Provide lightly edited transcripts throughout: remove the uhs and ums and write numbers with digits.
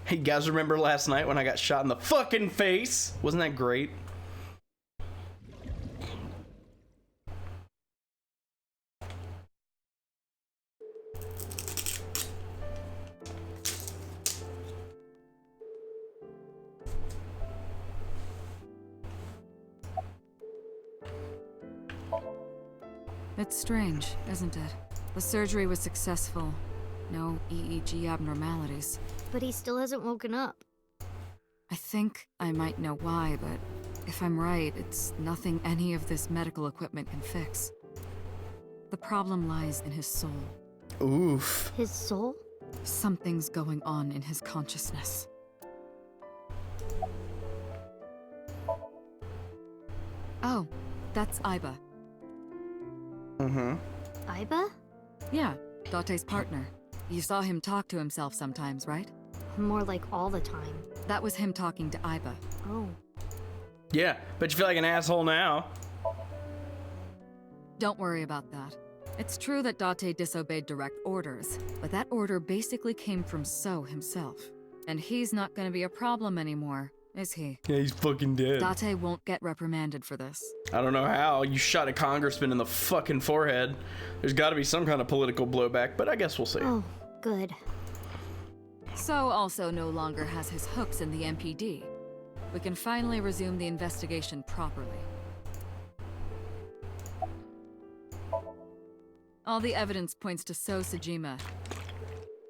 Hey, you guys remember last night when I got shot in the fucking face? Wasn't that great? It's strange, isn't it? The surgery was successful. No EEG abnormalities. But he still hasn't woken up. I think I might know why, but if I'm right, it's nothing any of this medical equipment can fix. The problem lies in his soul. Oof. His soul? Something's going on in his consciousness. Oh, that's Iba. Mm-hmm. Iba? Yeah, Date's partner. You saw him talk to himself sometimes, right? More like all the time. That was him talking to Iba. Oh. Yeah, but you feel like an asshole now. Don't worry about that. It's true that Date disobeyed direct orders, but that order basically came from So himself. And he's not gonna be a problem anymore, is he? Yeah, he's fucking dead. Date won't get reprimanded for this. I don't know how. You shot a congressman in the fucking forehead. There's got to be some kind of political blowback, but I guess we'll see. Oh, good. So also no longer has his hooks in the MPD. We can finally resume the investigation properly. All the evidence points to So Sejima.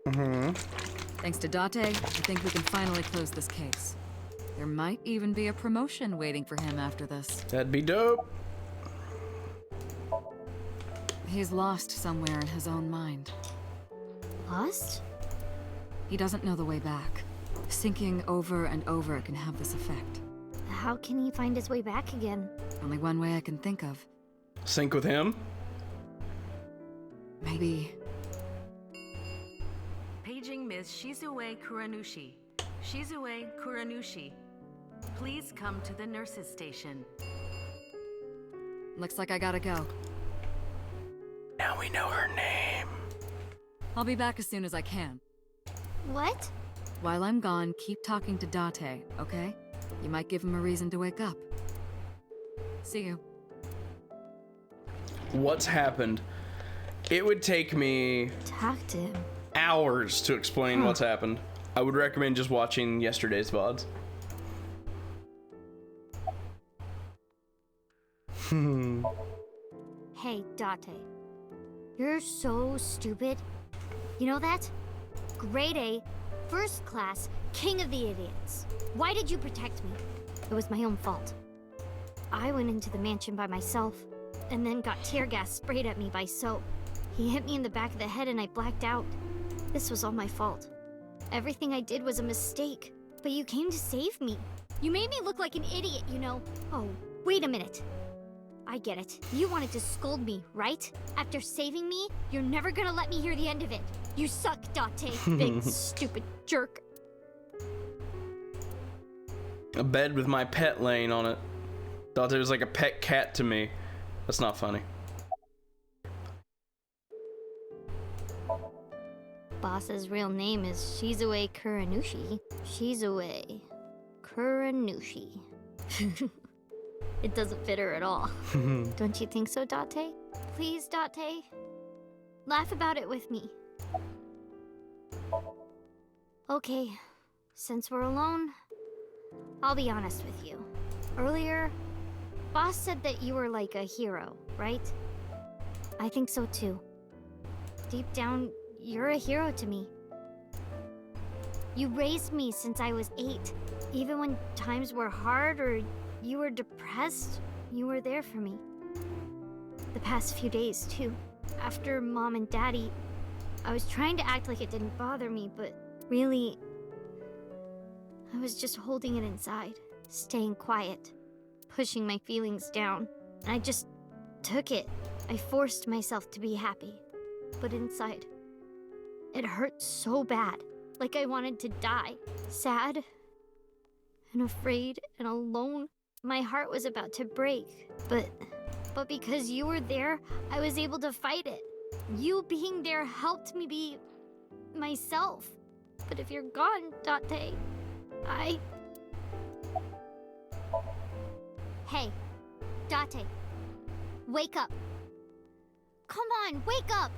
Mm-hmm. Thanks to Date, I think we can finally close this case. There might even be a promotion waiting for him after this. That'd be dope. He's lost somewhere in his own mind. Lost? He doesn't know the way back. Sinking over and over can have this effect. How can he find his way back again? Only one way I can think of. Sync with him? Maybe... Paging Ms. Shizue Kuranushi. Shizue Kuranushi. Please come to the nurses' station. Looks like I gotta go. Now we know her name. I'll be back as soon as I can. What? While I'm gone, keep talking to Date, okay? You might give him a reason to wake up. See you. What's happened? It would take me Talk to him. hours to explain what's happened. I would recommend just watching yesterday's VODs. Hey, Date. You're so stupid. You know that? Grade A, first class, king of the idiots. Why did you protect me? It was my own fault. I went into the mansion by myself, and then got tear gas sprayed at me by So. He hit me in the back of the head and I blacked out. This was all my fault. Everything I did was a mistake, but you came to save me. You made me look like an idiot, you know. Oh, wait a minute. I get it. You wanted to scold me, right? After saving me, you're never gonna let me hear the end of it. You suck, Date, big stupid jerk. A bed with my pet laying on it. Thought it was like a pet cat to me. That's not funny. Boss's real name is Shizue Kuranushi. Shizue Kuranushi. It doesn't fit her at all. Don't you think so, Date? Please, Date? Laugh about it with me. Okay, since we're alone, I'll be honest with you. Earlier, Boss said that you were like a hero, right? I think so too. Deep down, you're a hero to me. You raised me since I was 8. Even when times were hard or you were depressed, you were there for me. The past few days, too. After Mom and Daddy, I was trying to act like it didn't bother me, but really, I was just holding it inside, staying quiet, pushing my feelings down. And I just took it. I forced myself to be happy. But inside, it hurt so bad, like I wanted to die. Sad and afraid and alone. My heart was about to break, but because you were there, I was able to fight it. You being there helped me be myself. But if you're gone, Date, Hey, Date, wake up. Come on, wake up!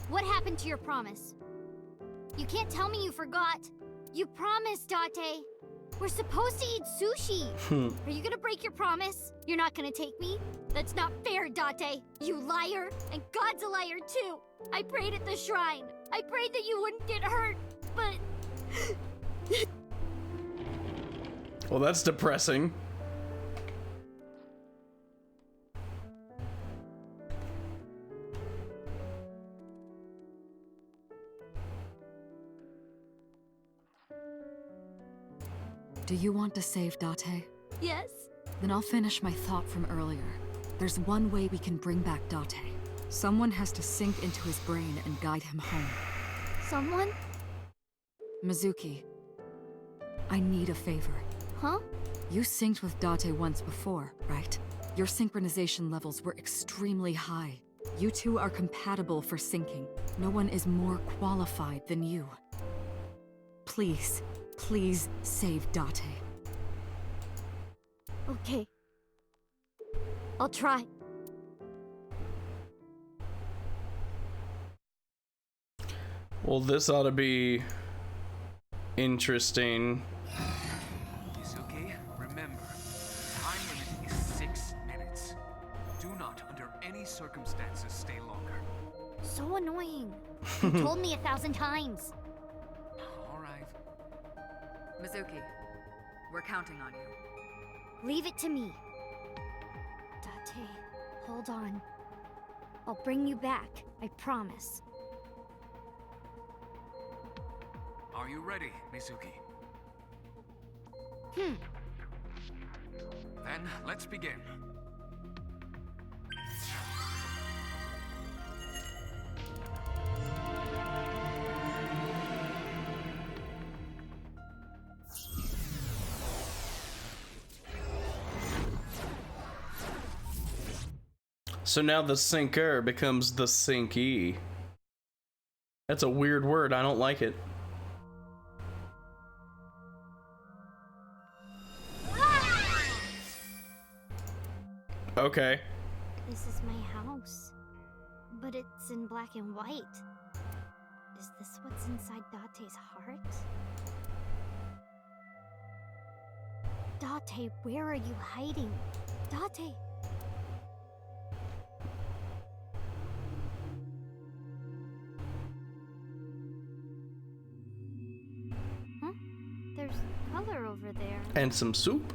What happened to your promise? You can't tell me you forgot. You promised, Date. We're supposed to eat sushi. Are you gonna break your promise? You're not gonna take me? That's not fair, Date. You liar. And God's a liar, too. I prayed at the shrine. I prayed that you wouldn't get hurt, but... Well, that's depressing. Do you want to save Date? Yes? Then I'll finish my thought from earlier. There's one way we can bring back Date. Someone has to sink into his brain and guide him home. Someone? Mizuki, I need a favor. Huh? You synced with Date once before, right? Your synchronization levels were extremely high. You two are compatible for syncing. No one is more qualified than you. Please, please save Date. Okay. I'll try. Well, this ought to be interesting. Mizuki, remember, time limit is 6 minutes. Do not, under any circumstances, stay longer. So annoying. You told me 1,000 times. All right. Mizuki, we're counting on you. Leave it to me. Date, hold on. I'll bring you back, I promise. Are you ready, Mizuki? Hmm. Then, let's begin. So now the sinker becomes the sinky. That's a weird word. I don't like it. Okay. This is my house. But it's in black and white. Is this what's inside Date's heart? Date, where are you hiding? Date! Huh? There's color over there. And some soup.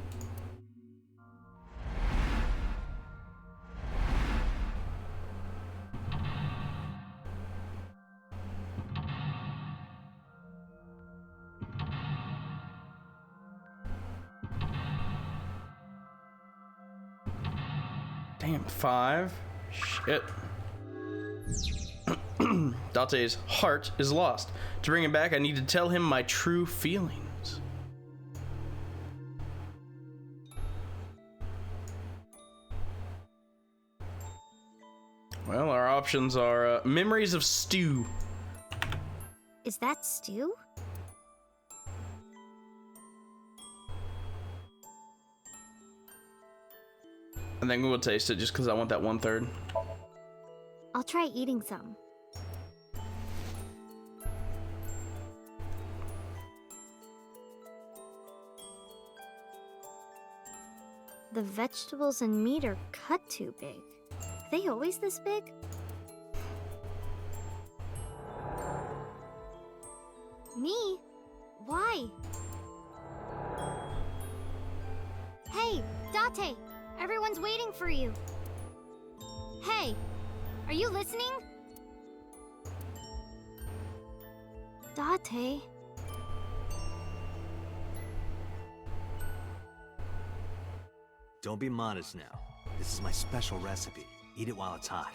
Damn, 5. Shit. Date's heart is lost. To bring him back, I need to tell him my true feelings. Well, our options are memories of stew. Is that stew? I think we'll taste it just because I want that 1/3. I'll try eating some. The vegetables and meat are cut too big. Are they always this big? Me? Why? Hey, Date! Everyone's waiting for you. Hey, are you listening? Date? Don't be modest now. This is my special recipe. Eat it while it's hot.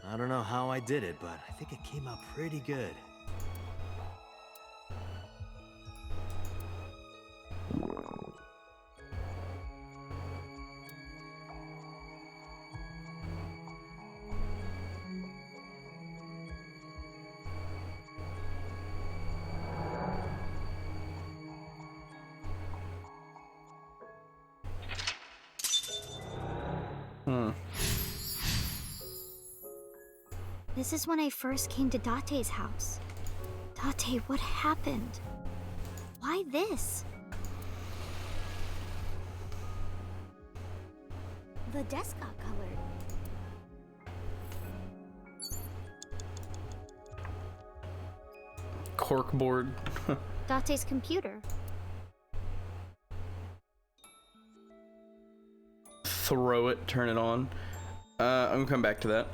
I don't know how I did it, but I think it came out pretty good. This is when I first came to Date's house. Date, what happened? Why this? The desk got colored. Corkboard. Date's computer. Throw it, turn it on. I'm gonna come back to that.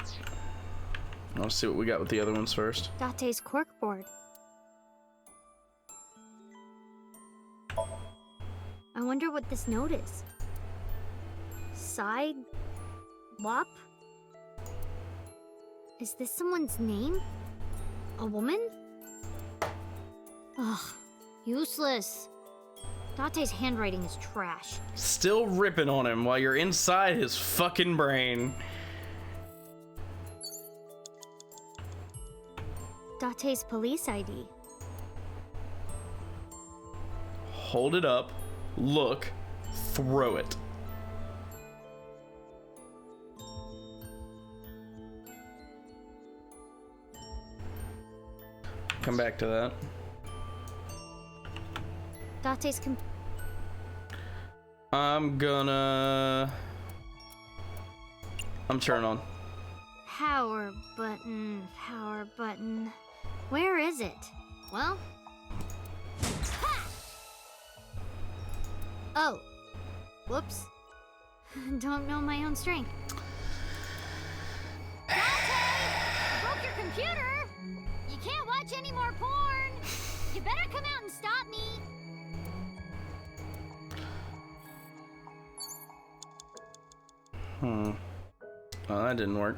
I'll see what we got with the other ones first. Date's corkboard. I wonder what this note is. Side? Wop? Is this someone's name? A woman? Ugh, useless. Date's handwriting is trash. Still ripping on him while you're inside his fucking brain. Date's police ID. Hold it up, look, throw it. Come back to that. Date's I'm turning on. power button, power button. Where is it? Well... Ha! Oh. Whoops. Don't know my own strength. Date! I broke your computer! You can't watch any more porn! You better come out and stop me! Oh, that didn't work.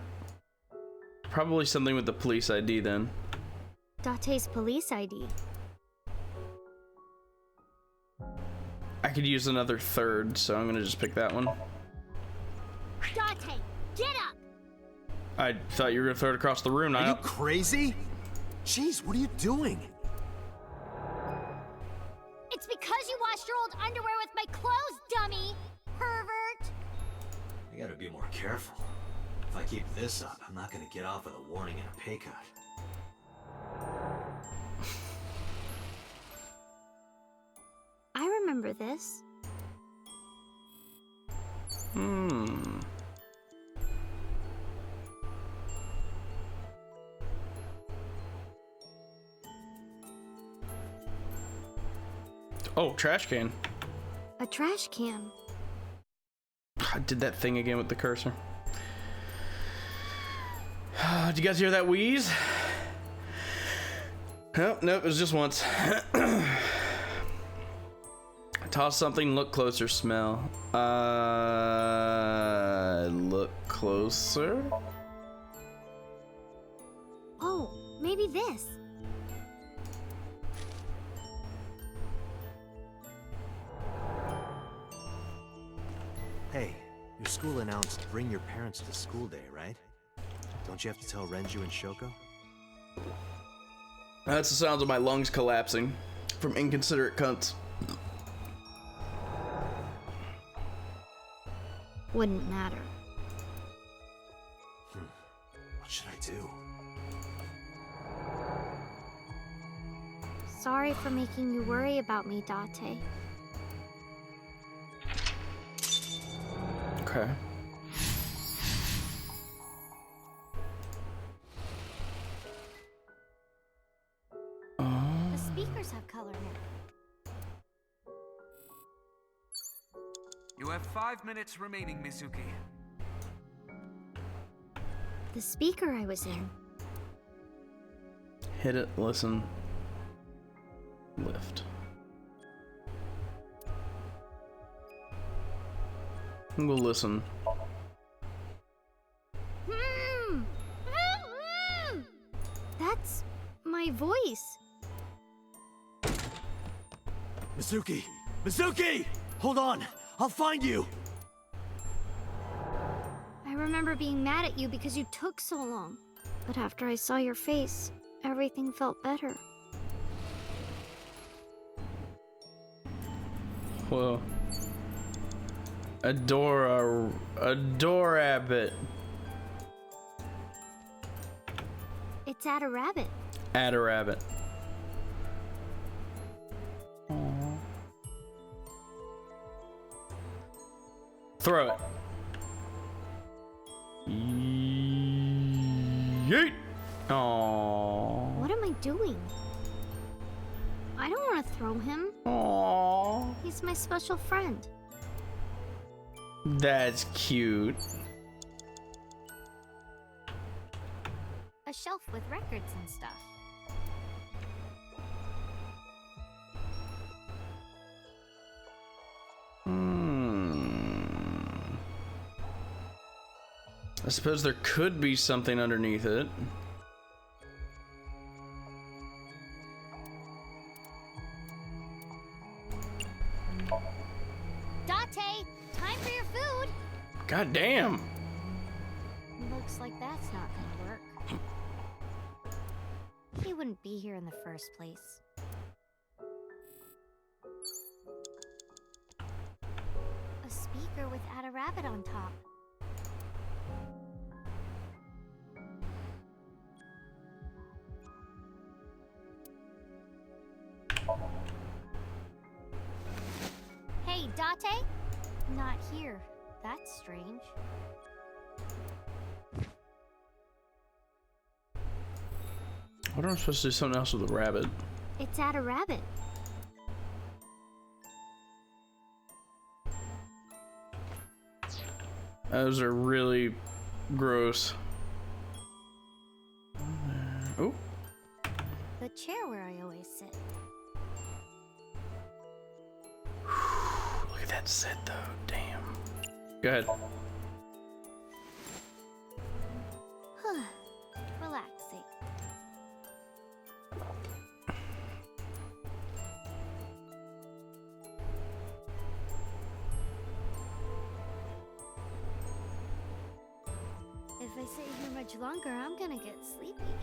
Probably something with the police ID then. Date's police ID. I could use another third, so I'm gonna just pick that one. Date, get up! I thought you were gonna throw it across the room. Are you crazy? Jeez, what are you doing? It's because you washed your old underwear with my clothes, dummy! Pervert! I gotta be more careful. If I keep this up, I'm not gonna get off with a warning and a pay cut. I remember this. Oh, trash can. A trash can. I did that thing again with the cursor. Did you guys hear that wheeze? Oh, nope, it was just once. Toss something, look closer, smell. Look closer? Oh, maybe this. Hey, your school announced bring your parents to school day, right? Don't you have to tell Renju and Shoko? That's the sounds of my lungs collapsing from inconsiderate cunts. Wouldn't matter. What should I do? Sorry for making you worry about me, Date. Okay. The speakers have color now. You have 5 minutes remaining, Mizuki. The speaker I was in. Hit it, listen, lift. We'll listen. That's my voice. Mizuki! Mizuki! Hold on! I'll find you! I remember being mad at you because you took so long. But after I saw your face, everything felt better. Well, Adorabbit. It's at a rabbit. Add a rabbit. Throw it. Yeet. Aww. What am I doing? I don't want to throw him. Aww. He's my special friend. That's cute. A shelf with records and stuff. I suppose there could be something underneath it. Date, time for your food. God damn. Looks like that's not gonna work. He wouldn't be here in the first place. A speaker with Add a Rabbit on top. Hey, Date? Not here. That's strange. What am I supposed to do something else with the rabbit? It's Add a Rabbit. Those are really gross. Oh. The chair where I always sit. Look at that set though. Damn. Go ahead. Relaxing. If I sit here much longer, I'm gonna get sleepy.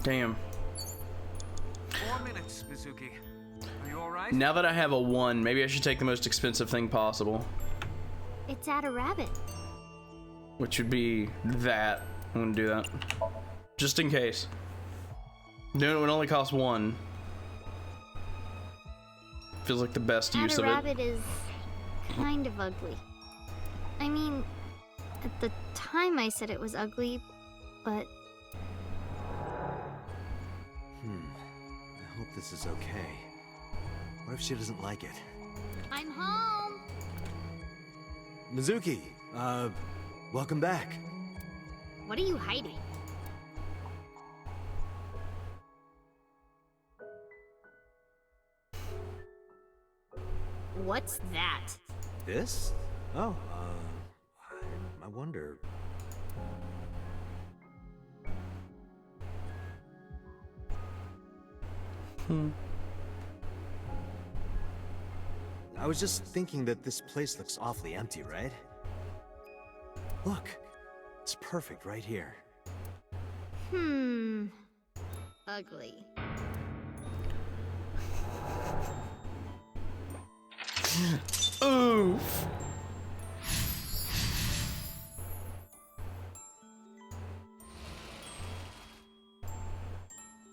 Damn. 4 minutes, Mizuki. Are you alright? Now that I have a 1, maybe I should take the most expensive thing possible. It's Add a Rabbit. Which would be that. I'm gonna do that. Just in case. No, it would only cost 1. Feels like the best Add use a of it. Rabbit is kind of ugly. I mean, at the time I said it was ugly, but I hope this is okay. What if she doesn't like it? I'm home. Mizuki, welcome back. What are you hiding? What's that? This? Oh, I wonder. I was just thinking that this place looks awfully empty, right? Look, it's perfect right here. Ugly. Oof.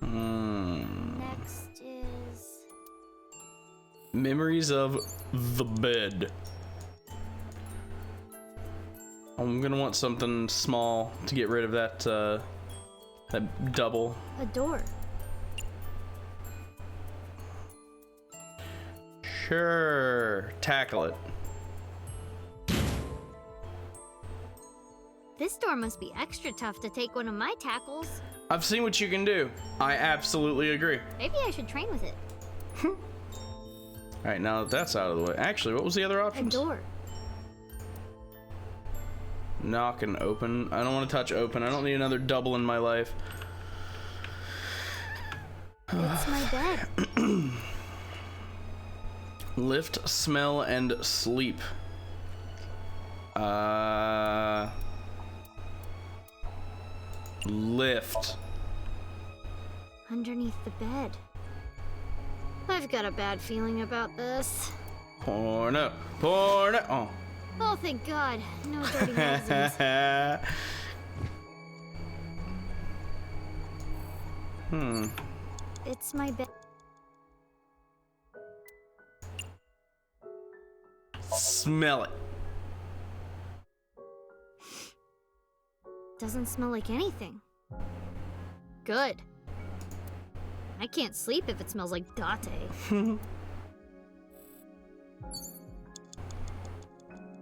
Next is... Memories of the bed. I'm gonna want something small to get rid of that, that double. a door. Sure. Tackle it. This door must be extra tough to take one of my tackles. I've seen what you can do. I absolutely agree. Maybe I should train with it. Alright, now that that's out of the way. Actually, what was the other A option? door. Knock and open. I don't want to touch open. I don't need another double in my life. It's my bed. Lift, smell, and sleep. Lift. Underneath the bed. I've got a bad feeling about this. Porno. Porno. Oh. Oh, thank God. No dirty magazines. It's my bed. Smell it. Doesn't smell like anything. Good. I can't sleep if it smells like Date.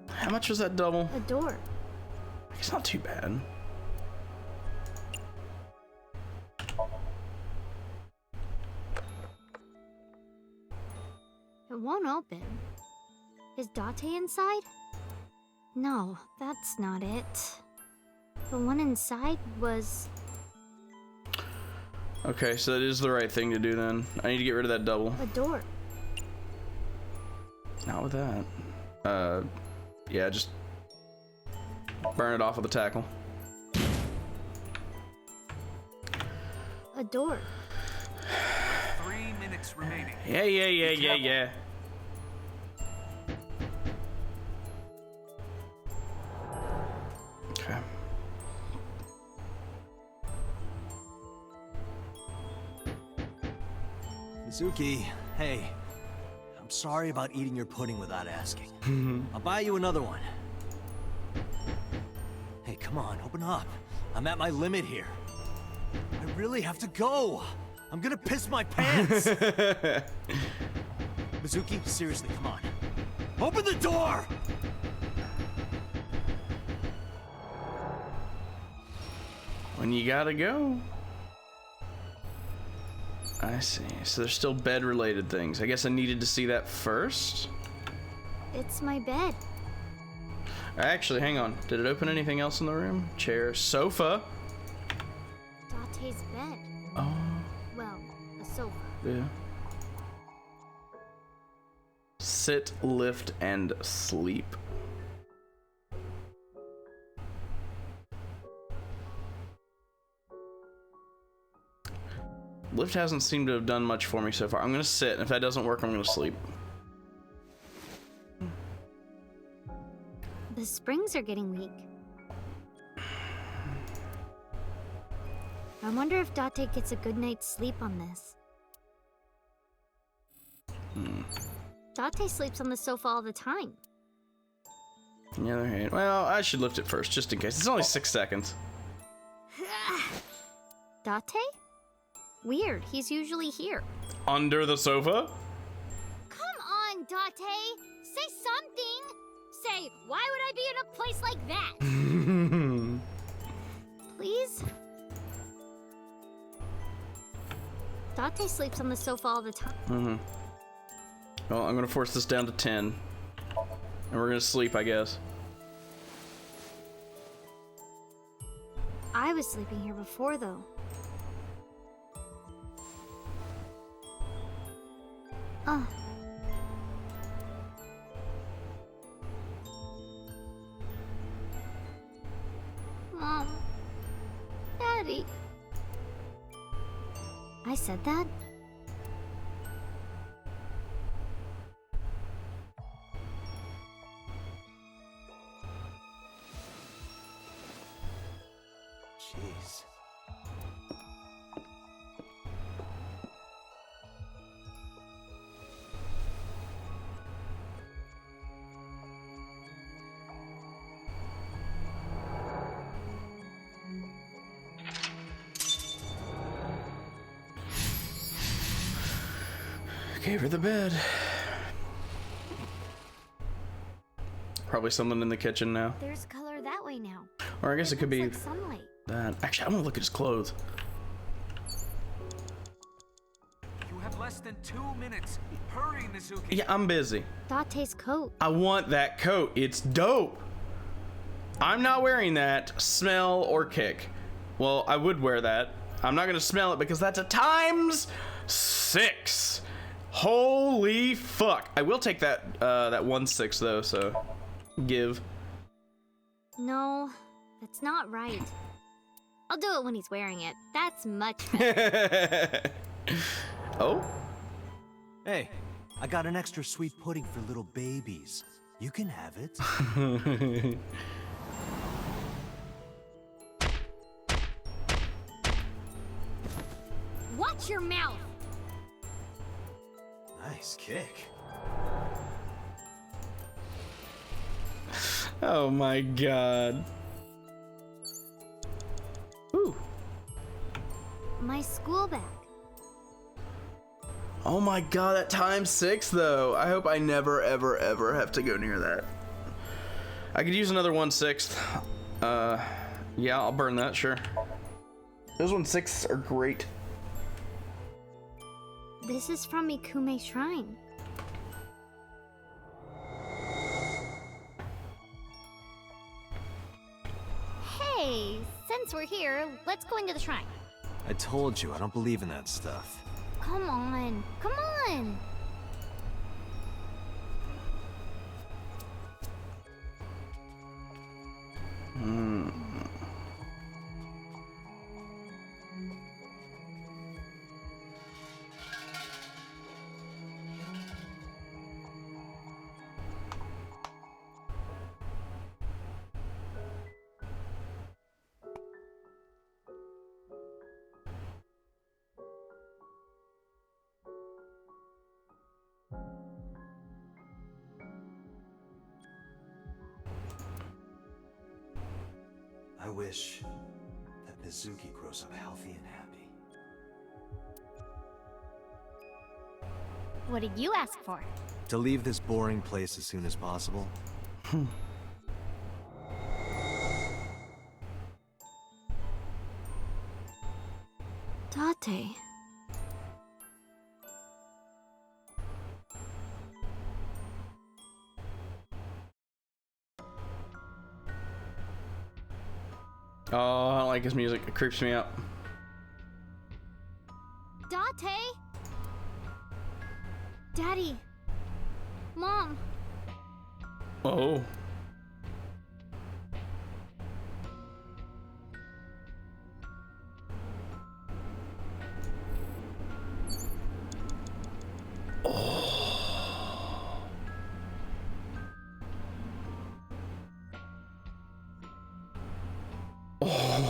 How much was that double? A door. It's not too bad. It won't open. Is Date inside? No, that's not it. The one inside was... Okay, so that is the right thing to do then. I need to get rid of that double. a door. Not with that. Yeah, just burn it off with a tackle. A door. 3 minutes remaining. Yeah. Okay. Mizuki, hey. I'm sorry about eating your pudding without asking. I'll buy you another one. Hey, come on, open up. I'm at my limit here. I really have to go. I'm gonna piss my pants. Mizuki, seriously, come on. Open the door! When you gotta go. I see. So there's still bed-related things. I guess I needed to see that first. It's my bed. Actually, hang on. Did it open anything else in the room? Chair, sofa. Date's bed. Oh, Well, a sofa. yeah. Sit, lift, and sleep. Lift hasn't seemed to have done much for me so far. I'm gonna sit, and if that doesn't work, I'm gonna sleep. The springs are getting weak. I wonder if Date gets a good night's sleep on this. Date sleeps on the sofa all the time. On the other hand, well, I should lift it first, just in case. It's only 6 seconds. Date? Weird, he's usually here. Under the sofa? Come on, Date! Say something! Say, why would I be in a place like that? Please? Date sleeps on the sofa all the time. Well, I'm gonna force this down to 10. And we're gonna sleep, I guess. I was sleeping here before, though. Oh. Mom. Daddy. I said that? Jeez. Gave her the bed. Probably something in the kitchen now. There's color that way now. Or I guess it could be Looks like sunlight. that. Actually, I want to look at his clothes. You have less than 2 minutes. Hurry, Mizuki. Yeah, I'm busy. Date's coat. I want that coat. It's dope. I'm not wearing that. Smell or kick. Well, I would wear that. I'm not going to smell it because that's a ×6. Holy fuck. I will take that that 1/6 though, so give. No, that's not right. I'll do it when he's wearing it. That's much better. Oh? Hey, I got an extra sweet pudding for little babies. You can have it. Watch your mouth! Nice kick. Oh my god. Ooh. My school bag. Oh my god, that times 6 though. I hope I never, ever, ever have to go near that. I could use another 1/6. Yeah, I'll burn that, sure. Those 1/6 are great. This is from Ikume Shrine. Hey, since we're here, let's go into the shrine. I told you, I don't believe in that stuff. Come on, come on! I wish that Mizuki grows up healthy and happy. What did you ask for? To leave this boring place as soon as possible. Date. Oh, I don't like his music. It creeps me out. Date? Daddy. Mom. Oh.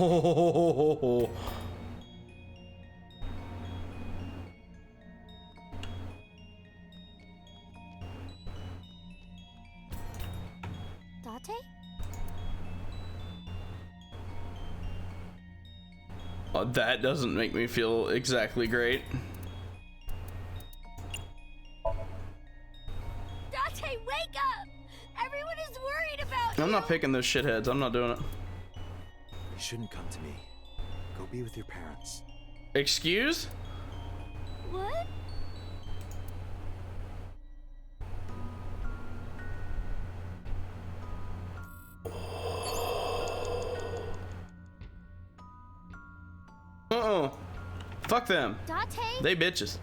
Oh. Date? That doesn't make me feel exactly great. Date, wake up! Everyone is worried about you! I'm not picking those shitheads. I'm not doing it. You shouldn't come to me. Go be with your parents. Excuse? What? Fuck them. Date? They bitches.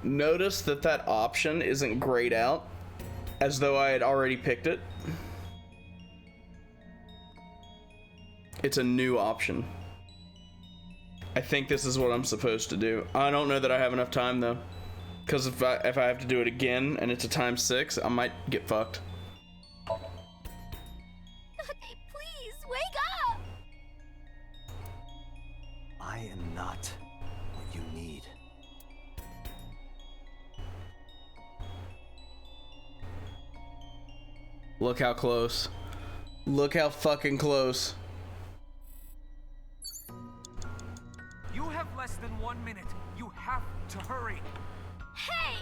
Notice that that option isn't grayed out, as though I had already picked it. It's a new option. I think this is what I'm supposed to do. I don't know that I have enough time though, because if I have to do it again and it's a times 6, I might get fucked. Date, please, wake up! I am not what you need. Look how close. Look how fucking close. You have less than 1 minute. You have to hurry. Hey!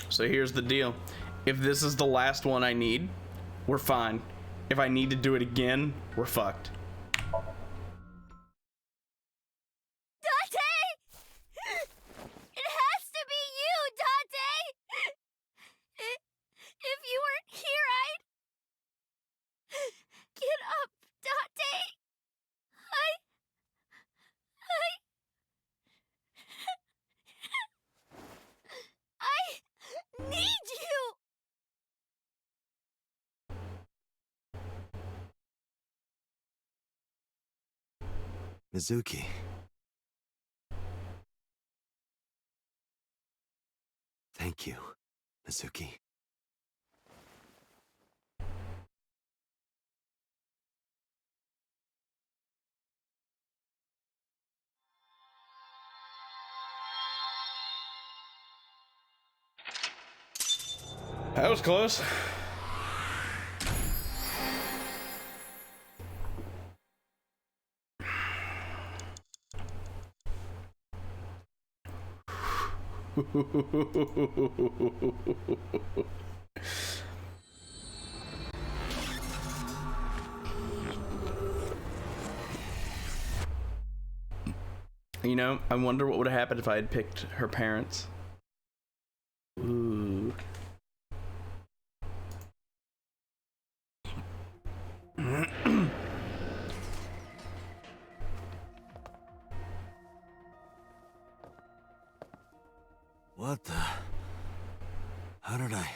So here's the deal. If this is the last one I need, we're fine. If I need to do it again, we're fucked. Mizuki. Thank you, Mizuki. That was close. You know, I wonder what would have happened if I had picked her parents. Ooh. What the? How did I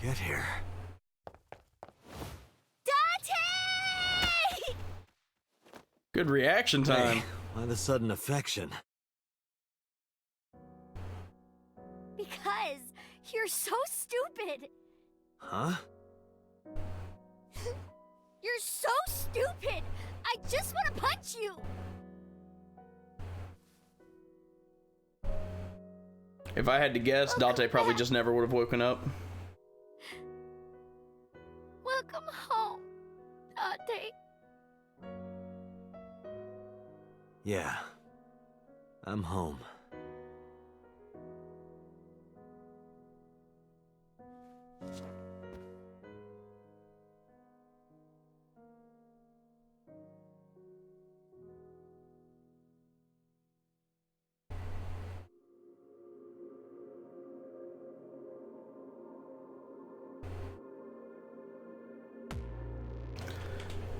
get here? Dante! Good reaction time. Hey, why the sudden affection? Because you're so stupid. Huh? You're so stupid. I just want to punch you. If I had to guess, Dante probably back. just never would have woken up. Welcome home, Dante. Yeah. I'm home.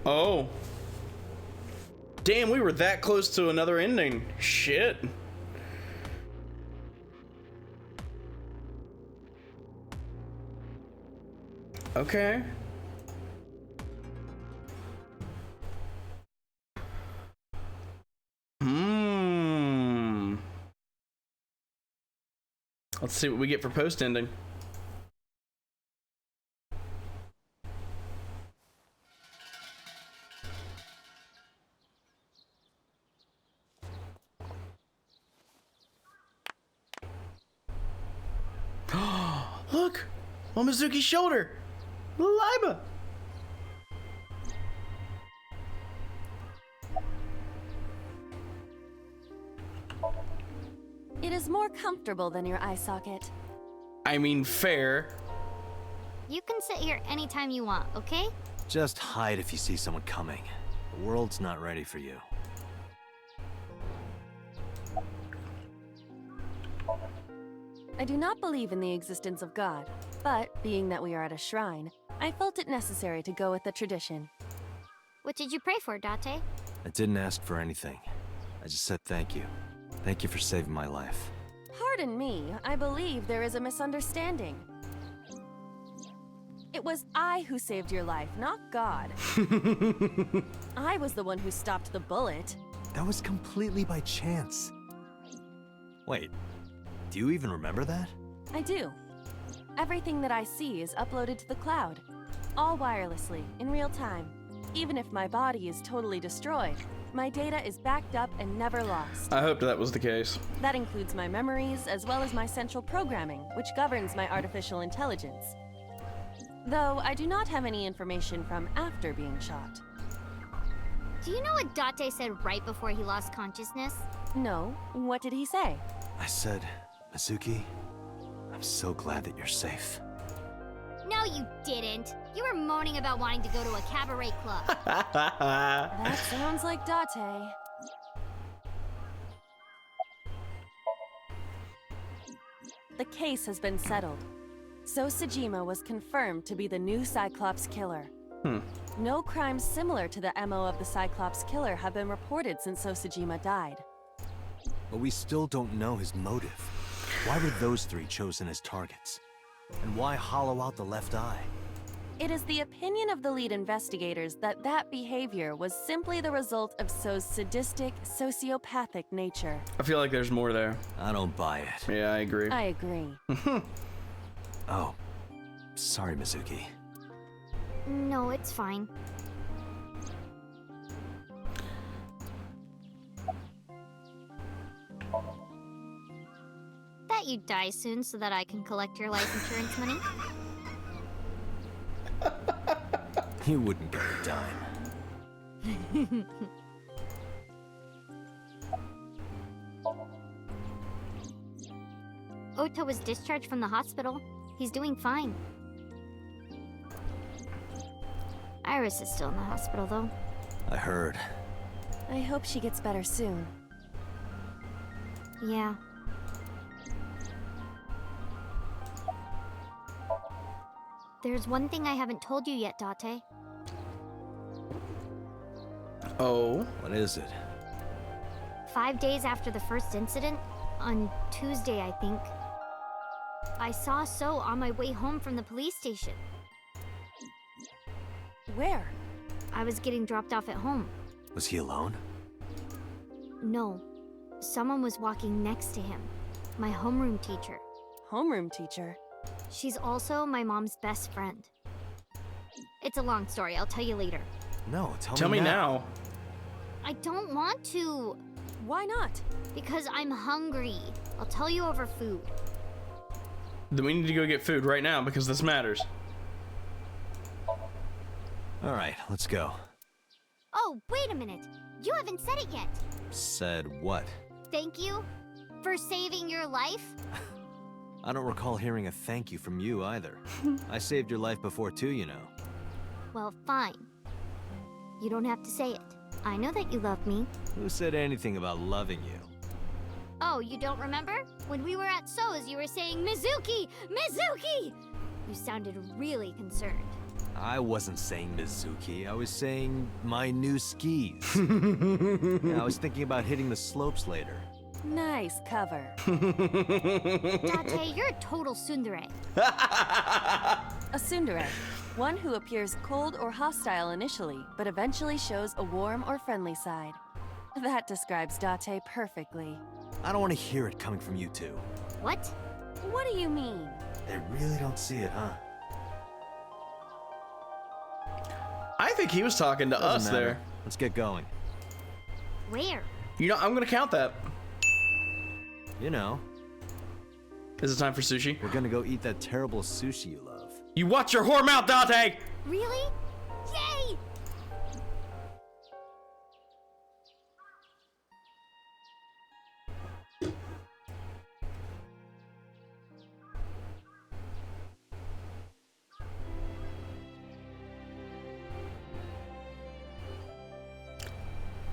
Oh. Damn, we were that close to another ending. Shit. Okay. Let's see what we get for post-ending. Look! On Mizuki's shoulder! Liba! It is more comfortable than your eye socket. I mean, fair. You can sit here anytime you want, okay? Just hide if you see someone coming. The world's not ready for you. I do not believe in the existence of God, but being that we are at a shrine, I felt it necessary to go with the tradition. What did you pray for, Date? I didn't ask for anything. I just said thank you. Thank you for saving my life. Pardon me, I believe there is a misunderstanding. It was I who saved your life, not God. I was the one who stopped the bullet. That was completely by chance. Wait, do you even remember that? I do. Everything that I see is uploaded to the cloud, all wirelessly, in real time. Even if my body is totally destroyed, my data is backed up and never lost. I hoped that was the case. That includes my memories, as well as my central programming, which governs my artificial intelligence. Though I do not have any information from after being shot. Do you know what Date said right before he lost consciousness? No, what did he say? I said, Mizuki, I'm so glad that you're safe. No, you didn't. You were moaning about wanting to go to a cabaret club. That sounds like Date. The case has been settled. So Sejima was confirmed to be the new Cyclops killer. No crimes similar to the MO of the Cyclops killer have been reported since Sejima died. But we still don't know his motive. Why were those three chosen as targets? And why hollow out the left eye? It is the opinion of the lead investigators that that behavior was simply the result of So's sadistic, sociopathic nature. I feel like there's more there. I don't buy it. Yeah, I agree. I agree. Oh, sorry, Mizuki. No, it's fine. Bet you die soon so that I can collect your life insurance money. You wouldn't get a dime. Ota was discharged from the hospital. He's doing fine. Iris is still in the hospital, though. I heard. I hope she gets better soon. Yeah. There's one thing I haven't told you yet, Date. Oh. What is it? 5 days after the first incident, on Tuesday, I think, I saw So on my way home from the police station. Where? I was getting dropped off at home. Was he alone? No, someone was walking next to him. My homeroom teacher. Homeroom teacher. She's also my mom's best friend. It's a long story, I'll tell you later. No, Tell me now. I don't want to. Why not? Because I'm hungry. I'll tell you over food. Then we need to go get food right now because this matters. All right, let's go. Oh, wait a minute. You haven't said it yet. Said what? Thank you for saving your life. I don't recall hearing a thank you from you either. I saved your life before too, you know. Well, fine. You don't have to say it. I know that you love me. Who said anything about loving you? Oh, you don't remember? When we were at So's, you were saying, Mizuki! Mizuki! You sounded really concerned. I wasn't saying Mizuki. I was saying my new skis. Yeah, I was thinking about hitting the slopes later. Nice cover. Date, you're a total tsundere. A tsundere. One who appears cold or hostile initially, but eventually shows a warm or friendly side. That describes Date perfectly. I don't want to hear it coming from you two. What? What do you mean? They really don't see it, huh? I think he was talking to us Doesn't matter. there. Let's get going. Where? You know, I'm gonna count that. You know, Is it time for sushi? we're gonna go eat that terrible sushi you love. You watch your whore mouth, Date! Really? Yay!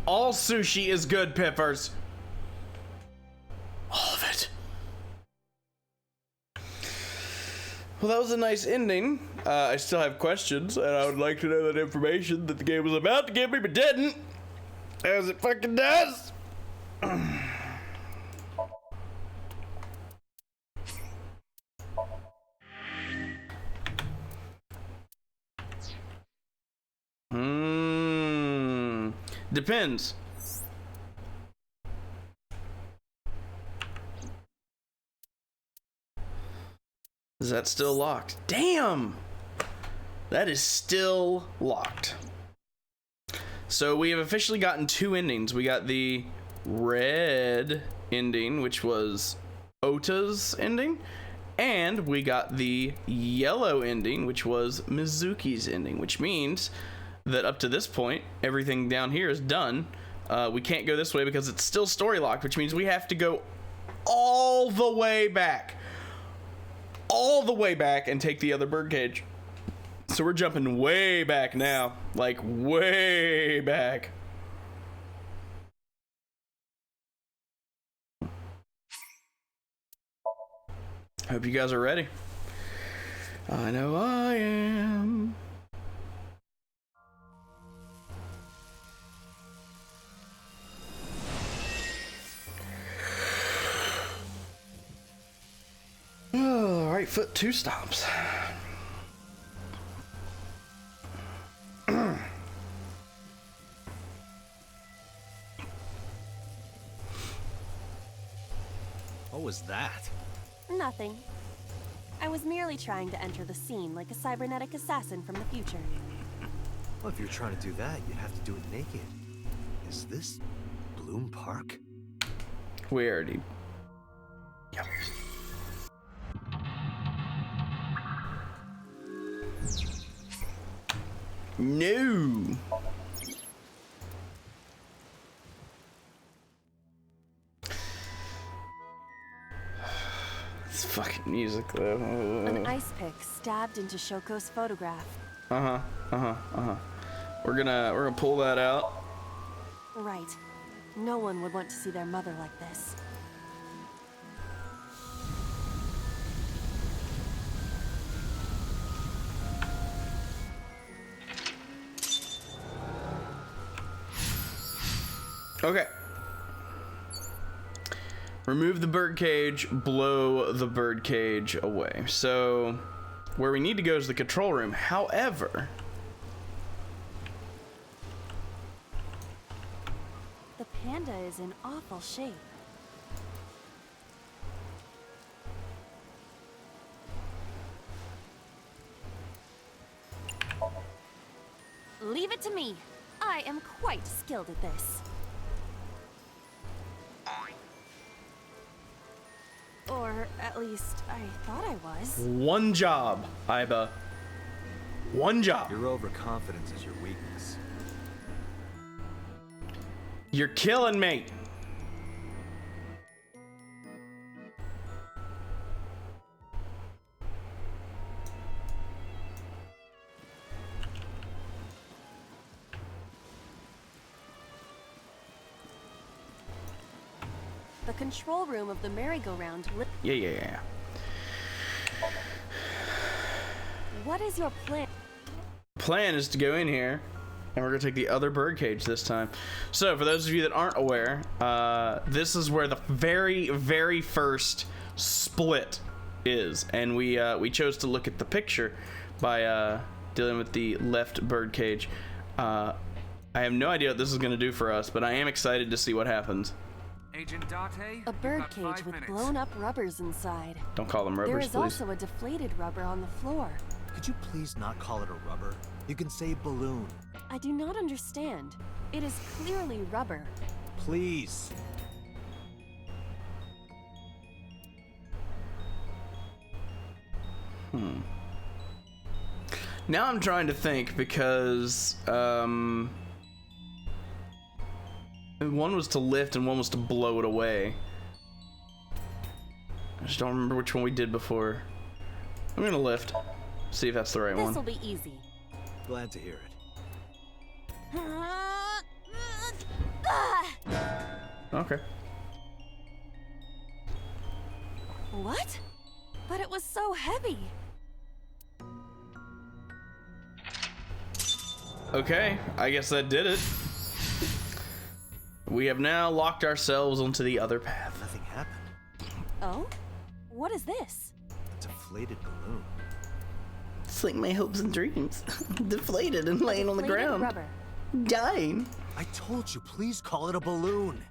All sushi is good, Pippers. All of it. Well, that was a nice ending. I still have questions, and I would like to know that information that the game was about to give me, but didn't. As it fucking does. Depends. Is that still locked? Damn! That is still locked. So we have officially gotten two endings. We got the red ending, which was Ota's ending, and we got the yellow ending, which was Mizuki's ending, which means that up to this point, everything down here is done. We can't go this way because it's still story locked, which means we have to go all the way back. All the way back and take the other birdcage. So we're jumping way back now. Like, way back. Hope you guys are ready. I know I am. Oh, right foot, 2 stomps. was that? Nothing. I was merely trying to enter the scene like a cybernetic assassin from the future. Well, if you're trying to do that, you'd have to do it naked. Is this Bloom Park? We already. Yeah. No. This fucking music though. An ice pick stabbed into Shoko's photograph. We're gonna pull that out. Right. No one would want to see their mother like this. Okay. Remove the birdcage, blow the birdcage away. So, where we need to go is the control room. However, The panda is in awful shape. Leave it to me. I am quite skilled at this. Or at least I thought I was. one job, Iba. One job. Your overconfidence is your weakness. You're killing me. The control room of the merry-go-round. Yeah. What is your plan? Plan is to go in here, and we're gonna take the other birdcage this time. So, for those of you that aren't aware, this is where the very, very first split is, and we chose to look at the picture by dealing with the left birdcage. I have no idea what this is gonna do for us, but I am excited to see what happens. Agent Date, A you've got birdcage 5 with minutes. blown-up rubbers inside. Don't call them rubbers, There is please. also a deflated rubber on the floor. Could you please not call it a rubber? You can say balloon. I do not understand. It is clearly rubber. Please. Now I'm trying to think because one was to lift and one was to blow it away. I just don't remember which one we did before. I'm gonna lift. See if that's the right This one. will be easy. Glad to hear it. Okay. What? But it was so heavy. Okay, I guess that did it. We have now locked ourselves onto the other path. Nothing happened. Oh? What is this? A deflated balloon. It's like my hopes and dreams. Deflated and laying on the Deflated ground. Rubber. Dying. I told you, please call it a balloon.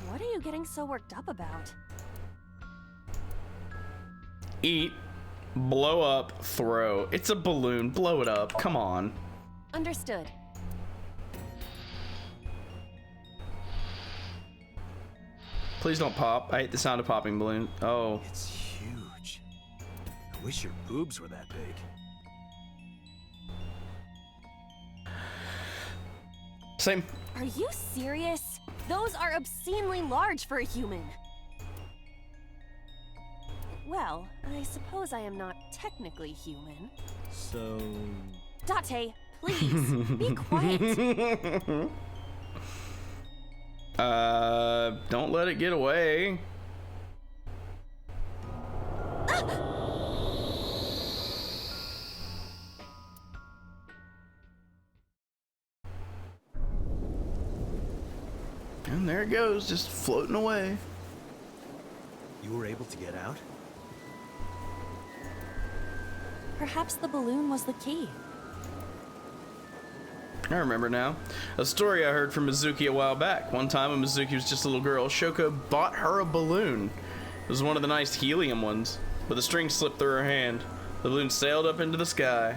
What are you getting so worked up about? Eat, blow up, throw. It's a balloon. Blow it up. Come on. Understood. Please don't pop. I hate the sound of popping balloon. Oh. It's huge. I wish your boobs were that big. Same. Are you serious? Those are obscenely large for a human. Well, I suppose I am not technically human. So... Date, please, be quiet. Don't let it get away. And there it goes, just floating away. You were able to get out? Perhaps the balloon was the key. I remember now. A story I heard from Mizuki a while back. One time when Mizuki was just a little girl, Shoko bought her a balloon. was one of the nice helium ones, but the string slipped through her hand. The balloon sailed up into the sky.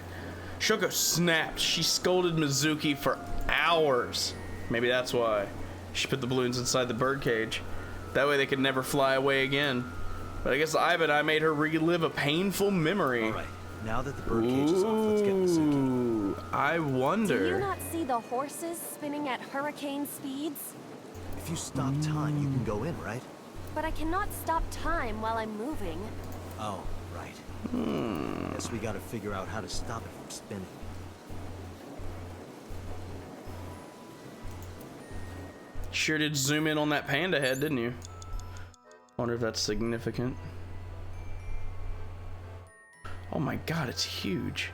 Shoko snapped. She scolded Mizuki for hours. Maybe that's why. She put the balloons inside the birdcage. That way they could never fly away again. But I guess Ivan and I made her relive a painful memory. Alright, now that the birdcage is off, let's get Mizuki. Ooh, I wonder. Do you not see the horses spinning at hurricane speeds? If you stop time, you can go in, right? But I cannot stop time while I'm moving. Oh, right. Guess we gotta figure out how to stop it from spinning. Sure did zoom in on that panda head, didn't you? Wonder if that's significant. Oh my god, it's huge.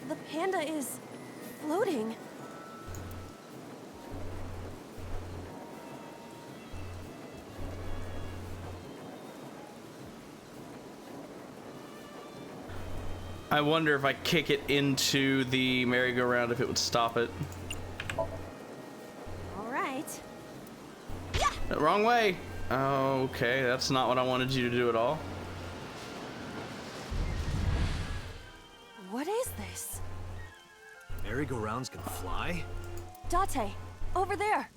The panda is floating. I wonder if I kick it into the merry-go-round if it would stop it. All right. Wrong way. Okay, that's not what I wanted you to do at all. What is this? Merry-go-rounds can fly? Date, over there.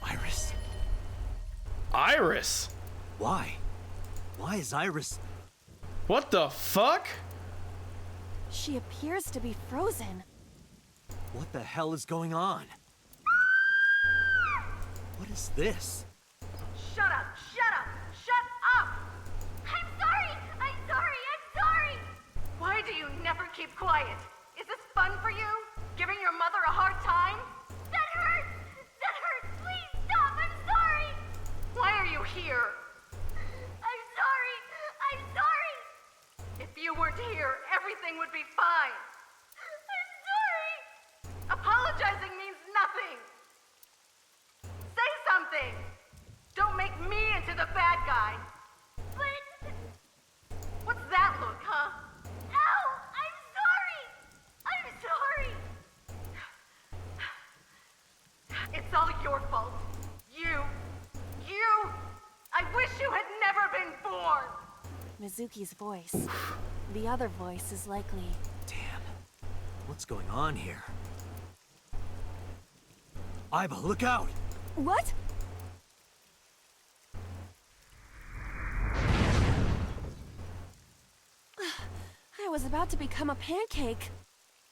Iris. Iris? Why? Why is Iris... What the fuck? She appears to be frozen. What the hell is going on? What is this? Shut up! Shut up! Shut up! I'm sorry! I'm sorry! I'm sorry! Why do you never keep quiet? Is this fun for you? Giving your mother a hard time? That hurts! That hurts! Please stop! I'm sorry! Why are you here? I'm sorry! I'm sorry! If you weren't here, everything would be fine. I'm sorry! Apologizing means nothing. Say something. Don't make me into the bad guy. But... What's that look, huh? Ow! I'm sorry! I'm sorry! It's all your fault. You. I wish you had never been born. Mizuki's voice. The other voice is likely... Damn. What's going on here? Iba, look out! What? I was about to become a pancake.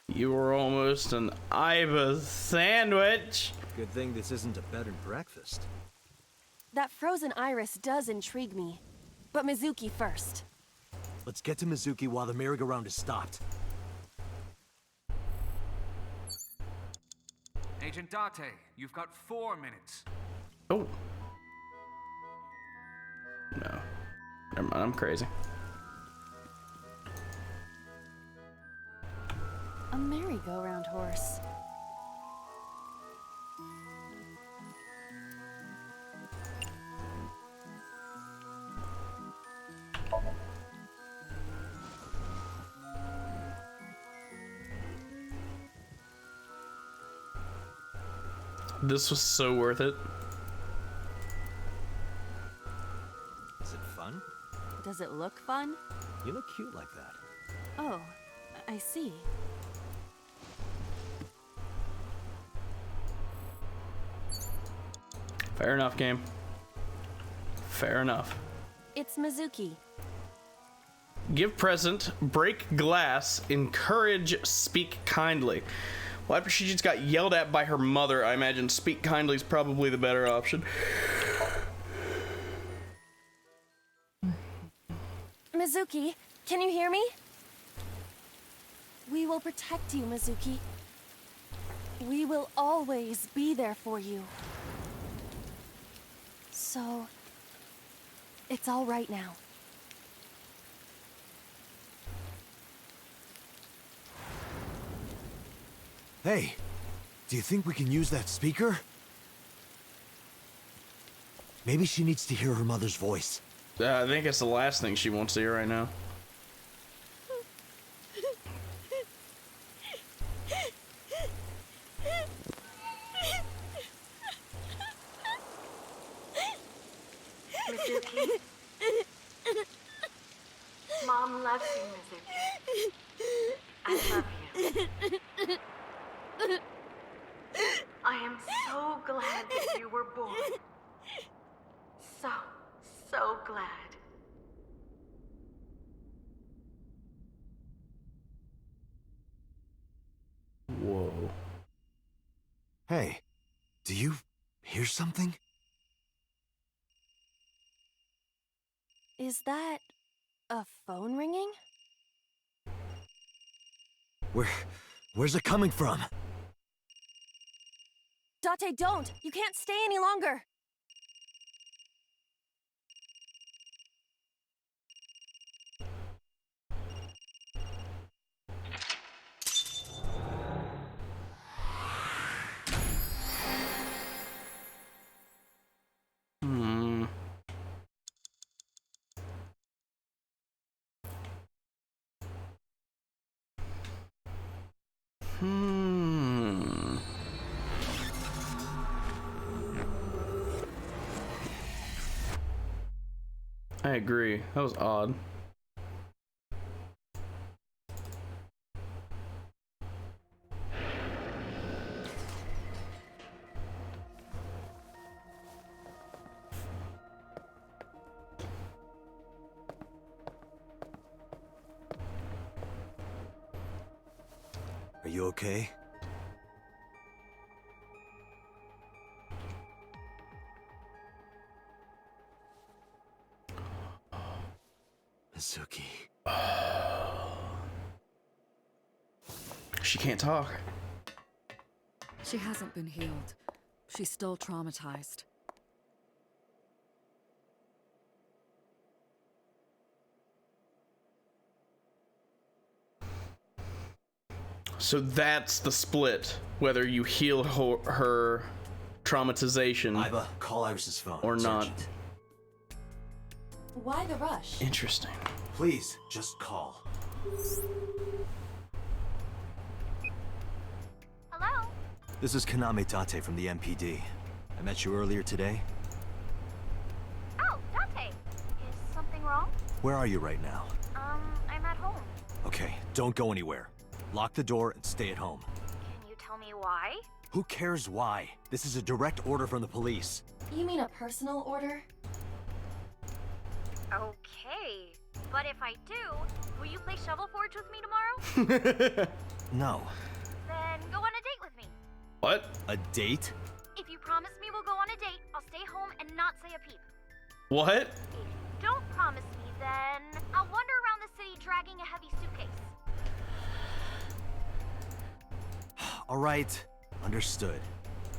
You were almost an Iba sandwich. Good thing this isn't a bed and breakfast. That frozen iris does intrigue me. But Mizuki first. Let's get to Mizuki while the merry-go-round is stopped. Agent Date, you've got 4 minutes. Oh. No. Never mind, I'm crazy. A merry-go-round horse. This was so worth it. Is it fun? Does it look fun? You look cute like that. Oh, I see. Fair enough, game. Fair enough. It's Mizuki. Give present, break glass, encourage, speak kindly. Well, after she just got yelled at by her mother, I imagine speak kindly is probably the better option. Mizuki, can you hear me? We will protect you, Mizuki. We will always be there for you. So, it's all right now. Hey, do you think we can use that speaker? Maybe she needs to hear her mother's voice. I think it's the last thing she wants to hear right now. Mizuki. Mom loves you, Mizuki. I love you. I am so glad that you were born. So glad. Whoa. Hey, do you hear something? Is that a phone ringing? Where's it coming from? Date, don't! You can't stay any longer! Hmm. Hmm. I agree. That was odd. Are you okay? Mizuki. She can't talk. She hasn't been healed. She's still traumatized. So that's the split. Whether you heal her traumatization Iva, call Iris's phone. or It's not. urgent. Why the rush? Interesting. Please, just call. Hello? This is Kaname Tate from the MPD. I met you earlier today. Oh, Date. Is something wrong? Where are you right now? I'm at home. Okay, don't go anywhere. Lock the door and stay at home. Can you tell me why? Who cares why? This is a direct order from the police. You mean a personal order? Okay. But if I do, will you play Shovel Forge with me tomorrow? No. Then go on a date with me. What? A date? If you promise me we'll go on a date, I'll stay home and not say a peep. What? If you don't promise me, then I'll wander around the city dragging a heavy suitcase. All right. Understood.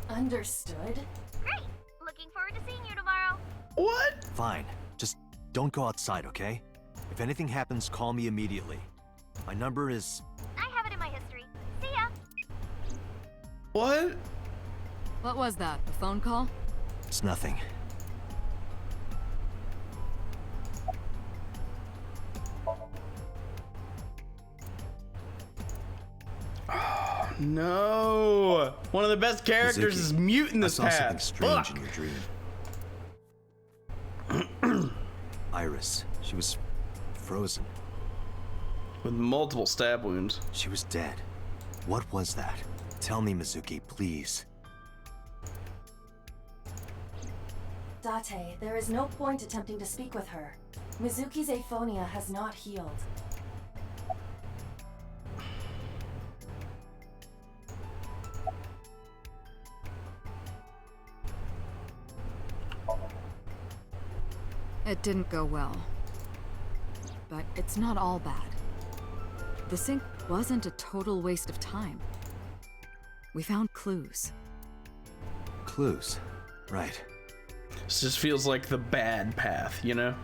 Understood? Great! Looking forward to seeing you tomorrow. What? Fine. Just don't go outside, okay? If anything happens, call me immediately. My number is... I have it in my history. See ya! What? What was that? A phone call? It's nothing. No. One of the best characters Mizuki, is mute in this I saw something path. strange Fuck. in your dream. Iris, she was frozen. With multiple stab wounds. She was dead. What was that? Tell me, Mizuki, please. Date, there is no point attempting to speak with her. Mizuki's aphonia has not healed. It didn't go well. But it's not all bad. The sync wasn't a total waste of time. We found clues. Clues. Right. This just feels like the bad path, you know?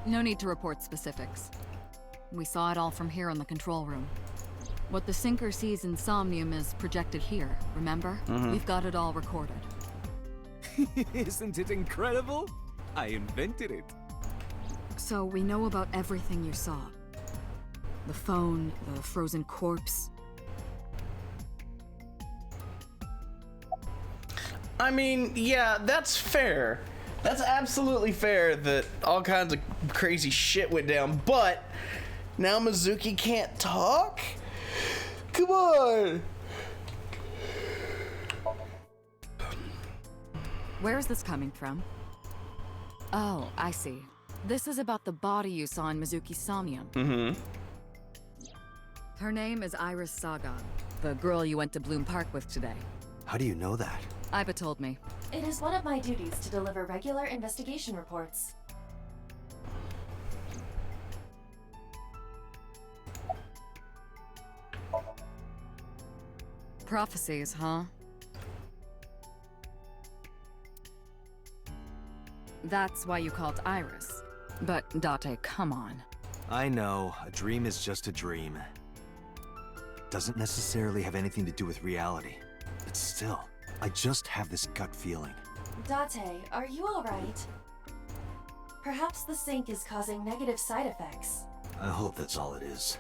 No need to report specifics. We saw it all from here in the control room. What the Sinker sees in Somnium is projected here, remember? We've got it all recorded. Isn't it incredible? I invented it. So we know about everything you saw. The phone, the frozen corpse. I mean, yeah, that's fair. That's absolutely fair that all kinds of crazy shit went down, but now Mizuki can't talk? Come on! Where is this coming from? Oh, I see. This is about the body you saw in Mizuki's Somnium. Her name is Iris Sagan, the girl you went to Bloom Park with today. How do you know that? Iba told me. It is one of my duties to deliver regular investigation reports. Prophecies, huh? That's why you called Iris. But, Date, come on. I know, a dream is just a dream. Doesn't necessarily have anything to do with reality. But still, I just have this gut feeling. Date, are you alright? Perhaps the sink is causing negative side effects. I hope that's all it is.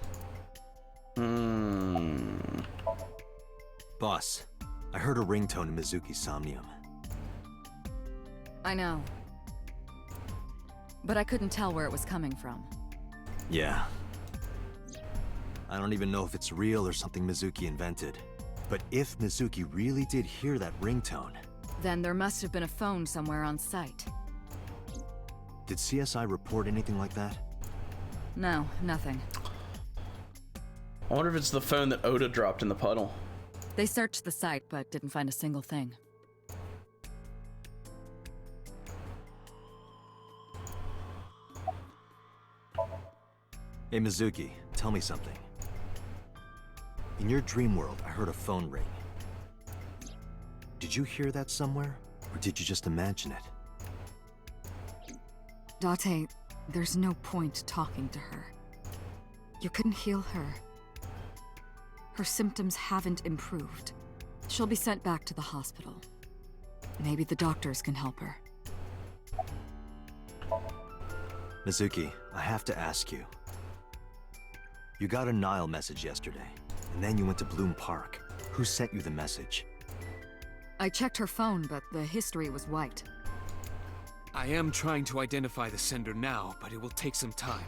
Boss, I heard a ringtone in Mizuki's Somnium. I know. But I couldn't tell where it was coming from. Yeah. I don't even know if it's real or something Mizuki invented. But if Mizuki really did hear that ringtone... Then there must have been a phone somewhere on site. Did CSI report anything like that? No, nothing. I wonder if it's the phone that Oda dropped in the puddle. They searched the site, but didn't find a single thing. Hey Mizuki, tell me something. In your dream world, I heard a phone ring. Did you hear that somewhere? Or did you just imagine it? Date, there's no point talking to her. You couldn't heal her. Her symptoms haven't improved. She'll be sent back to the hospital. Maybe the doctors can help her. Mizuki, I have to ask you. You got a Nile message yesterday, and then you went to Bloom Park. Who sent you the message? I checked her phone, but the history was white. I am trying to identify the sender now, but it will take some time.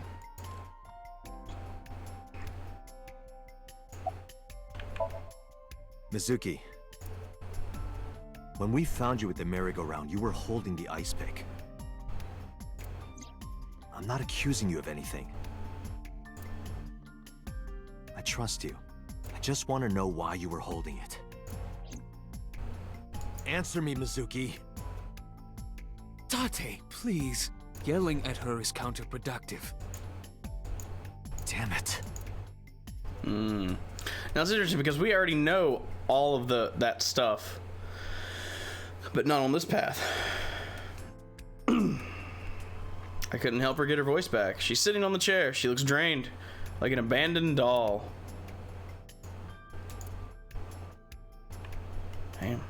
Mizuki, when we found you at the merry-go-round, you were holding the ice pick. I'm not accusing you of anything. I trust you. I just want to know why you were holding it. Answer me, Mizuki. Date, please. Yelling at her is counterproductive. Damn it. Now it's interesting because we already know all of that stuff, but not on this path. I couldn't help her get her voice back. She's sitting on the chair. She looks drained, like an abandoned doll. Damn.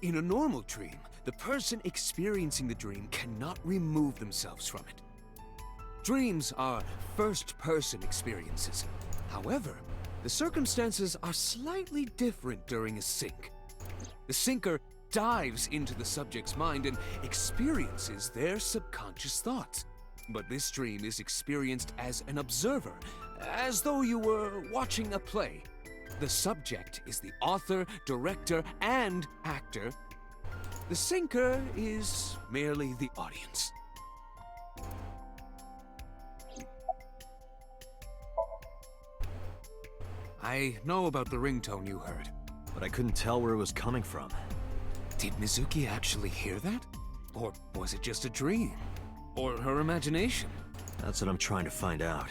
In a normal dream, the person experiencing the dream cannot remove themselves from it. Dreams are first-person experiences. However, the circumstances are slightly different during a sync. The sinker dives into the subject's mind and experiences their subconscious thoughts. But this dream is experienced as an observer, as though you were watching a play. The subject is the author, director, and actor. The sinker is merely the audience. I know about the ringtone you heard. But I couldn't tell where it was coming from. Did Mizuki actually hear that? Or was it just a dream? Or her imagination? That's what I'm trying to find out.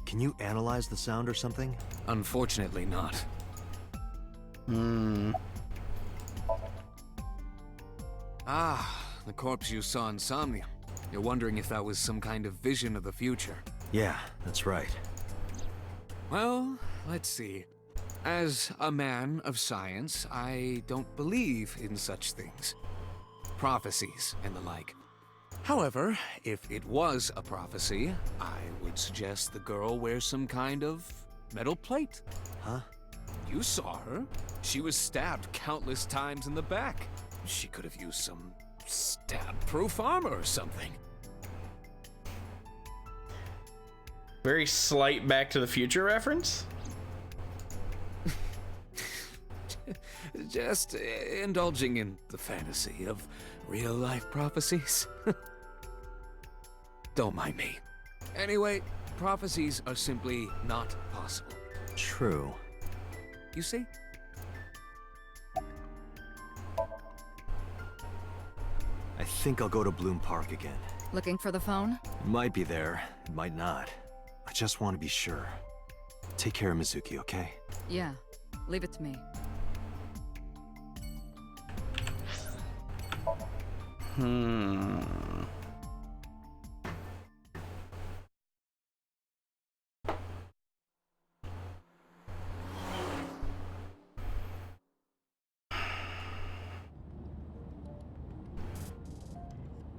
Can you analyze the sound or something? Unfortunately not. Hmm. Ah, the corpse you saw in Somnium. You're wondering if that was some kind of vision of the future. Yeah, that's right. Well, let's see. As a man of science, I don't believe in such things. Prophecies and the like. However, if it was a prophecy, I would suggest the girl wears some kind of metal plate. Huh? You saw her. She was stabbed countless times in the back. She could have used some stab-proof armor or something. Very slight Back to the Future reference? Just indulging in the fantasy of real-life prophecies. Don't mind me. Anyway, prophecies are simply not possible. True. You see? I think I'll go to Bloom Park again. Looking for the phone? It might be there, it might not. I just want to be sure. Take care of Mizuki, okay? Yeah. Leave it to me.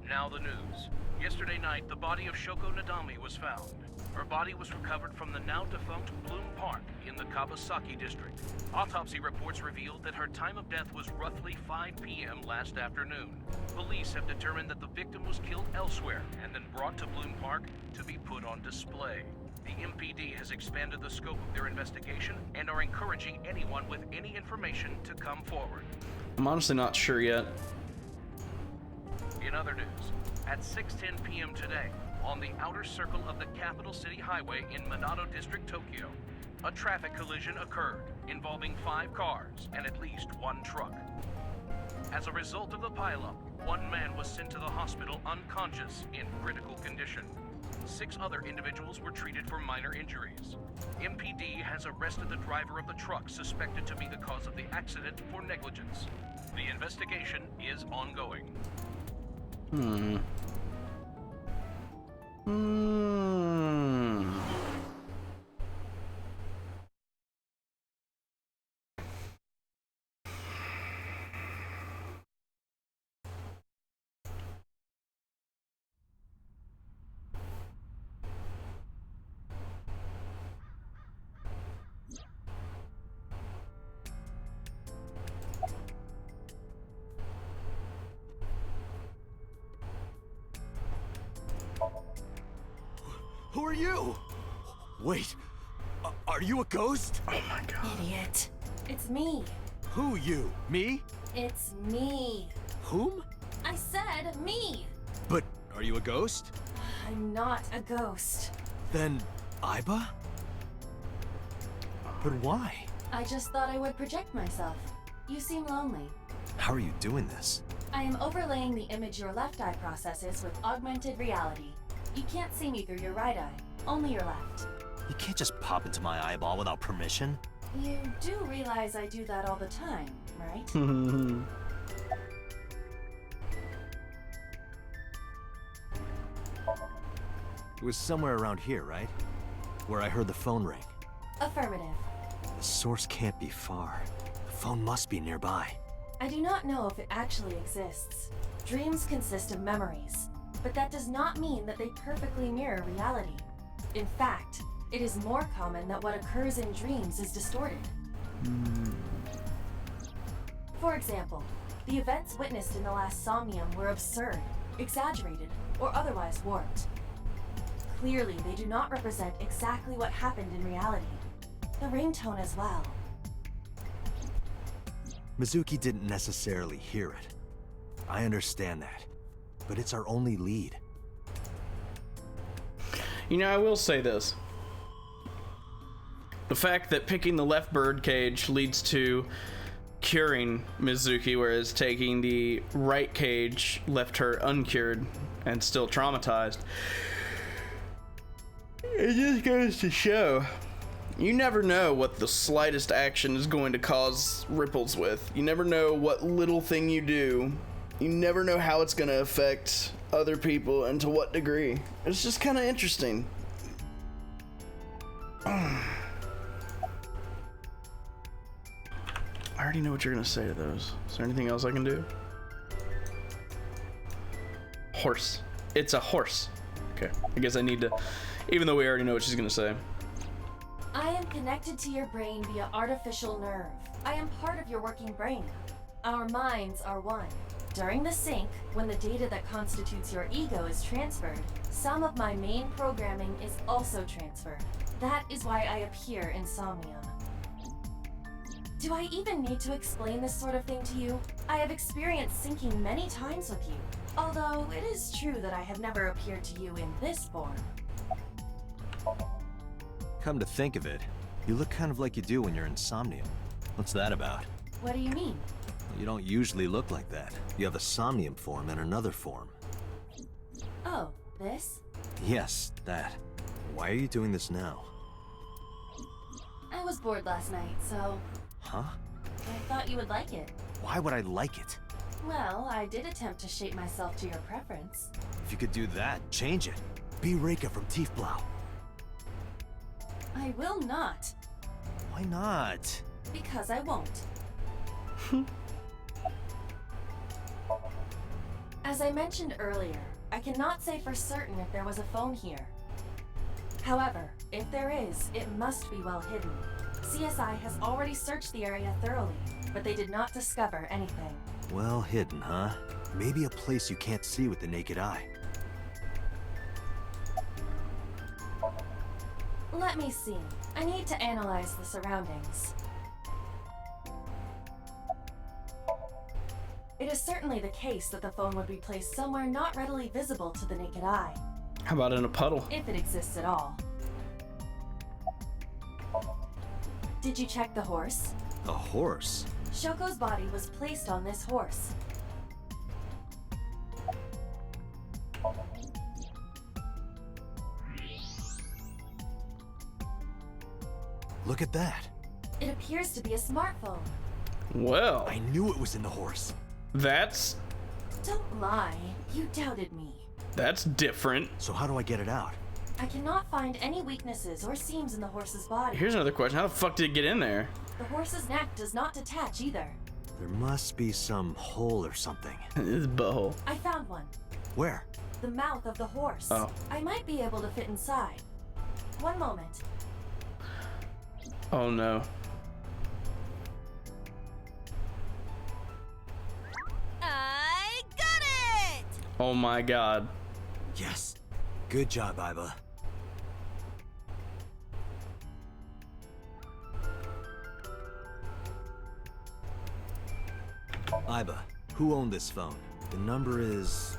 Now the news. Yesterday night, the body of Shoko Nadami was found. Her body was recovered from the now-defunct Bloom Park in the Kawasaki district. Autopsy reports revealed that her time of death was roughly 5 p.m. last afternoon. Police have determined that the victim was killed elsewhere and then brought to Bloom Park to be put on display. The MPD has expanded the scope of their investigation and are encouraging anyone with any information to come forward. I'm honestly not sure yet. In other news, at 6:10 p.m. today, on the outer circle of the Capital City Highway in Minato District, Tokyo, a traffic collision occurred involving 5 cars and at least 1 truck. As a result of the pileup, 1 man was sent to the hospital unconscious in critical condition. 6 other individuals were treated for minor injuries. MPD has arrested the driver of the truck suspected to be the cause of the accident for negligence. The investigation is ongoing. Who are you? Wait, are you a ghost? Oh my god. Idiot. It's me. Who you? Me? It's me. Whom? I said me. But are you a ghost? I'm not a ghost. Then Aiba? But why? I just thought I would project myself. You seem lonely. How are you doing this? I am overlaying the image your left eye processes with augmented reality. You can't see me through your right eye, only your left. You can't just pop into my eyeball without permission. You do realize I do that all the time, right? It was somewhere around here, right? Where I heard the phone ring. Affirmative. The source can't be far. The phone must be nearby. I do not know if it actually exists. Dreams consist of memories, but that does not mean that they perfectly mirror reality. In fact, it is more common that what occurs in dreams is distorted. For example, the events witnessed in the last Somnium were absurd, exaggerated, or otherwise warped. Clearly, they do not represent exactly what happened in reality. The ringtone as well. Mizuki didn't necessarily hear it. I understand that. But it's our only lead. You know, I will say this. The fact that picking the left bird cage leads to curing Mizuki, whereas taking the right cage left her uncured and still traumatized. It just goes to show, you never know what the slightest action is going to cause ripples with. You never know what little thing you do. You never know how it's going to affect other people and to what degree. It's just kind of interesting. I already know what you're gonna say to those. Is there anything else I can do? Horse. It's a horse. Okay, I guess I need to, even though we already know what she's gonna say. I am connected to your brain via artificial nerve. I am part of your working brain. Our minds are one. During the sync, when the data that constitutes your ego is transferred, some of my main programming is also transferred. That is why I appear in Somnium. Do I even need to explain this sort of thing to you? I have experienced syncing many times with you, although it is true that I have never appeared to you in this form. Come to think of it, you look kind of like you do when you're in Somnium. What's that about? What do you mean? You don't usually look like that. You have a Somnium form and another form. Oh, this? Yes, that. Why are you doing this now? I was bored last night, so Huh? I thought you would like it. Why would I like it? Well, I did attempt to shape myself to your preference. If you could do that, change it. Be Reika from Tiefblau. I will not, Why not? because I won't. As I mentioned earlier, I cannot say for certain if there was a phone here. However, if there is, it must be well hidden. CSI has already searched the area thoroughly, but they did not discover anything. Well hidden, huh? Maybe a place you can't see with the naked eye. Let me see. I need to analyze the surroundings. It is certainly the case that the phone would be placed somewhere not readily visible to the naked eye, How about in a puddle? if it exists at all. Did you check the horse? A horse? Shoko's body was placed on this horse. Look at that. It appears to be a smartphone. Well, I knew it was in the horse. that's Don't lie. You doubted me. different. So how do I get it out? I cannot find any weaknesses or seams in the horse's body. Here's another question. How the fuck did it get in there? The horse's neck does not detach either. There must be some hole or something. This butthole. I found one. Where? The mouth of the horse. Oh. I might be able to fit inside. One moment. Oh no. I got it! Oh my god. Yes. Good job, Iba. Iba, who owned this phone? The number is...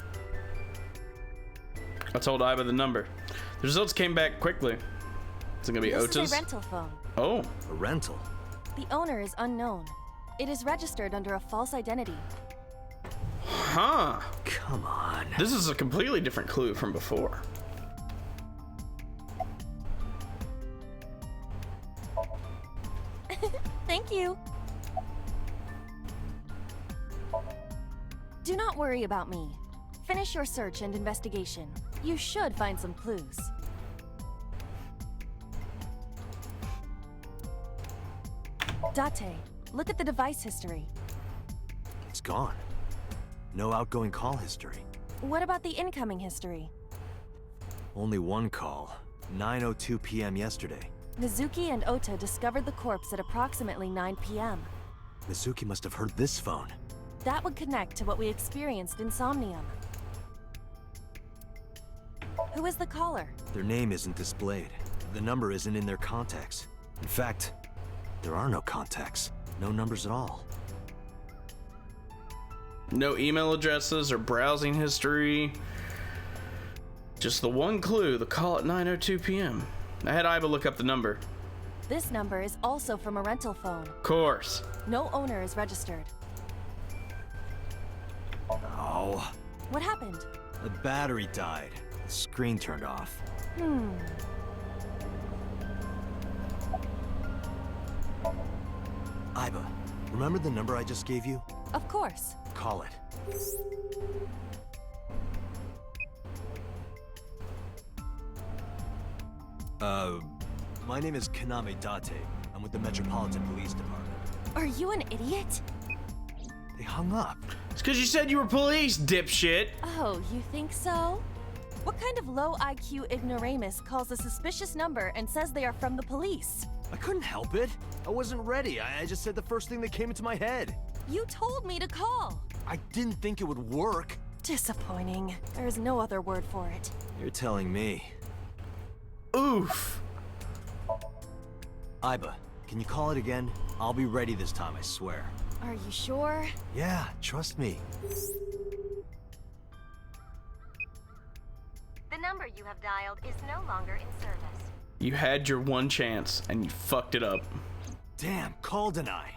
I told Iba the number. The results came back quickly. Is it gonna be This Ota's? is a rental phone. Oh. a rental. The owner is unknown. It is registered under a false identity. Huh. Come on. This is a completely different clue from before. Thank you. Do not worry about me. Finish your search and investigation. You should find some clues. Date, look at the device history. It's gone. No outgoing call history. What about the incoming history? Only one call. 9:02 p.m. yesterday. Mizuki and Ota discovered the corpse at approximately 9 p.m. Mizuki must have heard this phone. That would connect to what we experienced in Somnium. Who is the caller? Their name isn't displayed. The number isn't in their contacts. In fact, there are no contacts. No numbers at all. No email addresses or browsing history. Just the one clue, the call at 9:02 p.m. I had Iba look up the number. This number is also from a rental phone. Of course. No owner is registered. Oh, What happened? the battery died. The screen turned off. Iba, remember the number I just gave you? Of course. Call it. My name is Kaname Date. I'm with the Metropolitan Police Department. Are you an idiot? They hung up. It's because you said you were police, dipshit. Oh, you think so? What kind of low IQ ignoramus calls a suspicious number and says they are from the police? I couldn't help it. I wasn't ready. I just said the first thing that came into my head. You told me to call. I didn't think it would work. Disappointing. There is no other word for it. You're telling me. Oof. Iba, can you call it again? I'll be ready this time, I swear. Are you sure? Yeah, trust me. The number you have dialed is no longer in service. You had your one chance, and you fucked it up. Damn, call deny.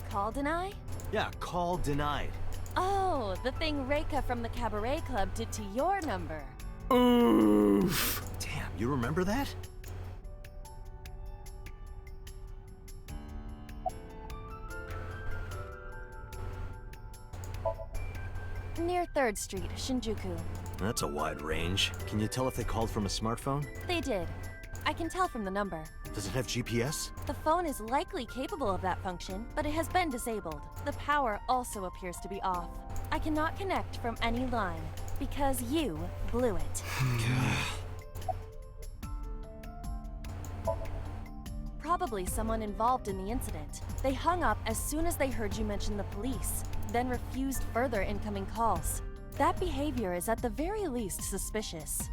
Call deny? Yeah, call denied. Oh, the thing Reika from the Cabaret Club did to your number. Oof. Damn, you remember that? Near 3rd Street, Shinjuku. That's a wide range. Can you tell if they called from a smartphone? They did. I can tell from the number. Does it have GPS? The phone is likely capable of that function, but it has been disabled. The power also appears to be off. I cannot connect from any line, because you blew it. Probably someone involved in the incident. They hung up as soon as they heard you mention the police, then refused further incoming calls. That behavior is at the very least suspicious.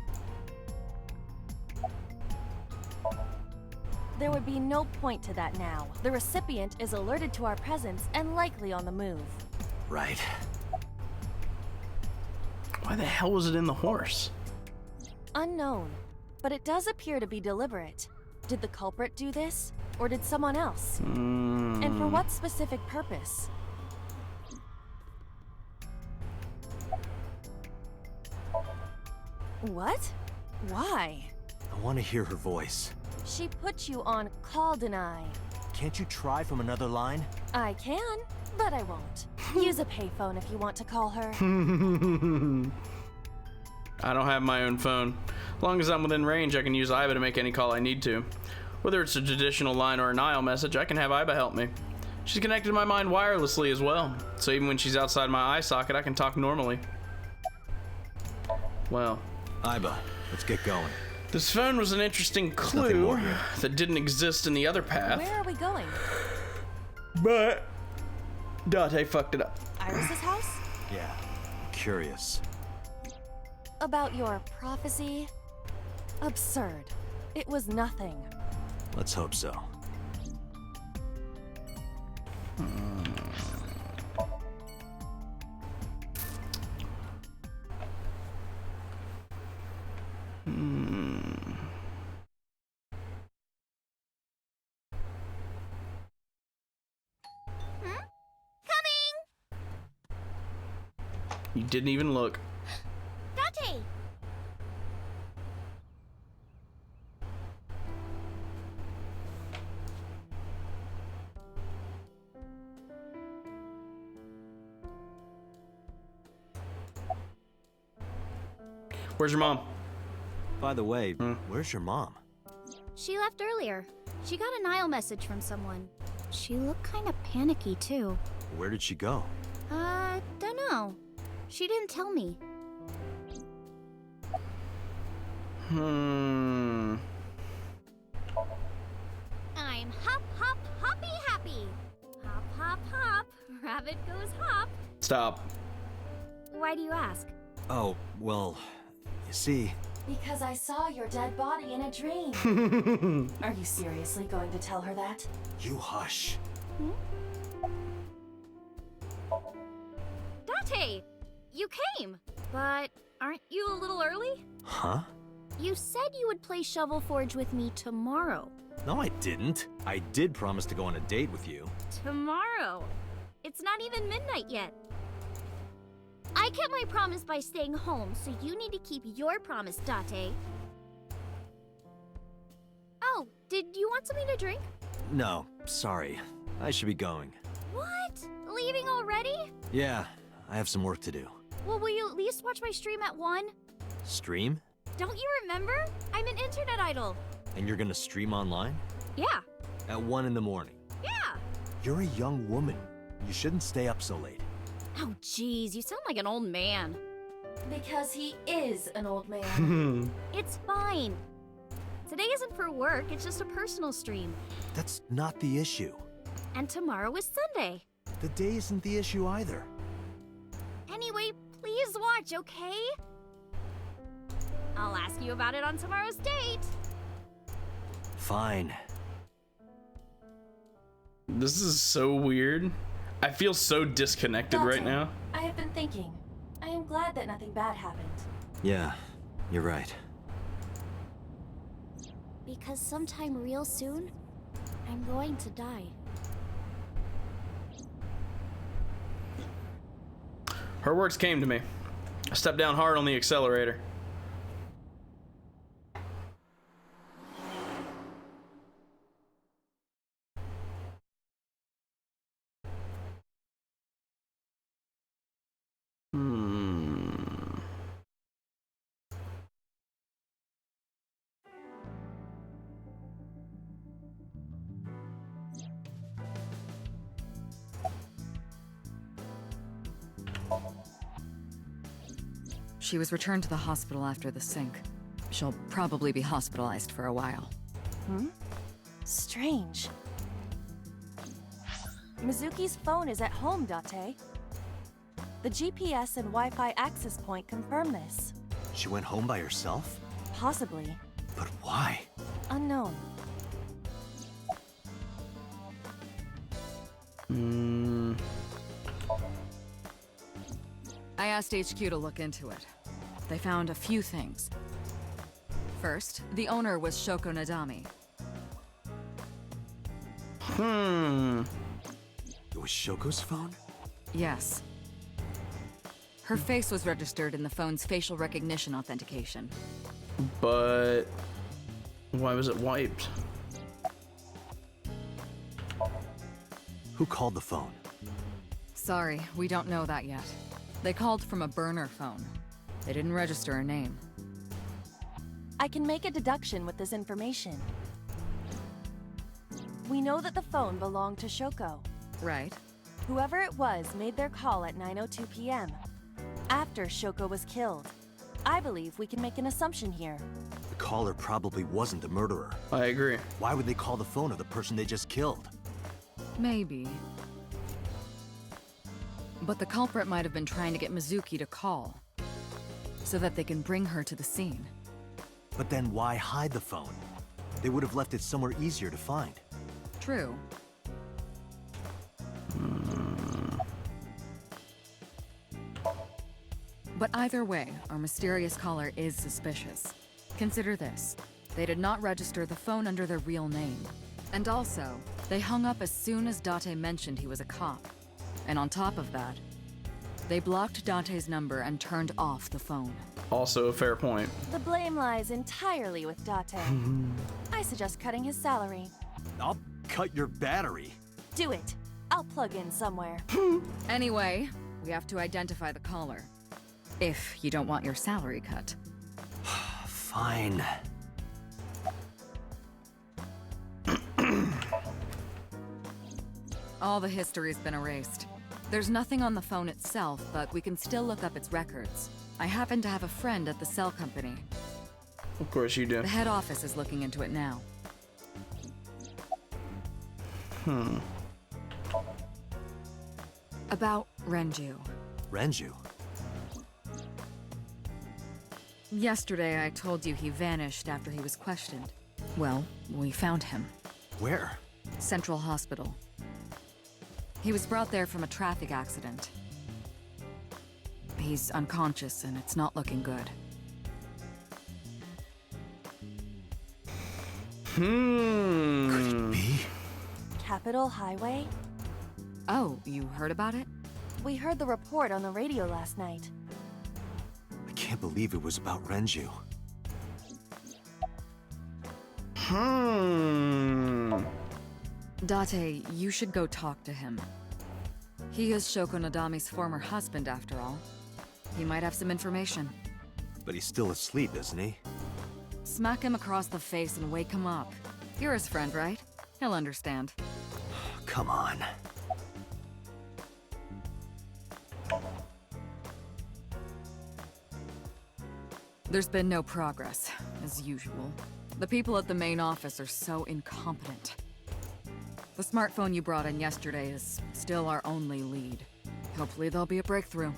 There would be no point to that now. The recipient is alerted to our presence and likely on the move. Right. Why the hell was it in the horse? Unknown, but it does appear to be deliberate. Did the culprit do this, or did someone else? And for what specific purpose? What? Why? I want to hear her voice. She put you on call deny. Can't you try from another line? I can, but I won't. Use a payphone if you want to call her. I don't have my own phone. As long as I'm within range, I can use Iba to make any call I need to. Whether it's a traditional line or a Nile message, I can have Iba help me. She's connected to my mind wirelessly as well, so even when she's outside my eye socket, I can talk normally. Well, Iba, let's get going. this phone was an interesting nothing clue more here. that didn't exist in the other path, Where are we going? but Date fucked it up. Iris's house? Yeah, curious. About your prophecy? Absurd. It was nothing. Let's hope so. You didn't even look. Date! Where's your mom? By the way, where's your mom? She left earlier. She got a Nile message from someone. She looked kind of panicky, too. Where did she go? Don't know. She didn't tell me. I'm hop, hop, hoppy happy. Hop, hop, hop. Rabbit goes hop. Stop. Why do you ask? Oh, well, you see... Because I saw your dead body in a dream. Are you seriously going to tell her that? You hush. Date! You came! But aren't you a little early? Huh? You said you would play Shovel Forge with me tomorrow. No, I didn't. I did promise to go on a date with you. Tomorrow? It's not even midnight yet. I kept my promise by staying home, so you need to keep your promise, Date. Oh, did you want something to drink? No, sorry. I should be going. What? Leaving already? Yeah, I have some work to do. Well, will you at least watch my stream at 1? Stream? Don't you remember? I'm an internet idol. And you're gonna stream online? Yeah. At 1 in the morning? Yeah. You're a young woman. You shouldn't stay up so late. Oh, jeez, you sound like an old man. Because he is an old man. It's fine. Today isn't for work, it's just a personal stream. That's not the issue. And tomorrow is Sunday. The day isn't the issue either. Anyway, please watch, okay? I'll ask you about it on tomorrow's date. Fine. This is so weird. I feel so disconnected right now. I have been thinking. I am glad that nothing bad happened. Yeah, you're right. Because sometime real soon, I'm going to die. Her words came to me. I stepped down hard on the accelerator. She was returned to the hospital after the sync. She'll probably be hospitalized for a while. Strange. Mizuki's phone is at home, Date. The GPS and Wi-Fi access point confirm this. She went home by herself? Possibly. But why? Unknown. I asked HQ to look into it. They found a few things. First, the owner was Shoko Nadami. It was Shoko's phone? Yes. Her face was registered in the phone's facial recognition authentication. But why was it wiped? Who called the phone? Sorry, we don't know that yet. They called from a burner phone. They didn't register a name. I can make a deduction with this information. We know that the phone belonged to Shoko. Right. Whoever it was made their call at 9:02 p.m. after Shoko was killed. I believe we can make an assumption here. The caller probably wasn't the murderer. I agree. Why would they call the phone of the person they just killed? Maybe. But the culprit might have been trying to get Mizuki to call, so that they can bring her to the scene. But then why hide the phone? They would have left it somewhere easier to find. True. But either way, our mysterious caller is suspicious. Consider this. They did not register the phone under their real name. And also, they hung up as soon as Date mentioned he was a cop. And on top of that, they blocked Date's number and turned off the phone. Also a fair point. The blame lies entirely with Date. I suggest cutting his salary. I'll cut your battery. Do it. I'll plug in somewhere. Anyway, we have to identify the caller. If you don't want your salary cut. Fine. All the history's been erased. There's nothing on the phone itself, but we can still look up its records. I happen to have a friend at the cell company. Of course you do. The head office is looking into it now. About Renju. Renju? Yesterday I told you he vanished after he was questioned. Well, we found him. Where? Central Hospital. He was brought there from a traffic accident. He's unconscious and it's not looking good. Could it be? Capitol Highway? Oh, you heard about it? We heard the report on the radio last night. I can't believe it was about Renju. Date, you should go talk to him. He is Shoko Nadami's former husband, after all. He might have some information. But he's still asleep, isn't he? Smack him across the face and wake him up. You're his friend, right? He'll understand. Come on. There's been no progress, as usual. The people at the main office are so incompetent. The smartphone you brought in yesterday is still our only lead. Hopefully there'll be a breakthrough.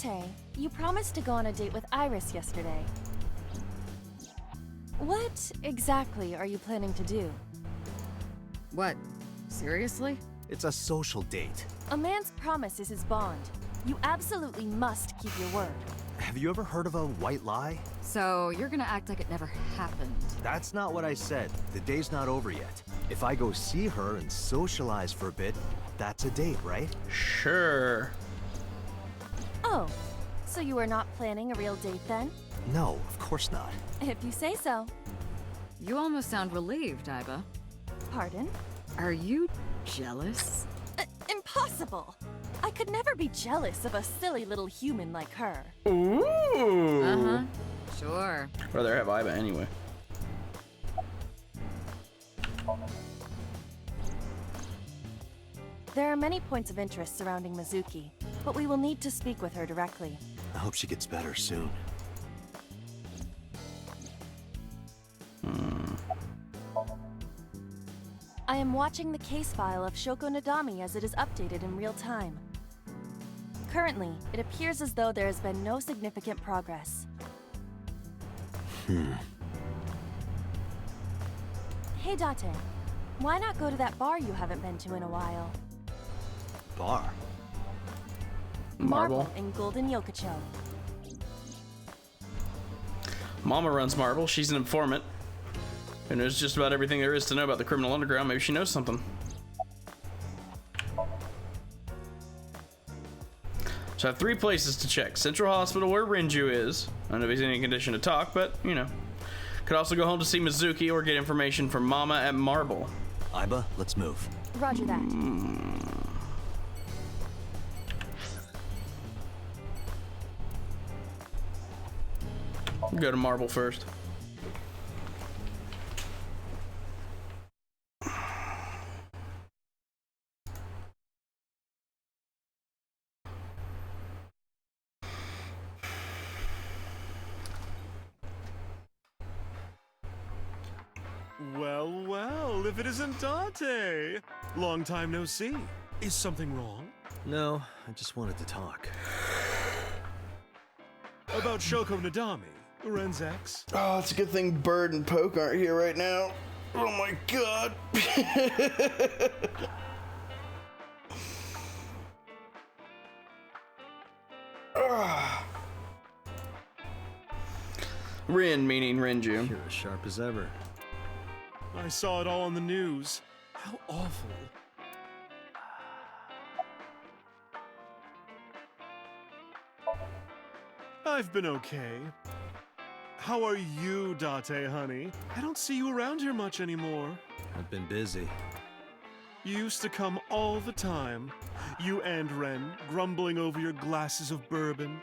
Date, you promised to go on a date with Iris yesterday. What exactly are you planning to do? What? Seriously? It's a social date. A man's promise is his bond. You absolutely must keep your word. Have you ever heard of a white lie? So, you're gonna act like it never happened. That's not what I said. The day's not over yet. If I go see her and socialize for a bit, that's a date, right? Sure. Oh, so you are not planning a real date then? No, of course not. If you say so. You almost sound relieved, Iba. Pardon? Are you jealous? Impossible! I could never be jealous of a silly little human like her. Ooh. Uh-huh. Sure. Rather have Iba anyway. There are many points of interest surrounding Mizuki, but we will need to speak with her directly. I hope she gets better soon. I am watching the case file of Shoko Nadami as it is updated in real time. Currently, it appears as though there has been no significant progress. Hey Date, why not go to that bar you haven't been to in a while? Bar? Marble. In Golden Yokocho. Mama runs Marble. She's an informant who knows just about everything there is to know about the criminal underground. Maybe she knows something. So I have 3 places to check. Central Hospital, where Renju is. I don't know if he's in any condition to talk, but, you know. Could also go home to see Mizuki or get information from Mama at Marble. Iba, let's move. Roger that. Go to Marble first. Well, well, if it isn't Date! Long time no see. Is something wrong? No, I just wanted to talk. About Shoko Nadami, Ren's ex? Oh, it's a good thing Bird and Poke aren't here right now. Oh my god. Rin, meaning Renju. You're as sharp as ever. I saw it all on the news. How awful. I've been okay. How are you, Date, honey? I don't see you around here much anymore. I've been busy. You used to come all the time. You and Ren, grumbling over your glasses of bourbon.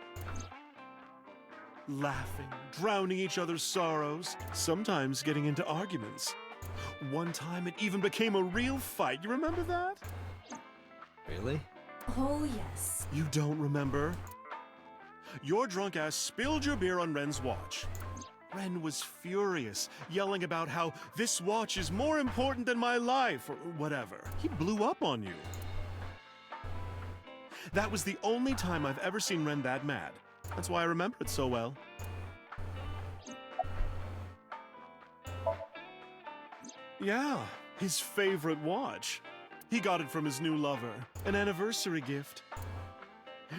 Laughing, drowning each other's sorrows, sometimes getting into arguments. One time it even became a real fight. You remember that? Really? Oh, yes. You don't remember? Your drunk ass spilled your beer on Ren's watch. Ren was furious, yelling about how this watch is more important than my life, or whatever. He blew up on you. That was the only time I've ever seen Ren that mad. That's why I remember it so well. Yeah, his favorite watch. He got it from his new lover, an anniversary gift.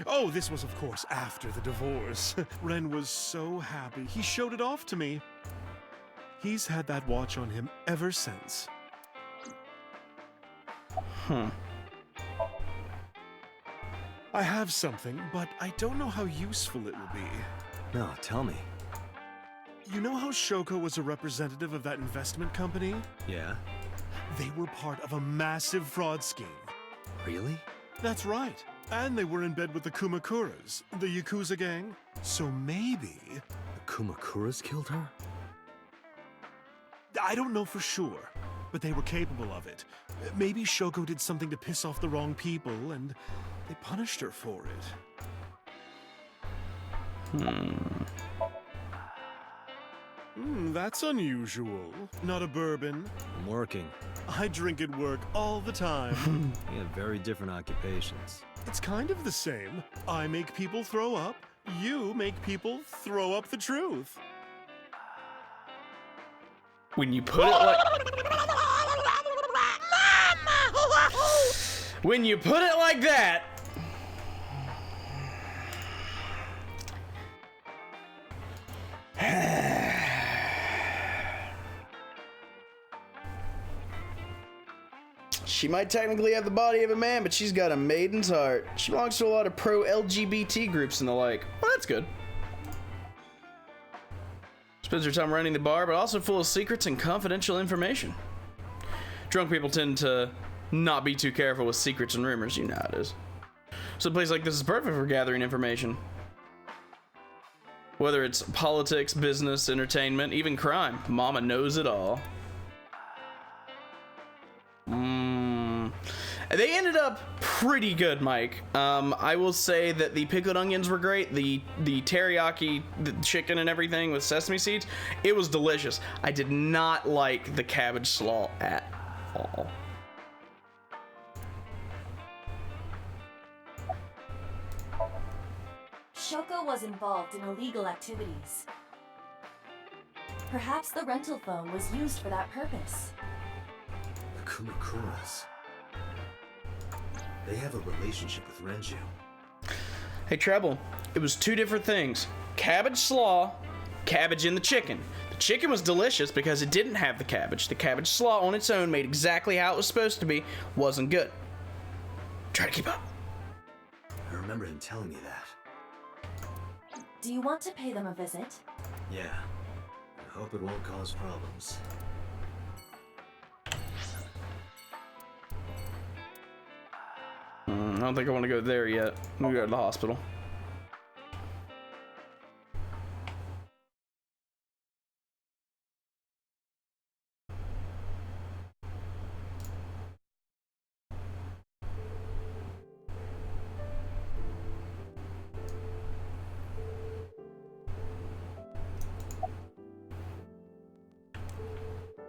Oh, this was, of course, after the divorce. Ren was so happy. He showed it off to me. He's had that watch on him ever since. I have something, but I don't know how useful it will be. No, tell me. You know how Shoko was a representative of that investment company? Yeah? They were part of a massive fraud scheme. Really? That's right. And they were in bed with the Kumakuras, the Yakuza gang. So maybe... The Kumakuras killed her? I don't know for sure, but they were capable of it. Maybe Shoko did something to piss off the wrong people, and they punished her for it. That's unusual. Not a bourbon. I'm working. I drink at work all the time. We have very different occupations. It's kind of the same. I make people throw up. You make people throw up the truth. When you put it like... When you put it like that... She might technically have the body of a man, but she's got a maiden's heart. She belongs to a lot of pro-LGBT groups and the like. Well, that's good. Spends her time running the bar, but also full of secrets and confidential information. Drunk people tend to not be too careful with secrets and rumors, you know how it is. So a place like this is perfect for gathering information. Whether it's politics, business, entertainment, even crime, Mama knows it all. They ended up pretty good, Mike. I will say that the pickled onions were great. The teriyaki, the chicken and everything with sesame seeds, it was delicious. I did not like the cabbage slaw at all. Shoko was involved in illegal activities. Perhaps the rental phone was used for that purpose. The Kumakuras. They have a relationship with Renju. Hey, Treble, it was two different things. Cabbage slaw, cabbage in the chicken. The chicken was delicious because it didn't have the cabbage. The cabbage slaw on its own, made exactly how it was supposed to be, wasn't good. Try to keep up. I remember him telling me that. Do you want to pay them a visit? Yeah. I hope it won't cause problems. I don't think I want to go there yet. We go to the hospital.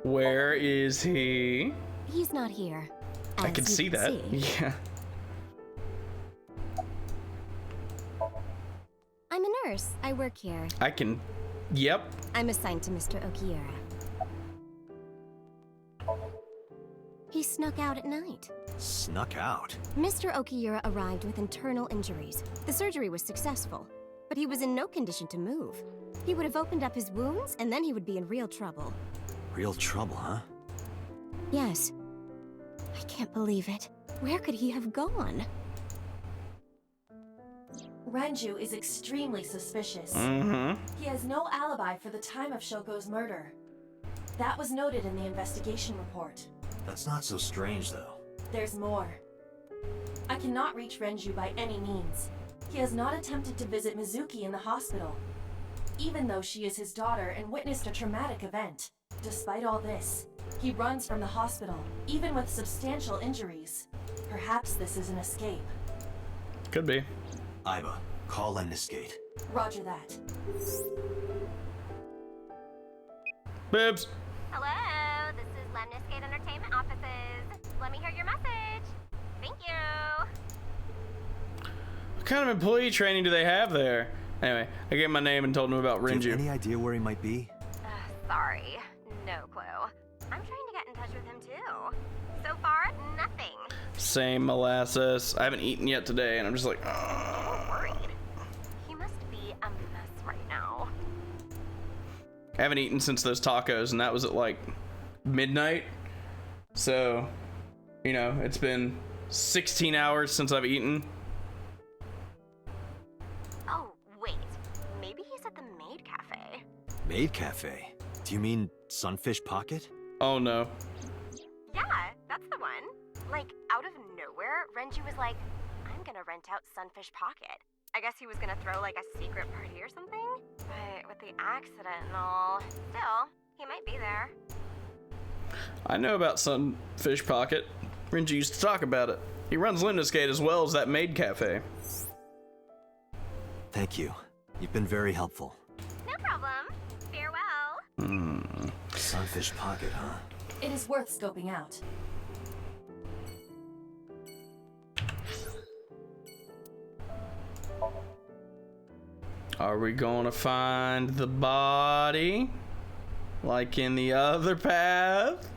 Where is he? He's not here. I can see that. Yeah. I'm a nurse. I work here. I can. Yep. I'm assigned to Mr. Okiura. He snuck out at night. Snuck out? Mr. Okiura arrived with internal injuries. The surgery was successful, but he was in no condition to move. He would have opened up his wounds, and then he would be in real trouble. Real trouble, huh? Yes. I can't believe it. Where could he have gone? Renju is extremely suspicious. Mm-hmm. He has no alibi for the time of Shoko's murder. That was noted in the investigation report. That's not so strange, though. There's more. I cannot reach Renju by any means. He has not attempted to visit Mizuki in the hospital, even though she is his daughter and witnessed a traumatic event. Despite all this, he runs from the hospital, even with substantial injuries. Perhaps this is an escape. Could be. Iba, call Lemniscate. Roger that. Bibs. Hello, this is Lemniscate Entertainment Offices. Let me hear your message. Thank you. What kind of employee training do they have there? Anyway, I gave him my name and told him about Do you Renju. have any idea where he might be? Sorry, no clue. I'm trying to get in touch with him too. So far, nothing. Same molasses. I haven't eaten yet today, and I'm just like, ugh. Worried. He must be a mess right now. I haven't eaten since those tacos, and that was at like midnight. So, you know, it's been 16 hours since I've eaten. Oh, wait. Maybe he's at the Maid Cafe. Maid Cafe? Do you mean Sunfish Pocket? Yeah, Like, out of nowhere, Renji was like, I'm gonna rent out Sunfish Pocket. I guess he was gonna throw like a secret party or something? But with the accident and all, still, he might be there. I know about Sunfish Pocket. Renji used to talk about it. He runs Lemniscate as well as that maid cafe. Thank you. You've been very helpful. No problem. Farewell. Sunfish Pocket, huh? It is worth scoping out. Are we gonna find the body? Like in the other path?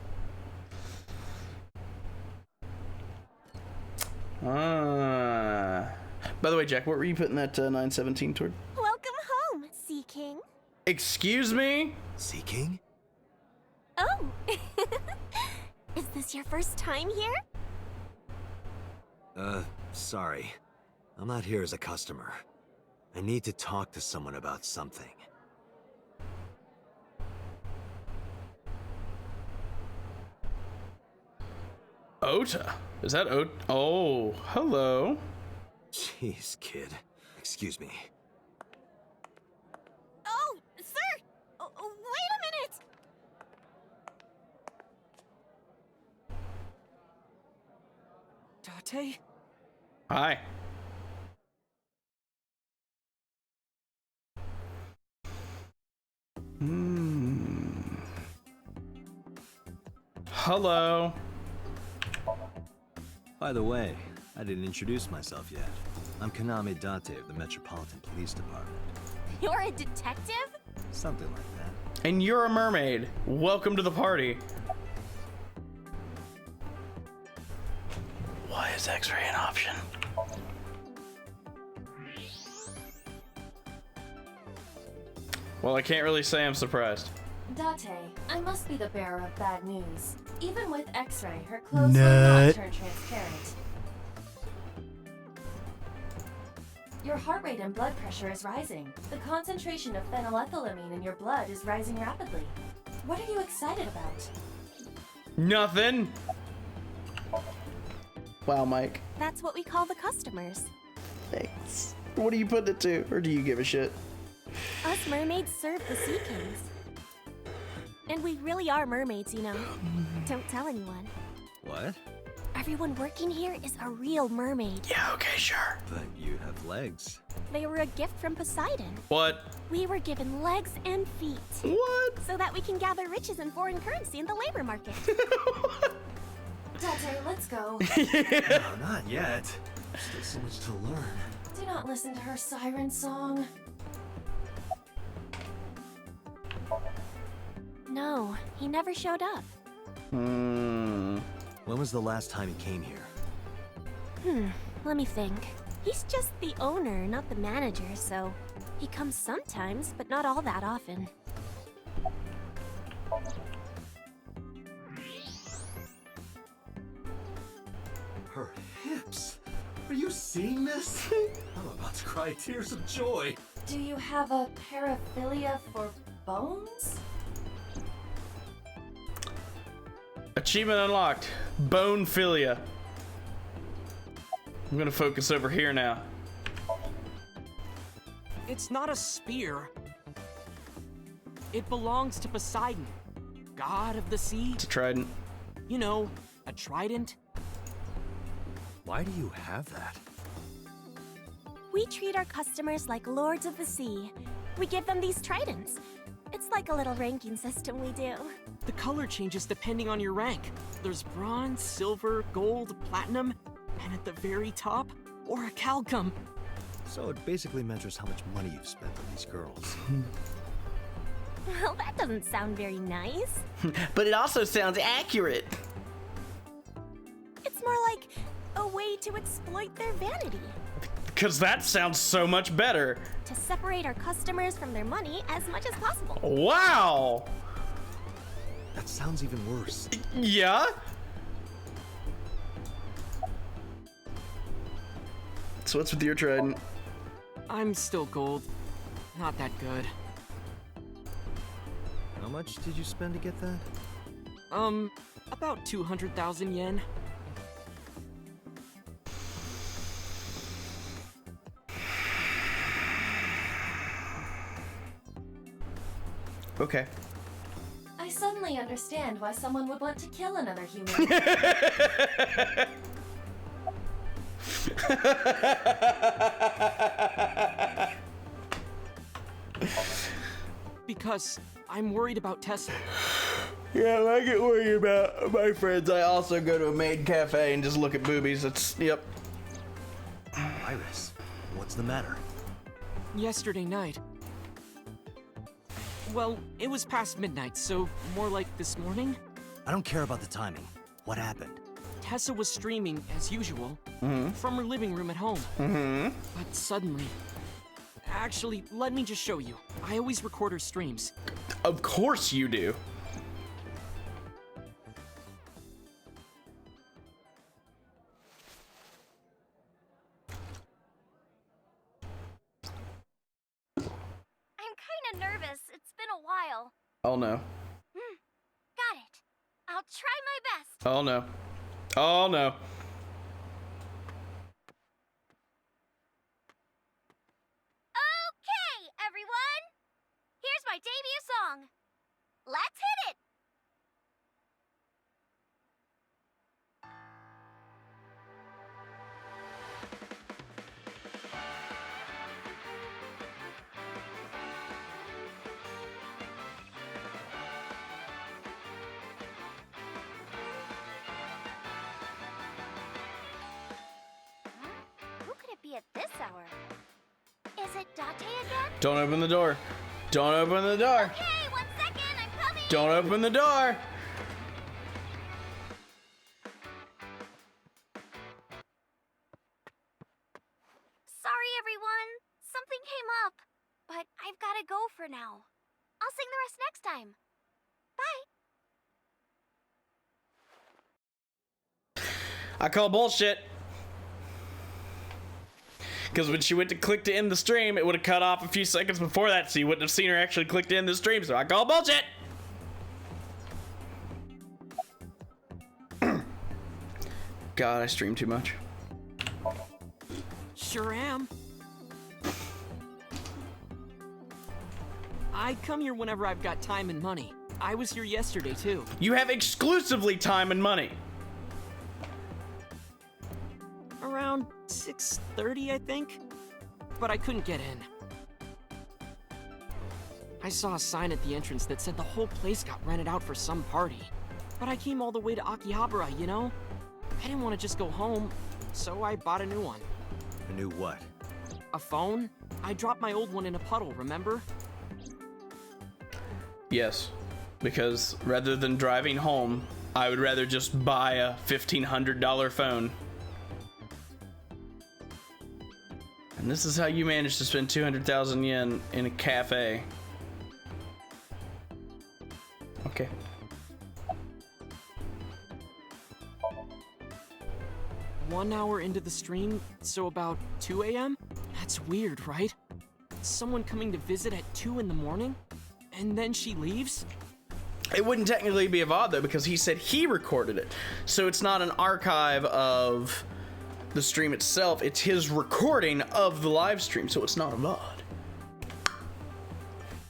By the way, Jack, what were you putting that 917 toward? Welcome home, Sea King. Excuse me? Sea King? Oh. Is this your first time here? Sorry. I'm not here as a customer. I need to talk to someone about something. Ota? Is that Ota? Oh, hello. Jeez, kid. Excuse me. Oh, sir! Wait a minute! Date? Hi. Hello. By the way, I didn't introduce myself yet. I'm Kaname Date of the Metropolitan Police Department. You're a detective? Something like that. And you're a mermaid. Welcome to the party. Why is X-ray an option? Well, I can't really say I'm surprised. Date, I must be the bearer of bad news. Even with X-ray, her clothes will not turn transparent. Your heart rate and blood pressure is rising. The concentration of phenylethylamine in your blood is rising rapidly. What are you excited about? Nothing. Wow, Mike. That's what we call the customers. Thanks. What do you put it to? Or do you give a shit? Us mermaids serve the Sea Kings. And we really are mermaids, you know. Don't tell anyone. What? Everyone working here is a real mermaid. Yeah, okay, sure. But you have legs. They were a gift from Poseidon. What? We were given legs and feet. What? So that we can gather riches and foreign currency in the labor market. Date, let's go. No, not yet. Still so much to learn. Do not listen to her siren song. No, he never showed up. When was the last time he came here? Let me think. He's just the owner, not the manager, so he comes sometimes, but not all that often. Her hips. Are you seeing this? I'm about to cry tears of joy. Do you have a paraphilia for bones? Achievement unlocked. Bone philia. I'm gonna focus over here now. It's not a spear. It belongs to Poseidon, god of the sea. It's a trident. You know, a trident. Why do you have that? We treat our customers like lords of the sea. We give them these tridents. It's like a little ranking system we do. The color changes depending on your rank. There's bronze, silver, gold, platinum, and at the very top, orichalcum. So it basically measures how much money you've spent on these girls. Well, that doesn't sound very nice. But it also sounds accurate. It's more like a way to exploit their vanity. Because that sounds so much better. To separate our customers from their money as much as possible. Wow. That sounds even worse. Yeah? So what's with your trident? I'm still gold. Not that good. How much did you spend to get that? About 200,000 yen. Okay. I suddenly understand why someone would want to kill another human. Because I'm worried about Tessa. Yeah, I get worried about my friends. I also go to a maid cafe and just look at boobies. It's, yep. Iris, what's the matter? Yesterday night. Well, it was past midnight, so more like this morning. I don't care about the timing. What happened? Tessa was streaming, as usual, from her living room at home. But suddenly... Actually, let me just show you. I always record her streams. Of course you do. I'm kinda nervous. It's been a while. Oh no. Got it. I'll try my best. Oh no. Oh no. Okay, everyone. Here's my debut song. Let's hit it. Who could it be at this hour? Is it Date again? Don't open the door. Don't open the door. Okay, 1 second, I'm coming. Don't open the door. Sorry, everyone. Something came up. But I've got to go for now. I'll sing the rest next time. Bye. I call bullshit. Because when she went to click to end the stream, it would have cut off a few seconds before that, so you wouldn't have seen her actually click to end the stream, so I call bullshit! God, I stream too much. Sure am. I come here whenever I've got time and money. I was here yesterday, too. You have exclusively time and money. Around 6:30, I think? But I couldn't get in. I saw a sign at the entrance that said the whole place got rented out for some party. But I came all the way to Akihabara, you know? I didn't want to just go home, so I bought a new one. A new what? A phone? I dropped my old one in a puddle, remember? Yes, because rather than driving home, I would rather just buy a $1,500 phone. And this is how you managed to spend 200,000 yen in a cafe. Okay. One hour into the stream, so about 2 a.m.? That's weird, right? Someone coming to visit at 2 in the morning? And then she leaves? It wouldn't technically be odd though, because he said he recorded it. So it's not an archive of the stream itself, it's his recording of the live stream, so it's not a VOD.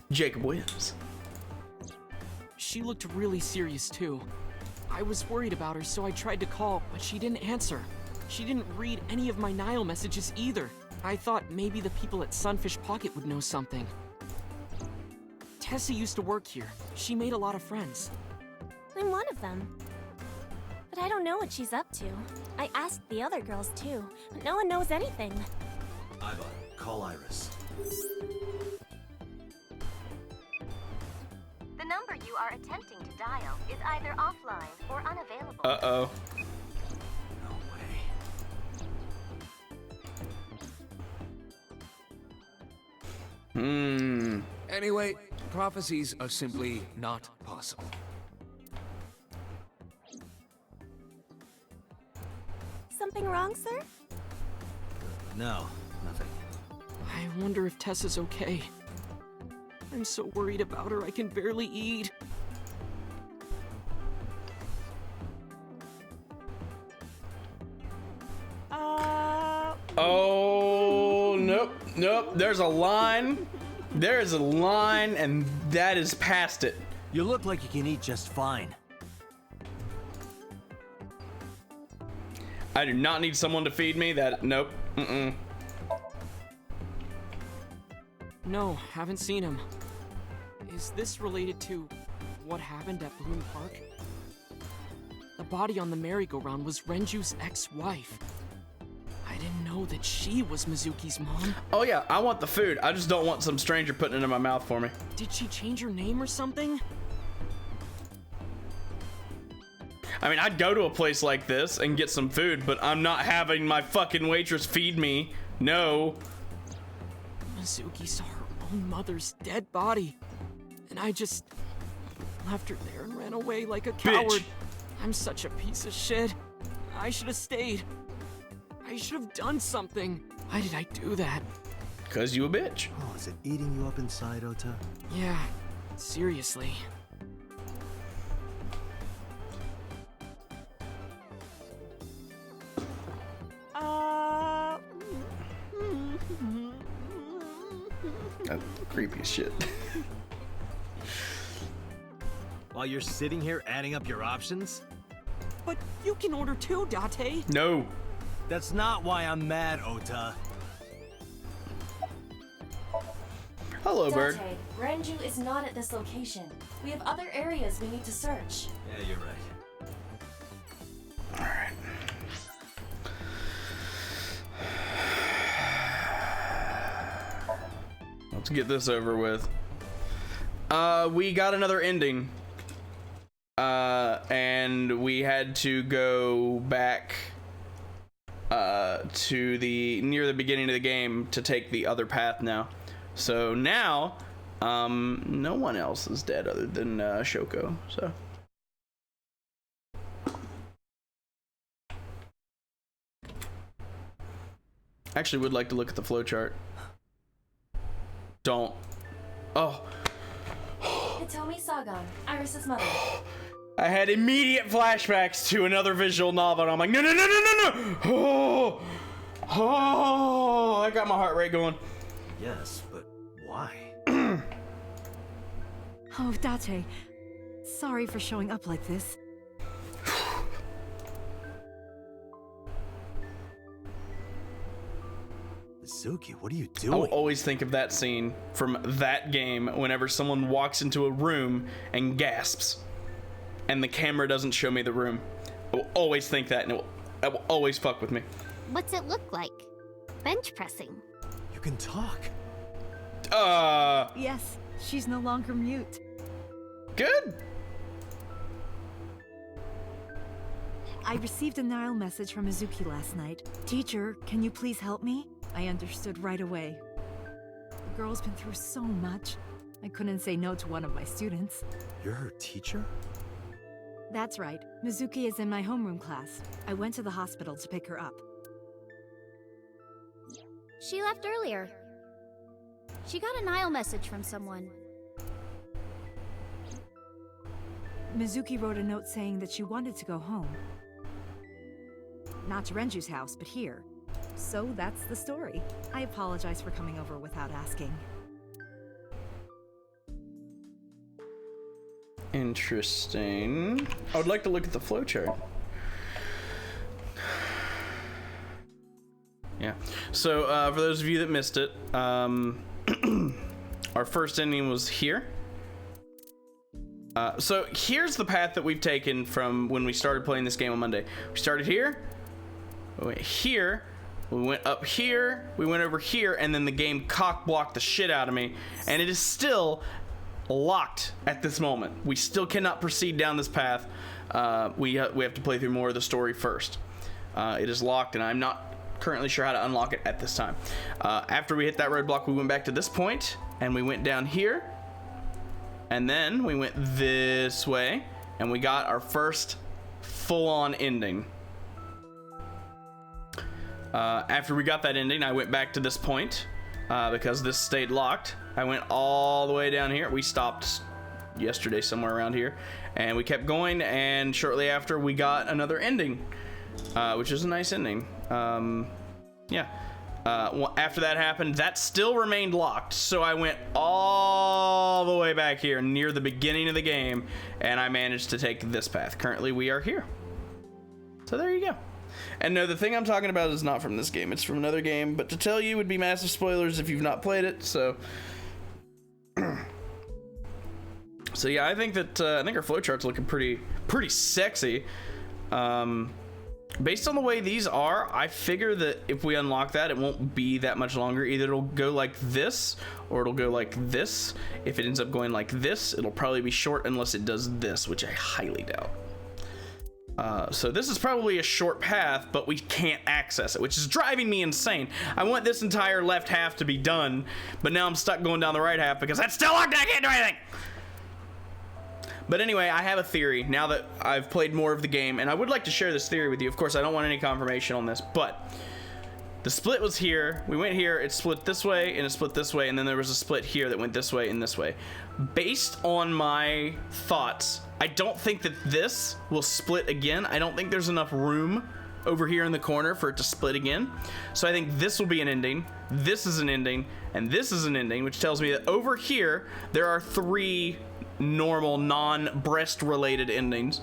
Jacob wins. She looked really serious too. I was worried about her, so I tried to call, but she didn't answer. She didn't read any of my Nile messages either. I thought maybe the people at Sunfish Pocket would know something. Tessa used to work here. She made a lot of friends. I'm one of them. But I don't know what she's up to. I asked the other girls too, but no one knows anything. Iva, call Iris. The number you are attempting to dial is either offline or unavailable. Uh-oh. No way. Anyway, prophecies are simply not possible. Something wrong, sir? No, nothing. I wonder if Tessa's okay. I'm so worried about her, I can barely eat. Oh, nope. Nope, there's a line. There is a line, and that is past it. You look like you can eat just fine. I do not need someone to feed me. Nope. No, haven't seen him. Is this related to what happened at Bloom Park? The body on the merry-go-round was Renju's ex-wife. I didn't know that she was Mizuki's mom. Oh yeah, I want the food. I just don't want some stranger putting it in my mouth for me. Did she change her name or something? I mean, I'd go to a place like this and get some food, but I'm not having my fucking waitress feed me. No. Mizuki saw her own mother's dead body, and I just left her there and ran away like a coward. Bitch. I'm such a piece of shit. I should have stayed. I should have done something. Why did I do that? 'Cause you a bitch. Oh, is it eating you up inside, Ota? Yeah, seriously. That's creepy as shit. While you're sitting here adding up your options? But you can order too, Date. No. That's not why I'm mad, Ota. Hello, bird. Date, Renju is not at this location. We have other areas we need to search. Yeah, you're right. Alright. Let's get this over with. We got another ending. And we had to go back to near the beginning of the game to take the other path now. So now, no one else is dead other than Shoko. So. Actually, would like to look at the flowchart. Don't. Oh. Hitomi Sagan, Iris's mother. I had immediate flashbacks to another visual novel, and I'm like, no, no, no, no, no, no! Oh, oh, I got my heart rate going. Yes, but why? Oh, Date. Sorry for showing up like this. Mizuki, what are you I doing? will always think of that scene from that game whenever someone walks into a room and gasps, and the camera doesn't show me the room. I will always think that, and it will always fuck with me. What's it look like? Bench pressing. You can talk. Yes, she's no longer mute. Good. I received a Nile message from Mizuki last night. Teacher, can you please help me? I understood right away. The girl's been through so much. I couldn't say no to one of my students. You're her teacher? That's right. Mizuki is in my homeroom class. I went to the hospital to pick her up. She left earlier. She got a Nile message from someone. Mizuki wrote a note saying that she wanted to go home. Not to Renju's house, but here. So that's the story. I apologize for coming over without asking. Interesting. I would like to look at the flowchart. Yeah. So for those of you that missed it, our first ending was here. So here's the path that we've taken from when we started playing this game on Monday. We started here, we went here, we went up here, we went over here, and then the game cock blocked the shit out of me, and it is still locked at this moment. We still cannot proceed down this path. We have to play through more of the story first. It is locked, and I'm not currently sure how to unlock it at this time. After we hit that roadblock, we went back to this point, and we went down here, and then we went this way, and we got our first full-on ending. After we got that ending, I went back to this point because this stayed locked. I went all the way down here. We stopped yesterday somewhere around here, and we kept going, and shortly after we got another ending, which is a nice ending. Yeah. After that happened, that still remained locked. So I went all the way back here near the beginning of the game, and I managed to take this path. Currently, we are here. So there you go. And no, the thing I'm talking about is not from this game. It's from another game. But to tell you would be massive spoilers if you've not played it. So, so yeah, I think that I think our flowchart's looking pretty sexy. Based on the way these are, I figure that if we unlock that, it won't be that much longer. Either it'll go like this, or it'll go like this. If it ends up going like this, it'll probably be short unless it does this, which I highly doubt. So this is probably a short path, but we can't access it, which is driving me insane. I want this entire left half to be done, but now I'm stuck going down the right half because that's still locked and I can't do anything. But anyway, I have a theory now that I've played more of the game, and I would like to share this theory with you. Of course, I don't want any confirmation on this, but the split was here. We went here, it split this way, and it split this way, and then there was a split here that went this way and this way. Based on my thoughts, I don't think that this will split again. I don't think there's enough room over here in the corner for it to split again. So I think this will be an ending, this is an ending, and this is an ending, which tells me that over here, there are 3 normal, non-breast related endings.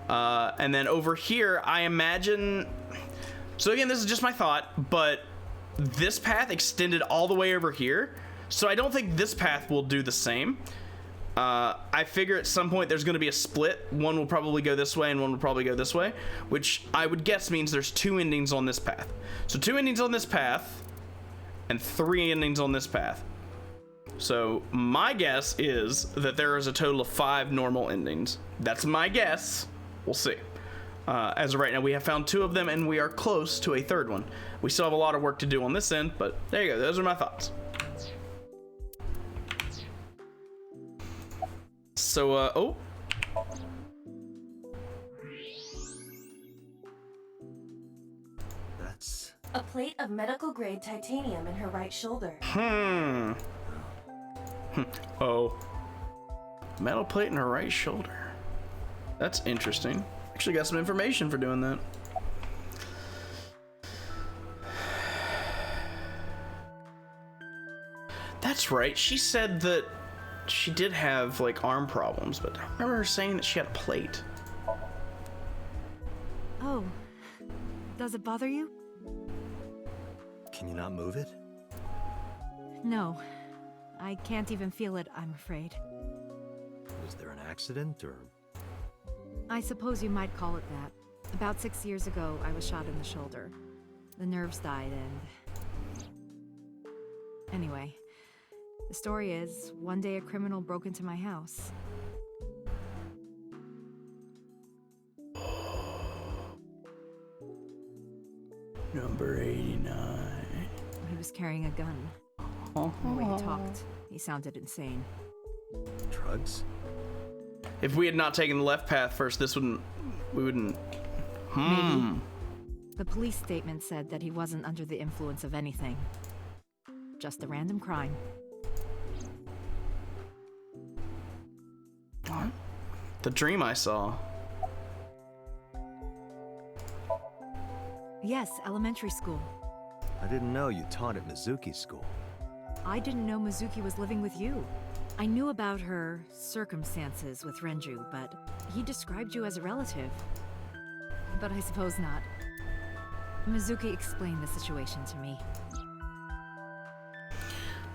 And then over here, I imagine... So again, this is just my thought, but this path extended all the way over here. So I don't think this path will do the same. I figure at some point there's going to be a split. One will probably go this way and one will probably go this way, which I would guess means there's 2 endings on this path. So 2 endings on this path and 3 endings on this path. So my guess is that there is a total of 5 normal endings. That's my guess. We'll see. As of right now, we have found 2 of them, and we are close to a 3rd one. We still have a lot of work to do on this end, but there you go. Those are my thoughts. So, oh. That's... A plate of medical-grade titanium in her right shoulder. Oh. Metal plate in her right shoulder. That's interesting. Actually got some information for doing that. That's right. She said that she did have, like, arm problems, but I remember her saying that she had a plate. Oh. Does it bother you? Can you not move it? No. I can't even feel it, I'm afraid. Was there an accident, or...? I suppose you might call it that. About 6 years ago, I was shot in the shoulder. The nerves died and... Anyway, the story is, one day a criminal broke into my house. Number 89. He was carrying a gun. The way he talked, he sounded insane. Drugs? If we had not taken the left path first, we wouldn't. Maybe. The police statement said that he wasn't under the influence of anything. Just a random crime. What? The dream I saw. Yes, elementary school. I didn't know you taught at Mizuki School. I didn't know Mizuki was living with you. I knew about her circumstances with Renju, but he described you as a relative. But I suppose not. Mizuki explained the situation to me.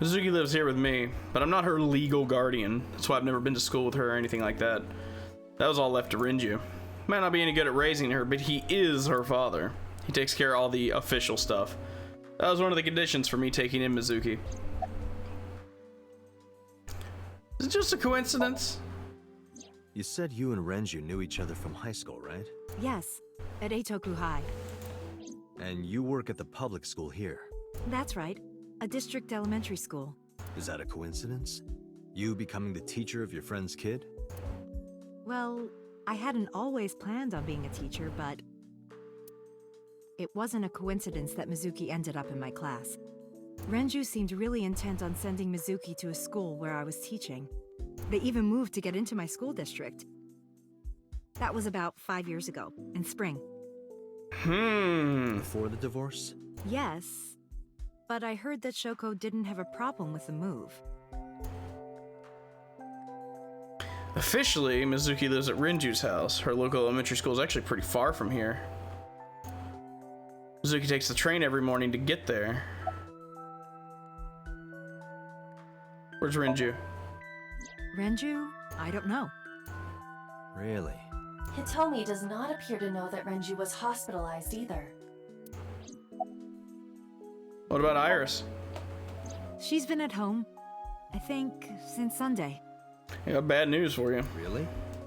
Mizuki lives here with me, but I'm not her legal guardian. That's why I've never been to school with her or anything like that. That was all left to Renju. Might not be any good at raising her, but he is her father. He takes care of all the official stuff. That was one of the conditions for me taking in Mizuki. Is it just a coincidence? You said you and Renju knew each other from high school, right? Yes, at Eitoku High. And you work at the public school here. That's right, a district elementary school. Is that a coincidence? You becoming the teacher of your friend's kid? Well, I hadn't always planned on being a teacher, but it wasn't a coincidence that Mizuki ended up in my class. Renju seemed really intent on sending Mizuki to a school where I was teaching. They even moved to get into my school district. That was about 5 years ago, in spring. Before the divorce? Yes, but I heard that Shoko didn't have a problem with the move. Officially, Mizuki lives at Renju's house. Her local elementary school is actually pretty far from here. Mizuki takes the train every morning to get there. Where's Renju? Renju? I don't know. Really? Hitomi does not appear to know that Renju was hospitalized either. What about Iris? She's been at home, I think, since Sunday. I got bad news for you. Really?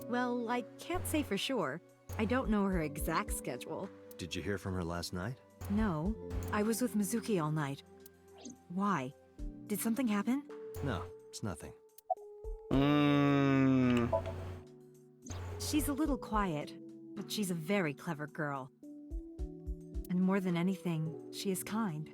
Well, I can't say for sure. I don't know her exact schedule. Did you hear from her last night? No, I was with Mizuki all night. Why? Did something happen? No, it's nothing. She's a little quiet, but she's a very clever girl. And more than anything, she is kind.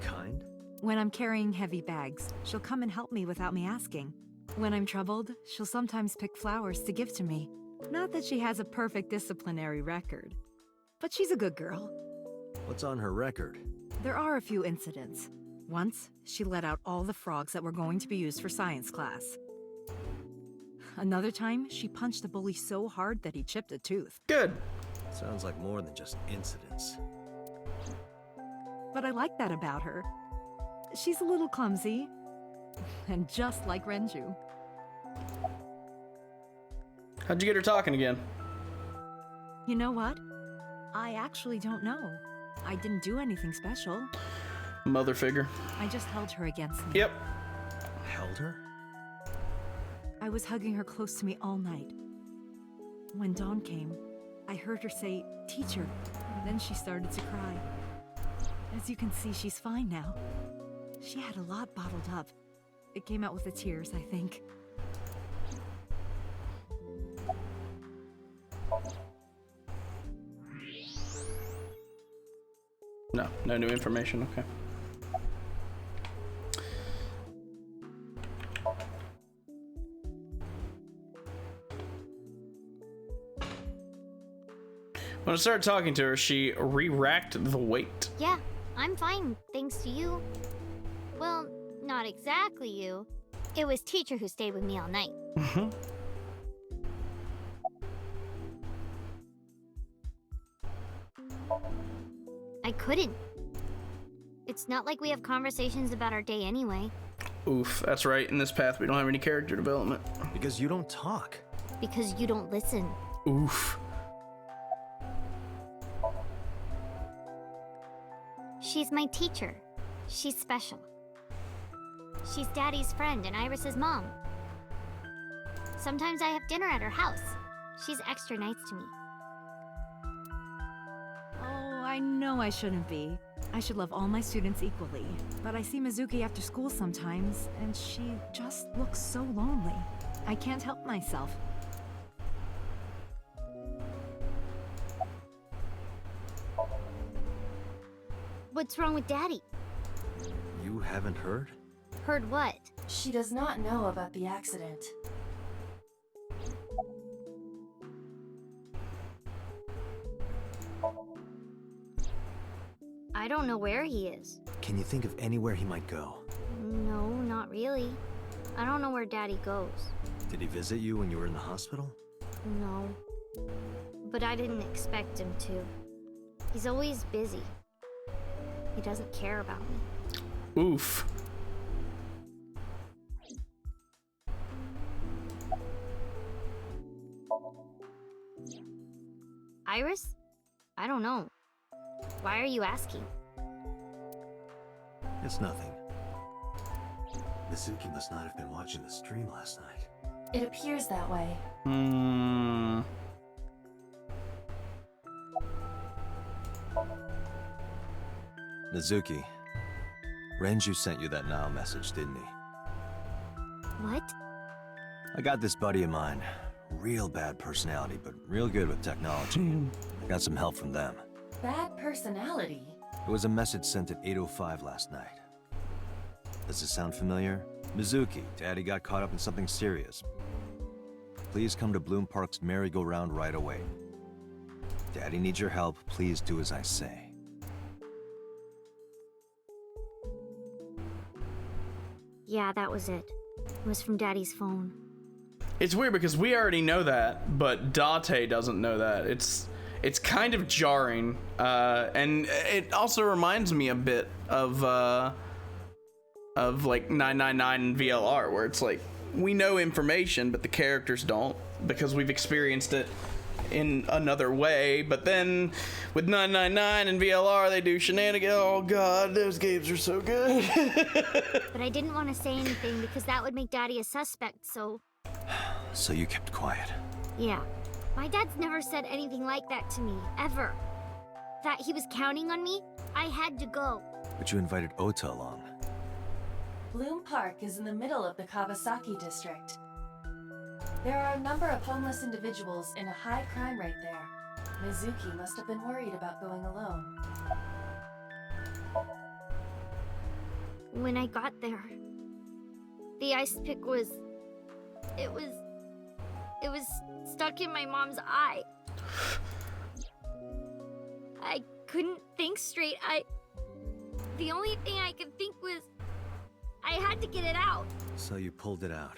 Kind? When I'm carrying heavy bags, she'll come and help me without me asking. When I'm troubled, she'll sometimes pick flowers to give to me. Not that she has a perfect disciplinary record, but she's a good girl. What's on her record? There are a few incidents. Once, she let out all the frogs that were going to be used for science class. Another time, she punched a bully so hard that he chipped a tooth. Good. Sounds like more than just incidents. But I like that about her. She's a little clumsy, and just like Renju. How'd you get her talking again? You know what? I actually don't know. I didn't do anything special. Mother figure. I just held her against me. Yep. Held her? I was hugging her close to me all night. When dawn came, I heard her say, "Teacher," and then she started to cry. As you can see, she's fine now. She had a lot bottled up. It came out with the tears, I think. No new information, okay. When I started talking to her, she re-racked the weight. Yeah, I'm fine, thanks to you. Well, not exactly you. It was teacher who stayed with me all night. I couldn't. It's not like we have conversations about our day anyway. Oof, that's right. In this path, we don't have any character development. Because you don't talk. Because you don't listen. Oof. She's my teacher. She's special. She's Daddy's friend and Iris's mom. Sometimes I have dinner at her house. She's extra nice to me. Oh, I know I shouldn't be. I should love all my students equally. But I see Mizuki after school sometimes, and she just looks so lonely. I can't help myself. What's wrong with Daddy? You haven't heard? Heard what? She does not know about the accident. I don't know where he is. Can you think of anywhere he might go? No, not really. I don't know where Daddy goes. Did he visit you when you were in the hospital? No. But I didn't expect him to. He's always busy. He doesn't care about me. Oof. Iris? I don't know. Why are you asking? It's nothing. Mizuki must not have been watching the stream last night. It appears that way. Mizuki, Renju sent you that now message, didn't he? What? I got this buddy of mine. Real bad personality, but real good with technology. I got some help from them. Bad personality? It was a message sent at 8:05 last night. Does this sound familiar? Mizuki, Daddy got caught up in something serious. Please come to Bloom Park's merry-go-round right away. Daddy needs your help. Please do as I say. Yeah, that was it. It was from Daddy's phone. It's weird because we already know that, but Date doesn't know that. It's kind of jarring, and it also reminds me a bit of like 999 and VLR, where it's like we know information, but the characters don't because we've experienced it in another way. But then with 999 and VLR, they do shenanigans. Oh god, those games are so good. But I didn't want to say anything because that would make Daddy a suspect, so... So you kept quiet. Yeah. My dad's never said anything like that to me, ever. That he was counting on me, I had to go. But you invited Ota along. Bloom Park is in the middle of the Kawasaki district. There are a number of homeless individuals in a high crime rate there. Mizuki must have been worried about going alone. When I got there, the ice pick was... It was stuck in my mom's eye. I couldn't think straight. The only thing I could think was... I had to get it out. So you pulled it out.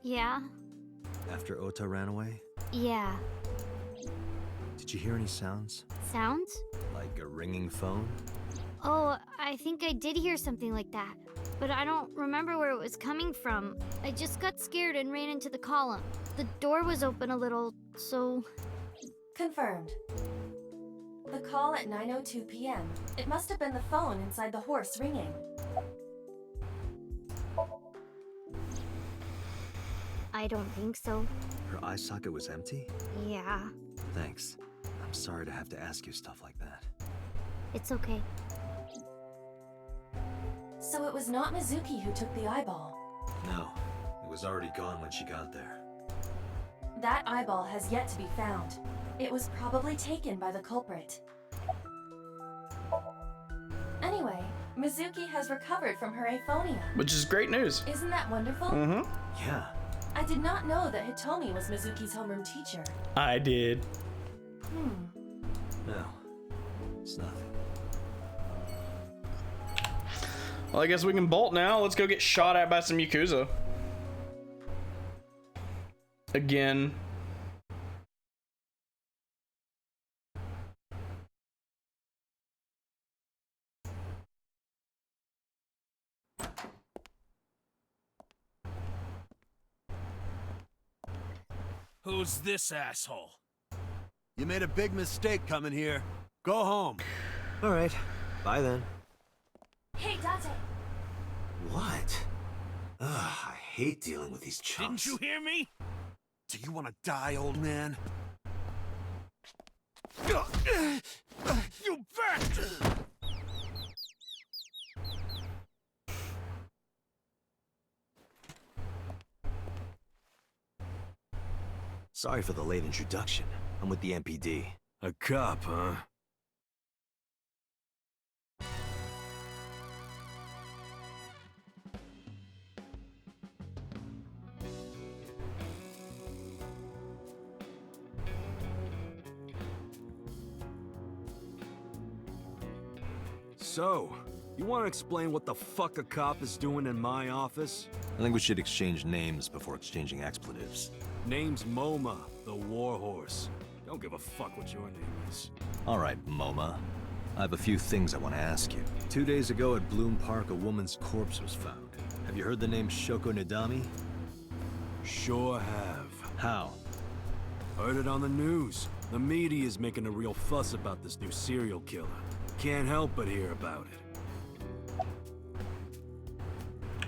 Yeah? After Ota ran away? Yeah. Did you hear any sounds? Sounds? Like a ringing phone? Oh, I think I did hear something like that. But I don't remember where it was coming from. I just got scared and ran into the column. The door was open a little, so... Confirmed. The call at 9:02 p.m. It must have been the phone inside the horse ringing. I don't think so. Her eye socket was empty? Yeah. Thanks. I'm sorry to have to ask you stuff like that. It's okay. So it was not Mizuki who took the eyeball. No. It was already gone when she got there. That eyeball has yet to be found. It was probably taken by the culprit. Anyway, Mizuki has recovered from her aphonia. Which is great news. Isn't that wonderful? Mm-hmm. Yeah. I did not know that Hitomi was Mizuki's homeroom teacher. I did. No. It's nothing. Well, I guess we can bolt now. Let's go get shot at by some Yakuza. Again. Who's this asshole? You made a big mistake coming here. Go home. All right. Bye then. Hey, Date! What? Ugh, I hate dealing with these chumps. Didn't you hear me? Do you want to die, old man? You bastard! Sorry for the late introduction. I'm with the MPD. A cop, huh? So, you want to explain what the fuck a cop is doing in my office? I think we should exchange names before exchanging expletives. Name's MoMA, the Warhorse. Don't give a fuck what your name is. All right, MoMA. I have a few things I want to ask you. 2 days ago at Bloom Park, a woman's corpse was found. Have you heard the name Shoko Nidami? Sure have. How? Heard it on the news. The media is making a real fuss about this new serial killer. Can't help but hear about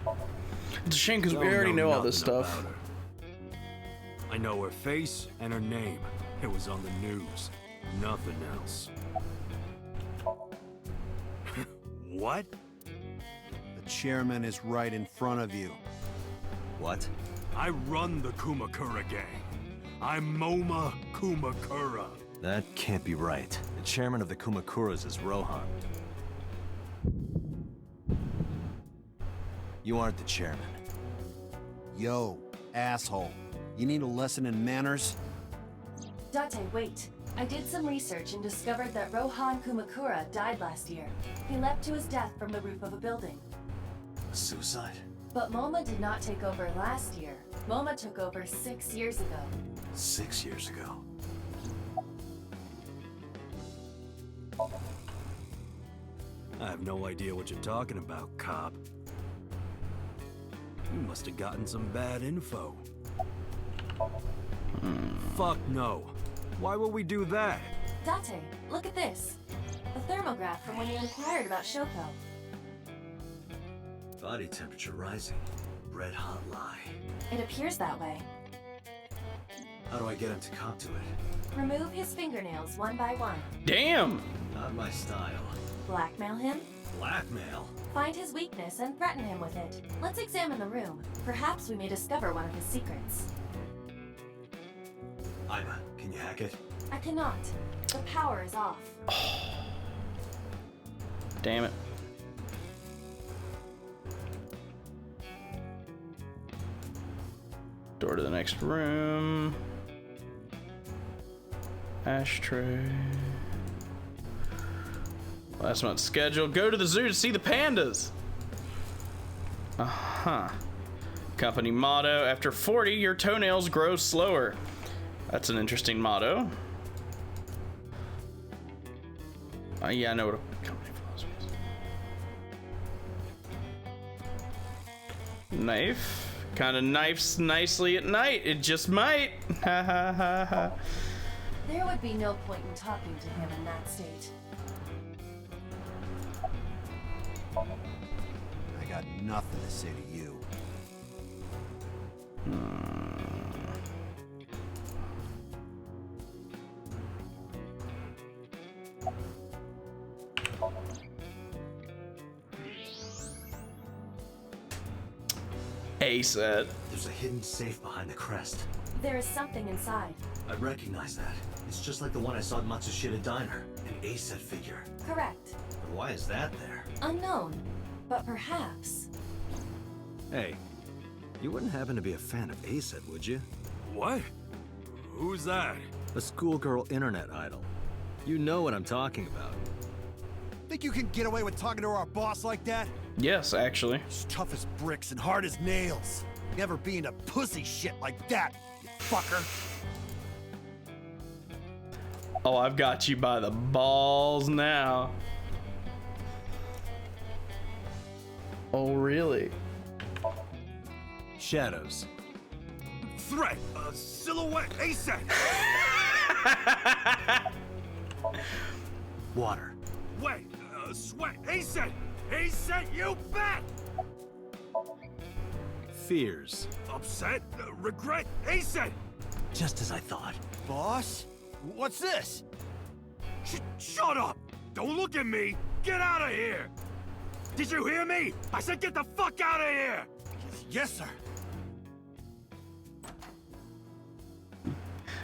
it. It's a shame because we already know all this stuff. I know her face and her name. It was on the news. Nothing else. What? The chairman is right in front of you. What? I run the Kumakura gang. I'm MoMA Kumakura. That can't be right. The chairman of the Kumakuras is Rohan. You aren't the chairman. Yo, asshole. You need a lesson in manners? Date, wait. I did some research and discovered that Rohan Kumakura died last year. He leapt to his death from the roof of a building. Suicide? But MoMA did not take over last year. MoMA took over 6 years ago. 6 years ago. I have no idea what you're talking about, cop. You must have gotten some bad info. Fuck no. Why would we do that? Date, look at this. A thermograph from when you inquired about Shoko. Body temperature rising. Red hot lie. It appears that way. How do I get him to cop to it? Remove his fingernails one by one. Damn! Not my style. Blackmail him? Blackmail? Find his weakness and threaten him with it. Let's examine the room. Perhaps we may discover one of his secrets. Ima, can you hack it? I cannot. The power is off. Damn it. Door to the next room. Ashtray. Last month's schedule. Go to the zoo to see the pandas. Uh-huh. Company motto. After 40, your toenails grow slower. That's an interesting motto. Yeah, I know what a company philosophy is. Knife. Kind of knifes nicely at night. It just might. Ha ha ha ha. There would be no point in talking to him in that state. I got nothing to say to you. A said. There's a hidden safe behind the crest. There is something inside. I recognize that. It's just like the one I saw at Matsushita Diner. An A-set figure. Correct. But why is that there? Unknown. But perhaps. Hey, you wouldn't happen to be a fan of A-set, would you? What? Who's that? A schoolgirl internet idol. You know what I'm talking about. Think you can get away with talking to our boss like that? Yes, actually. He's tough as bricks and hard as nails. Never being a pussy shit like that, you fucker. Oh, I've got you by the balls now. Oh, really? Shadows. Threat! Silhouette! ASAP! Water. Wait! Sweat! ASAP! ASAP, you bet! Fears. Upset? Regret? ASAP! Just as I thought. Boss? What's this? Shut up! Don't look at me! Get out of here! Did you hear me? I said get the fuck out of here! Yes, sir.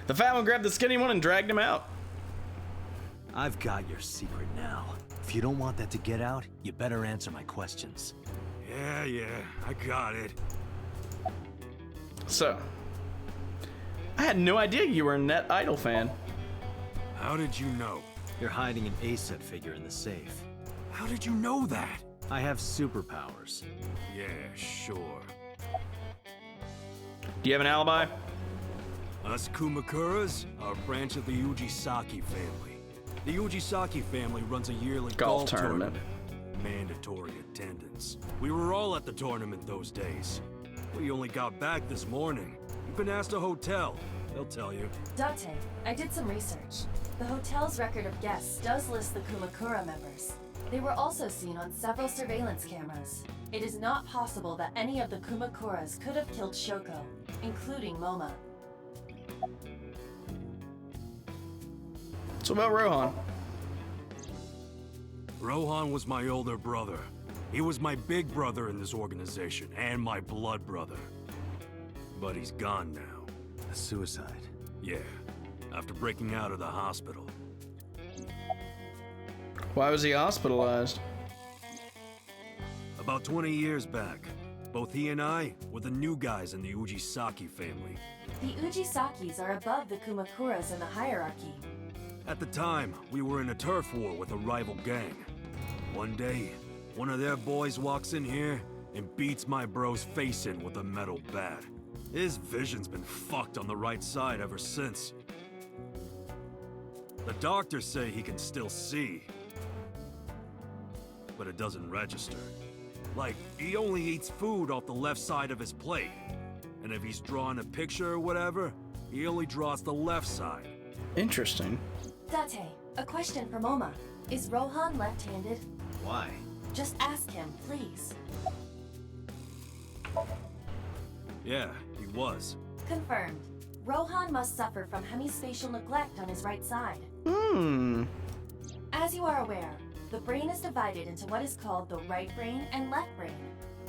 The fat one grabbed the skinny one and dragged him out. I've got your secret now. If you don't want that to get out, you better answer my questions. Yeah, I got it. So, I had no idea you were a Net Idol fan. How did you know? You're hiding an A-set figure in the safe. How did you know that? I have superpowers. Yeah, sure. Do you have an alibi? Us Kumakuras are a branch of the Ujisaki family. The Ujisaki family runs a yearly golf tournament. Mandatory attendance. We were all at the tournament those days. We only got back this morning. You can ask the hotel. They'll tell you. Date, I did some research. The hotel's record of guests does list the Kumakura members. They were also seen on several surveillance cameras. It is not possible that any of the Kumakuras could have killed Shoko, including MoMA. So about Rohan. Rohan was my older brother. He was my big brother in this organization, and my blood brother. But he's gone now. A suicide? Yeah, after breaking out of the hospital. Why was he hospitalized? About 20 years back, both he and I were the new guys in the Ujisaki family. The Ujisakis are above the Kumakuras in the hierarchy. At the time, we were in a turf war with a rival gang. One day, one of their boys walks in here and beats my bro's face in with a metal bat. His vision's been fucked on the right side ever since. The doctors say he can still see, but it doesn't register. Like, he only eats food off the left side of his plate. And if he's drawing a picture or whatever, he only draws the left side. Interesting. Date, a question for Moma. Is Rohan left-handed? Why? Just ask him, please. Yeah, he was. Confirmed. Rohan must suffer from hemispatial neglect on his right side. As you are aware, the brain is divided into what is called the right brain and left brain.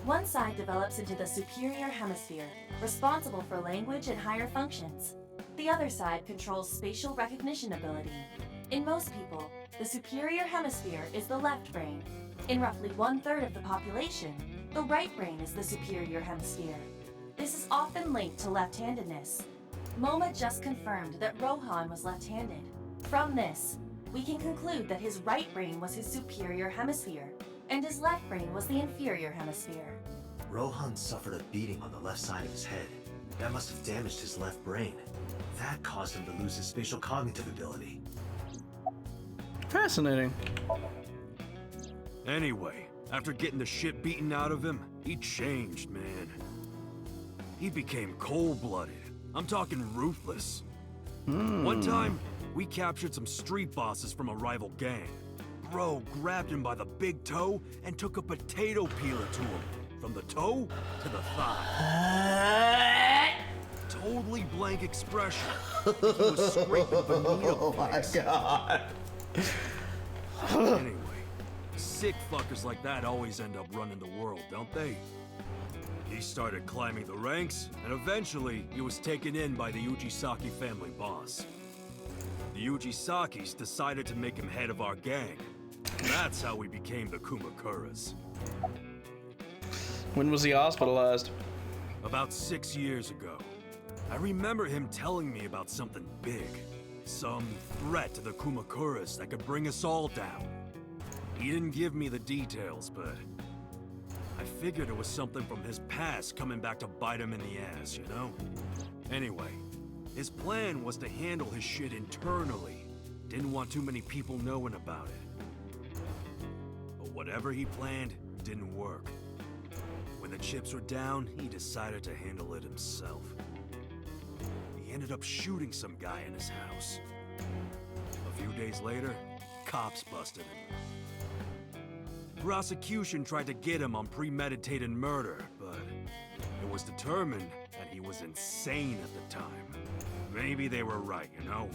One side develops into the superior hemisphere, responsible for language and higher functions. The other side controls spatial recognition ability. In most people, the superior hemisphere is the left brain. In roughly 1/3 of the population, the right brain is the superior hemisphere. This is often linked to left-handedness. Moma just confirmed that Rohan was left-handed. From this, we can conclude that his right brain was his superior hemisphere, and his left brain was the inferior hemisphere. Rohan suffered a beating on the left side of his head. That must have damaged his left brain. That caused him to lose his spatial cognitive ability. Fascinating. Anyway, after getting the shit beaten out of him, he changed, man. He became cold-blooded. I'm talking ruthless. One time, we captured some street bosses from a rival gang. Bro grabbed him by the big toe and took a potato peeler to him. From the toe to the thigh. Totally blank expression. Like he was scraping Benito. Oh my god. Anyway, sick fuckers like that always end up running the world, don't they? He started climbing the ranks, and eventually he was taken in by the Ujisaki family boss. The Ujisakis decided to make him head of our gang. That's how we became the Kumakuras. When was he hospitalized? About 6 years ago. I remember him telling me about something big. Some threat to the Kumakuras that could bring us all down. He didn't give me the details, but I figured it was something from his past coming back to bite him in the ass, you know? Anyway, his plan was to handle his shit internally. Didn't want too many people knowing about it. But whatever he planned didn't work. When the chips were down, he decided to handle it himself. He ended up shooting some guy in his house. A few days later, cops busted him. Prosecution tried to get him on premeditated murder, but it was determined that he was insane at the time. Maybe they were right, you know?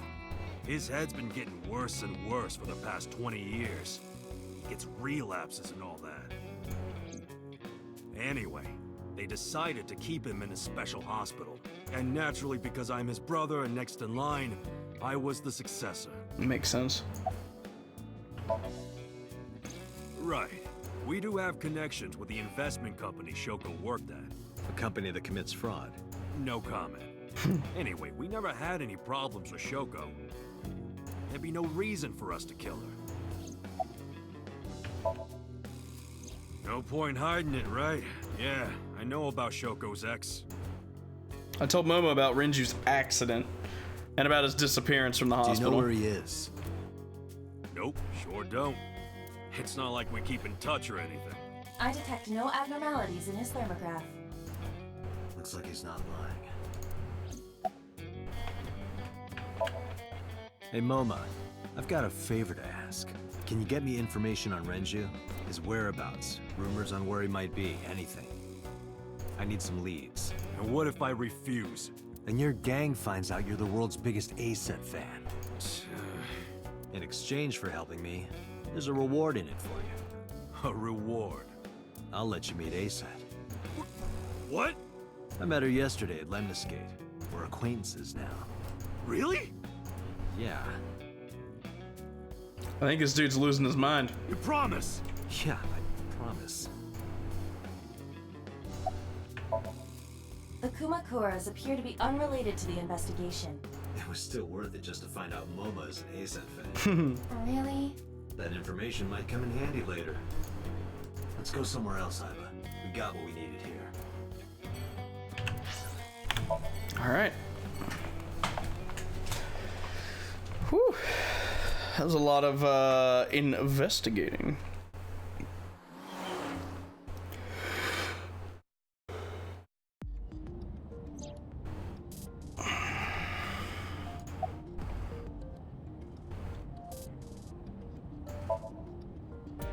His head's been getting worse and worse for the past 20 years. He gets relapses and all that. Anyway, they decided to keep him in a special hospital. And naturally, because I'm his brother and next in line, I was the successor. Makes sense. Right. We do have connections with the investment company Shoko worked at. A company that commits fraud. No comment. Anyway, we never had any problems with Shoko. There'd be no reason for us to kill her. No point hiding it, right? Yeah, I know about Shoko's ex. I told Momo about Renju's accident and about his disappearance from the hospital. Do you know where he is? Nope, sure don't. It's not like we keep in touch or anything. I detect no abnormalities in his thermograph. Looks like he's not lying. Hey Moma, I've got a favor to ask. Can you get me information on Renju? His whereabouts, rumors on where he might be, anything. I need some leads. And what if I refuse? Then your gang finds out you're the world's biggest A-Set fan. In exchange for helping me, there's a reward in it for you. A reward? I'll let you meet A-Set. What? I met her yesterday at Lemniscate. We're acquaintances now. Really? Yeah. I think this dude's losing his mind. You promise? Yeah, I promise. The Kumakuras appear to be unrelated to the investigation. It was still worth it just to find out Moma is an A-Set fan. Really? That information might come in handy later. Let's go somewhere else, Iva. We've got what we needed here. All right. Whew. That was a lot of investigating.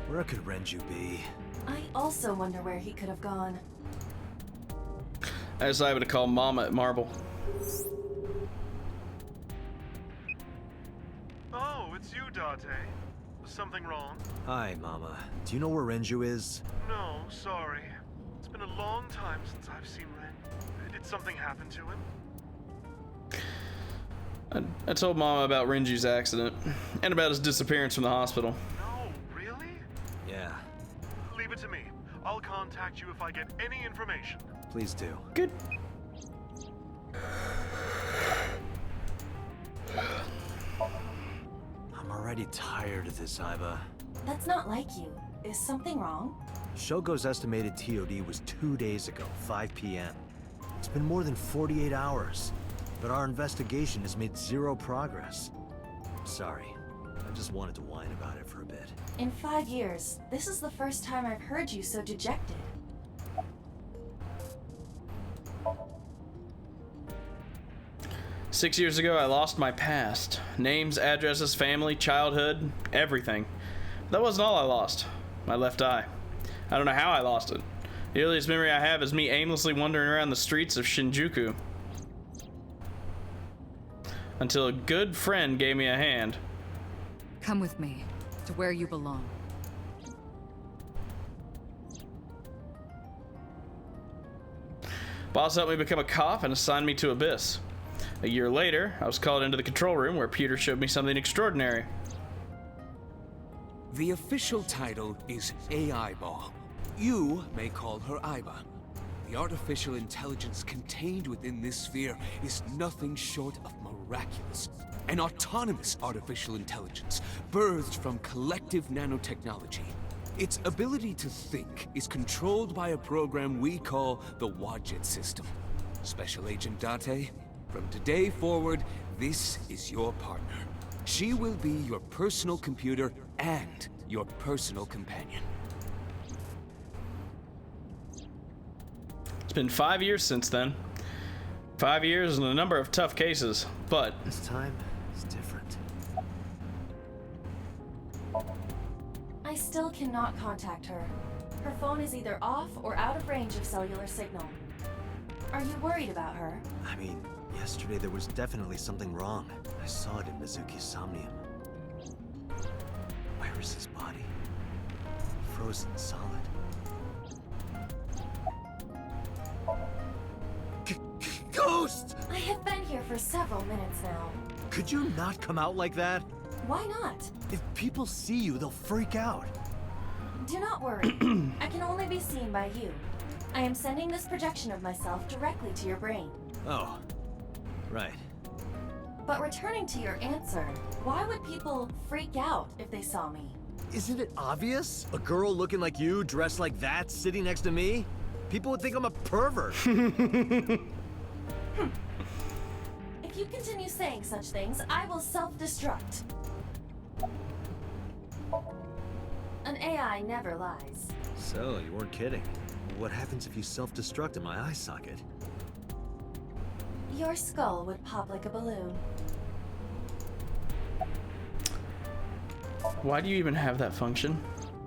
Where could Renju be? I also wonder where he could have gone. I decided to call Mama at Marble. Oh, it's you, Date. Was something wrong? Hi, Mama. Do you know where Renju is? No, sorry. It's been a long time since I've seen Ren. Did something happen to him? I told Mama about Renju's accident and about his disappearance from the hospital. No, really? Yeah. Leave it to me. I'll contact you if I get any information. Please do. Good. I'm already tired of this, Iba. That's not like you. Is something wrong? Shogo's estimated TOD was 2 days ago, 5 p.m. It's been more than 48 hours, but our investigation has made zero progress. Sorry, I just wanted to whine about it for a bit. In 5 years, this is the first time I've heard you so dejected. Six years ago, I lost my past. Names, addresses, family, childhood, everything. That wasn't all I lost. My left eye. I don't know how I lost it. The earliest memory I have is me aimlessly wandering around the streets of Shinjuku. Until a good friend gave me a hand. Come with me to where you belong. Boss helped me become a cop and assigned me to Abyss. A year later, I was called into the control room where Peter showed me something extraordinary. The official title is AI Ball. You may call her Iba. The artificial intelligence contained within this sphere is nothing short of miraculous. An autonomous artificial intelligence, birthed from collective nanotechnology. Its ability to think is controlled by a program we call the Wadjet system. Special Agent Date, from today forward, this is your partner. She will be your personal computer and your personal companion. It's been 5 years since then. 5 years and a number of tough cases, but this time is different. I still cannot contact her. Her phone is either off or out of range of cellular signal. Are you worried about her? I mean, yesterday there was definitely something wrong. I saw it in Mizuki's Somnium. Iris's body. Frozen solid. Ghost! I have been here for several minutes now. Could you not come out like that? Why not? If people see you, they'll freak out. Do not worry. I can only be seen by you. I am sending this projection of myself directly to your brain. Oh, right. But returning to your answer, why would people freak out if they saw me? Isn't it obvious? A girl looking like you, dressed like that, sitting next to me? People would think I'm a pervert. If you continue saying such things, I will self-destruct. An AI never lies. So, you weren't kidding. What happens if you self-destruct in my eye socket? Your skull would pop like a balloon. why do you even have that function?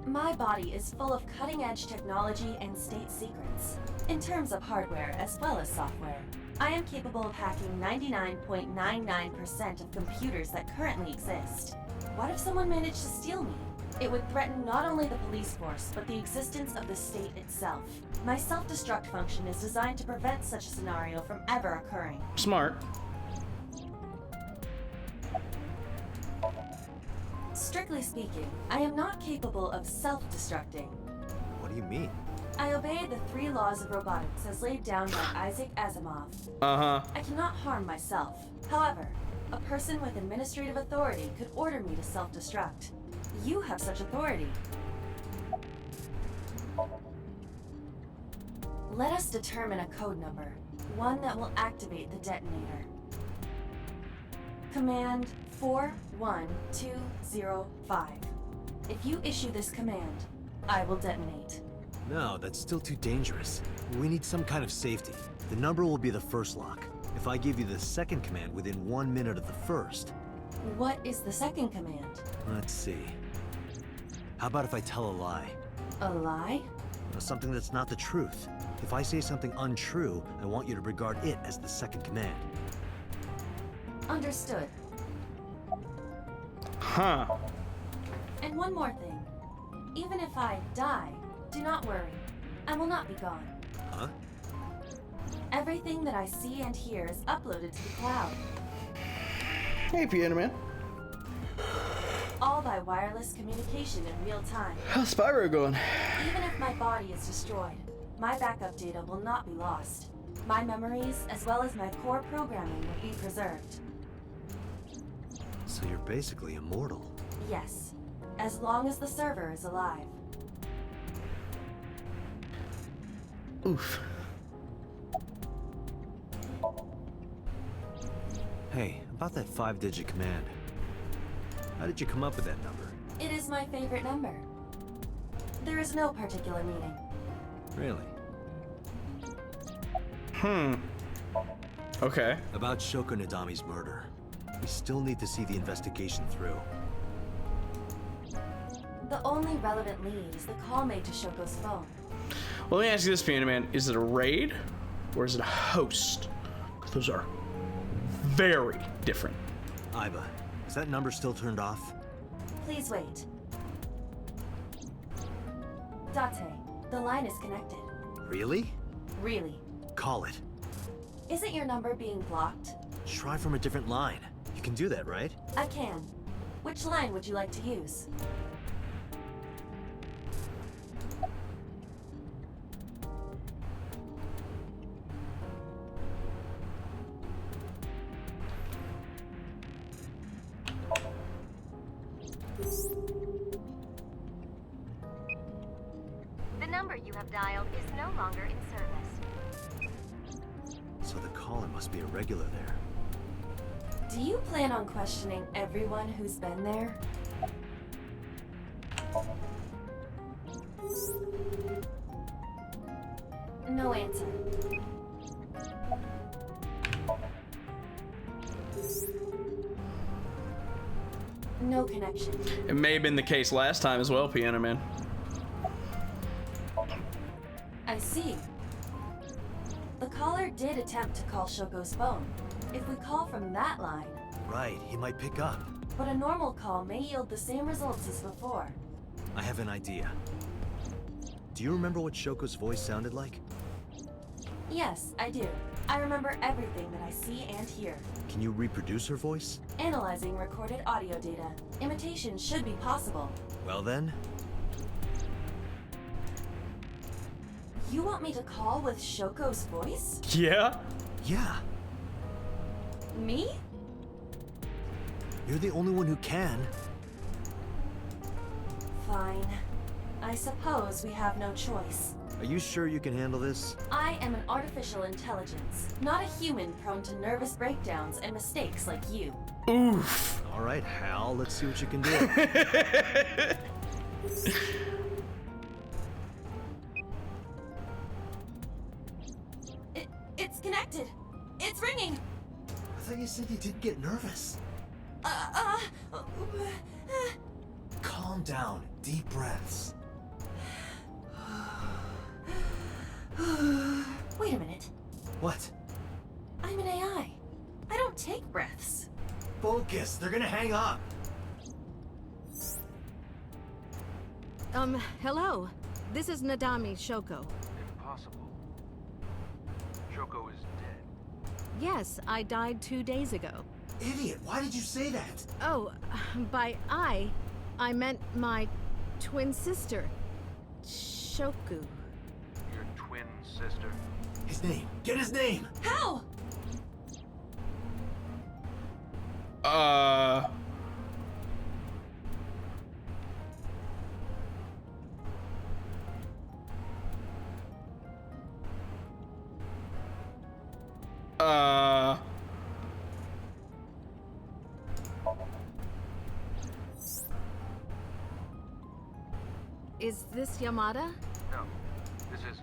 My body is full of cutting-edge technology and state secrets, in terms of hardware as well as software. I am capable of hacking 99.99% of computers that currently exist. What if someone managed to steal me? It would threaten not only the police force, but the existence of the state itself. My self-destruct function is designed to prevent such a scenario from ever occurring. Smart. Strictly speaking, I am not capable of self-destructing. What do you mean? I obey the 3 laws of robotics as laid down by Isaac Asimov. Uh-huh. I cannot harm myself. However, a person with administrative authority could order me to self-destruct. You have such authority. Let us determine a code number, one that will activate the detonator. Command 41205. If you issue this command, I will detonate. No, that's still too dangerous. We need some kind of safety. The number will be the first lock. If I give you the second command within 1 minute of the first... What is the second command? Let's see. How about if I tell a lie? A lie? Something that's not the truth. If I say something untrue, I want you to regard it as the second command. Understood. Huh. And one more thing. Even if I die, do not worry. I will not be gone. Huh? Everything that I see and hear is uploaded to the cloud. Hey, Piano Man. All by wireless communication in real time. How's Spyro going? Even if my body is destroyed, my backup data will not be lost. My memories, as well as my core programming, will be preserved. So you're basically immortal. Yes, as long as the server is alive. Oof. Hey, about that 5-digit command. How did you come up with that number? It is my favorite number. There is no particular meaning. Really? Okay. About Shoko Nadami's murder. We still need to see the investigation through. The only relevant lead is the call made to Shoko's phone. Well, let me ask you this, Piano Man. Is it a raid or is it a host? Because those are very different. Aiba, is that number still turned off? Please wait. Date, the line is connected. Really? Really. Call it. Isn't your number being blocked? Try from a different line. You can do that, right? I can. Which line would you like to use? The number you have dialed is no longer in service. So the caller must be a regular there. Do you plan on questioning everyone who's been there? No answer. No connection. It may have been the case last time as well, Piano Man. I see. The caller did attempt to call Shoko's phone. If we call from that line... Right, he might pick up. But a normal call may yield the same results as before. I have an idea. Do you remember what Shoko's voice sounded like? Yes, I do. I remember everything that I see and hear. Can you reproduce her voice? Analyzing recorded audio data. Imitation should be possible. Well then... You want me to call with Shoko's voice? Yeah? Yeah. Me? You're the only one who can. Fine. I suppose we have no choice. Are you sure you can handle this? I am an artificial intelligence, not a human prone to nervous breakdowns and mistakes like you. Oof. All right, Hal, let's see what you can do. It's connected. It's ringing. I thought you said you didn't get nervous. Calm down. Deep breaths. Wait a minute. What? I'm an AI. I don't take breaths. Focus. They're gonna hang up. Hello. This is Nadami Shoko. Impossible. Shoko is dead. Yes, I died 2 days ago. Idiot, why did you say that? Oh, by I meant my twin sister, Shoku. Your twin sister? His name. Get his name. How? Is this Yamada? No, this is...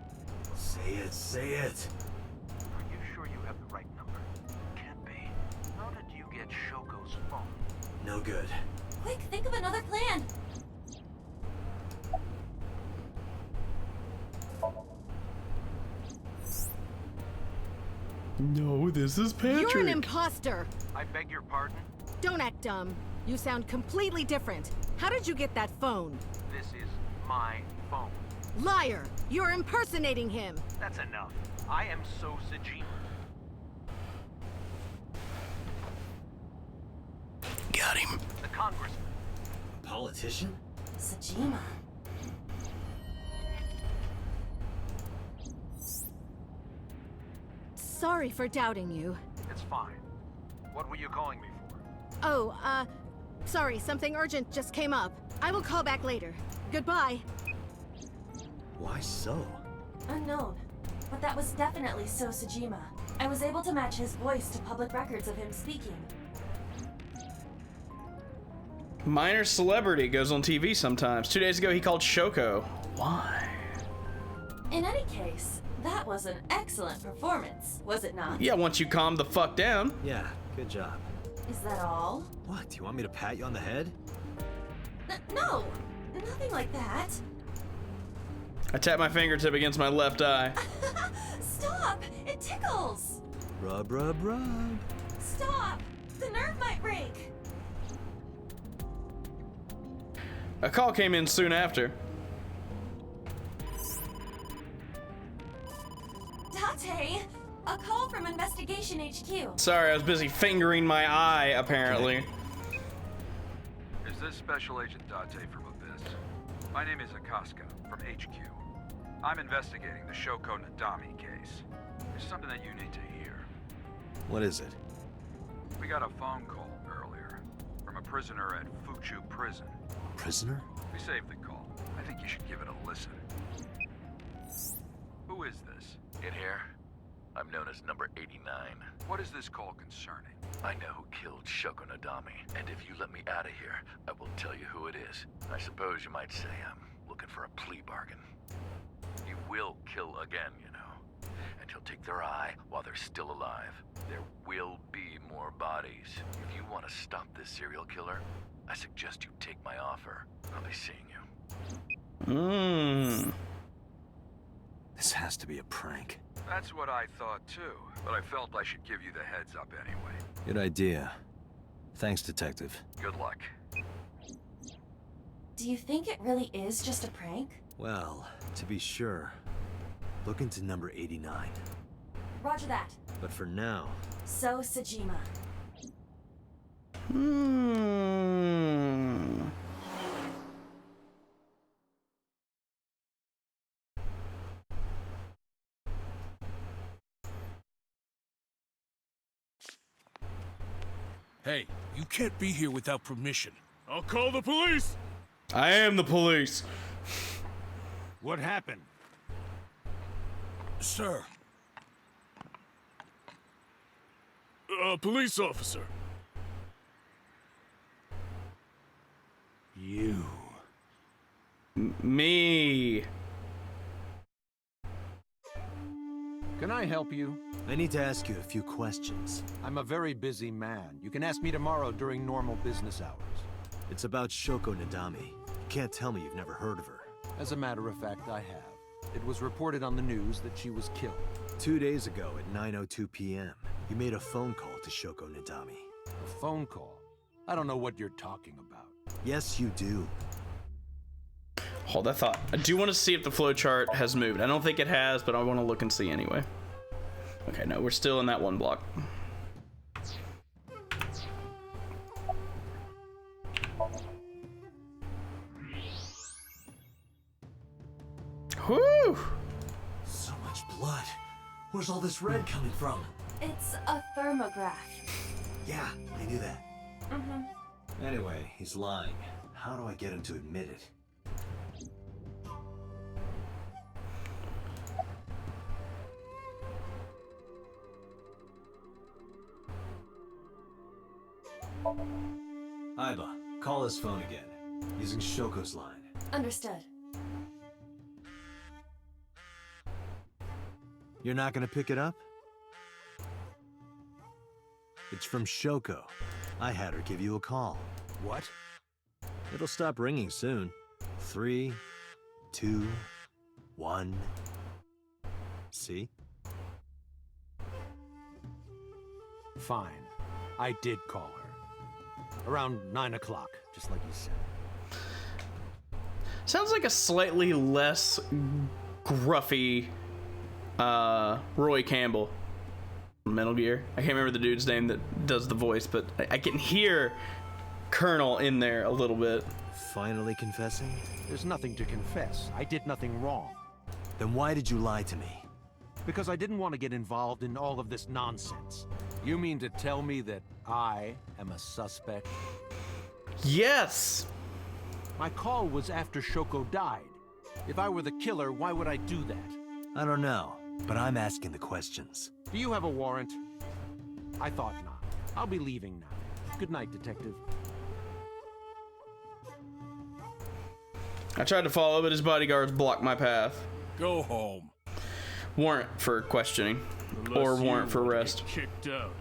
Say it, say it. Are you sure you have the right number? Can't be. How did you get Shoko's phone? No good. Quick, think of another plan. No, this is Patrick. You're an imposter. I beg your pardon? Don't act dumb. You sound completely different. How did you get that phone? This is my phone. Liar! You're impersonating him. That's enough. I am So Sajima. Got him. The congressman. Politician? Sajima. Sorry for doubting you. It's fine. What were you calling me for? Oh, sorry, something urgent just came up. I will call back later. Goodbye. Why so? Unknown. But that was definitely So Sajima. I was able to match his voice to public records of him speaking. Minor celebrity goes on TV sometimes. 2 days ago, he called Shoko. Why? In any case, that was an excellent performance, was it not? Yeah, once you calm the fuck down. Yeah, good job. Is that all? What, do you want me to pat you on the head? No, nothing like that. I tap my fingertip against my left eye. Stop! It tickles! Rub, rub, rub. Stop! The nerve might break! A call came in soon after. Date! A call from Investigation HQ. Sorry, I was busy fingering my eye, apparently. Is this Special Agent Date from Abyss? My name is Akaska from HQ. I'm investigating the Shoko Nadami case. There's something that you need to hear. What is it? We got a phone call earlier from a prisoner at Fuchu Prison. Prisoner? We saved the call. I think you should give it a listen. Who is this? In here, I'm known as number 89. What is this call concerning? I know who killed Shoko Nadami, and if you let me out of here, I will tell you who it is. I suppose you might say I'm looking for a plea bargain. You will kill again, you know, and you'll take their eye while they're still alive. There will be more bodies. If you want to stop this serial killer, I suggest you take my offer. I'll be seeing you. This has to be a prank. That's what I thought too, but I felt I should give you the heads up anyway. Good idea. Thanks, Detective. Good luck. Do you think it really is just a prank? Well, to be sure, look into number 89. Roger that. But for now... So Sajima. Hey, you can't be here without permission. I'll call the police! I am the police. What happened? Sir. Police officer. You. Me. Can I help you? I need to ask you a few questions. I'm a very busy man. You can ask me tomorrow during normal business hours. It's about Shoko Nadami. You can't tell me you've never heard of her. As a matter of fact, I have. It was reported on the news that she was killed. 2 days ago at 9:02 p.m., you made a phone call to Shoko Nadami. A phone call? I don't know what you're talking about. Yes, you do. Hold that thought. I do want to see if the flowchart has moved. I don't think it has, but I want to look and see anyway. Okay, no, we're still in that one block. Whew! So much blood. Where's all this red coming from? It's a thermograph. Yeah, I knew that. Mm-hmm. Anyway, he's lying. How do I get him to admit it? Aiba, call his phone again, using Shoko's line. Understood. You're not gonna pick it up? It's from Shoko. I had her give you a call. What? It'll stop ringing soon. 3, 2, 1. See? Fine. I did call her. Around 9 o'clock, just like you said. Sounds like a slightly less gruffy Roy Campbell. Metal Gear. I can't remember the dude's name that does the voice, but I can hear Colonel in there a little bit. Finally confessing? There's nothing to confess. I did nothing wrong. Then why did you lie to me? Because I didn't want to get involved in all of this nonsense. You mean to tell me that I am a suspect? Yes! My call was after Shoko died. If I were the killer, why would I do that? I don't know, but I'm asking the questions. Do you have a warrant? I thought not. I'll be leaving now. Good night, Detective. I tried to follow, but his bodyguards blocked my path. Go home. Warrant for questioning. Unless or warrant for arrest. Kicked out.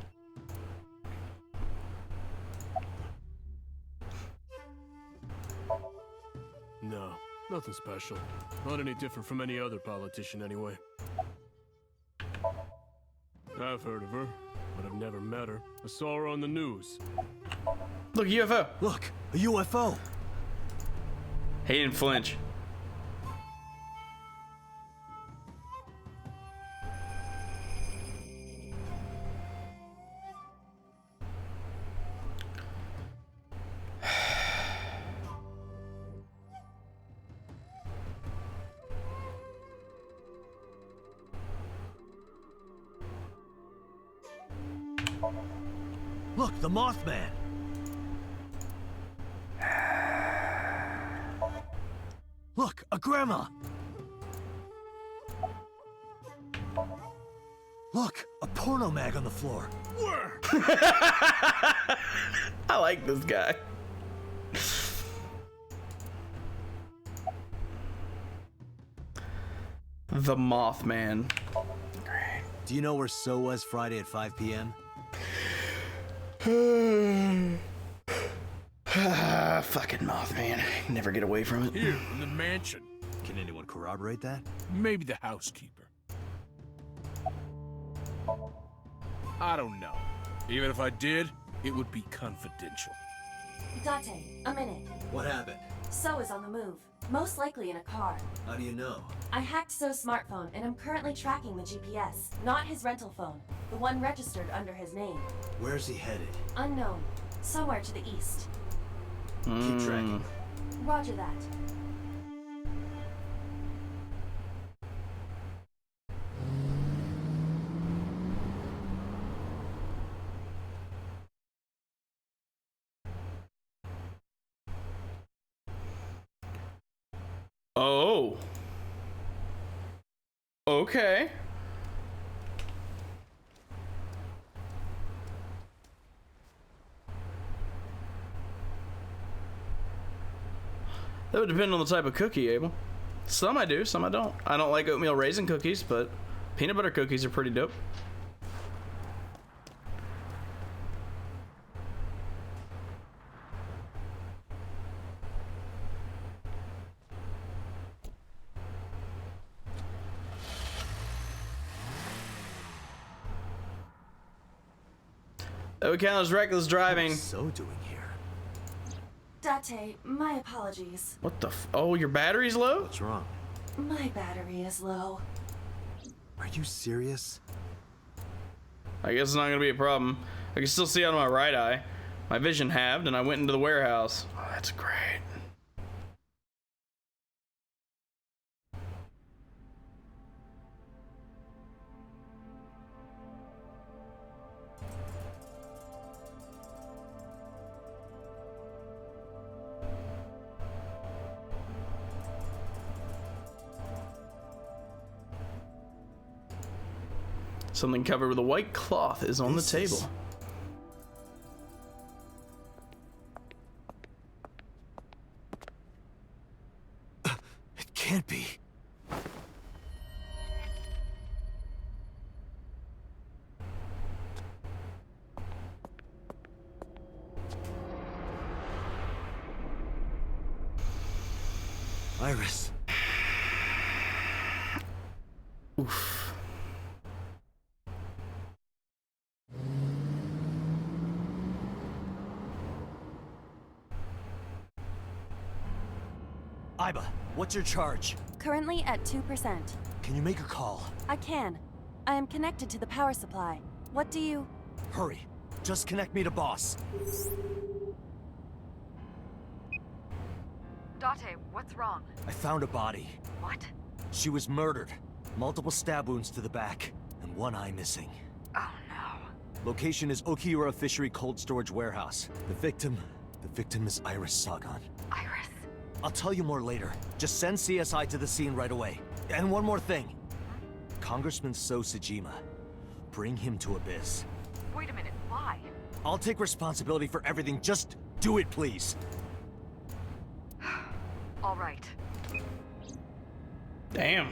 No, nothing special. Not any different from any other politician anyway. I've heard of her, but I've never met her. I saw her on the news. Look, UFO. Look, a UFO. He didn't flinch. Look, the Mothman. Look, a grandma. Look, a porno mag on the floor. I like this guy. The Mothman. Do you know where So was Friday at 5 p.m.? Fucking Mothman. Never get away from it. Here, in the mansion. Can anyone corroborate that? Maybe the housekeeper. I don't know. Even if I did, it would be confidential. Date, a minute. What happened? So is on the move. Most likely in a car. How do you know? I hacked So's smartphone and I'm currently tracking the GPS. Not his rental phone. The one registered under his name. Where's he headed? Unknown. Somewhere to the east. Keep tracking. Roger that. Oh. Okay. That would depend on the type of cookie, Abel. Some I do, some I don't. I don't like oatmeal raisin cookies, but peanut butter cookies are pretty dope. That would count as reckless driving. What's So doing here? Date, my apologies. What the oh, your battery's low? What's wrong? My battery is low. Are you serious? I guess it's not gonna be a problem. I can still see out of my right eye. My vision halved and I went into the warehouse. Oh, that's great. Something covered with a white cloth is on the table. can't be. Iris. Oof. Iba, what's your charge? Currently at 2%. Can you make a call? I can. I am connected to the power supply. What do you... Hurry. Just connect me to boss. Date, what's wrong? I found a body. What? She was murdered. Multiple stab wounds to the back, and one eye missing. Oh no. Location is Okiura Fishery Cold Storage Warehouse. The victim is Iris Sagan. Iris? I'll tell you more later. Just send CSI to the scene right away. And one more thing. Congressman So Sejima. Bring him to Abyss. Wait a minute, why? I'll take responsibility for everything. Just do it, please. All right. Damn.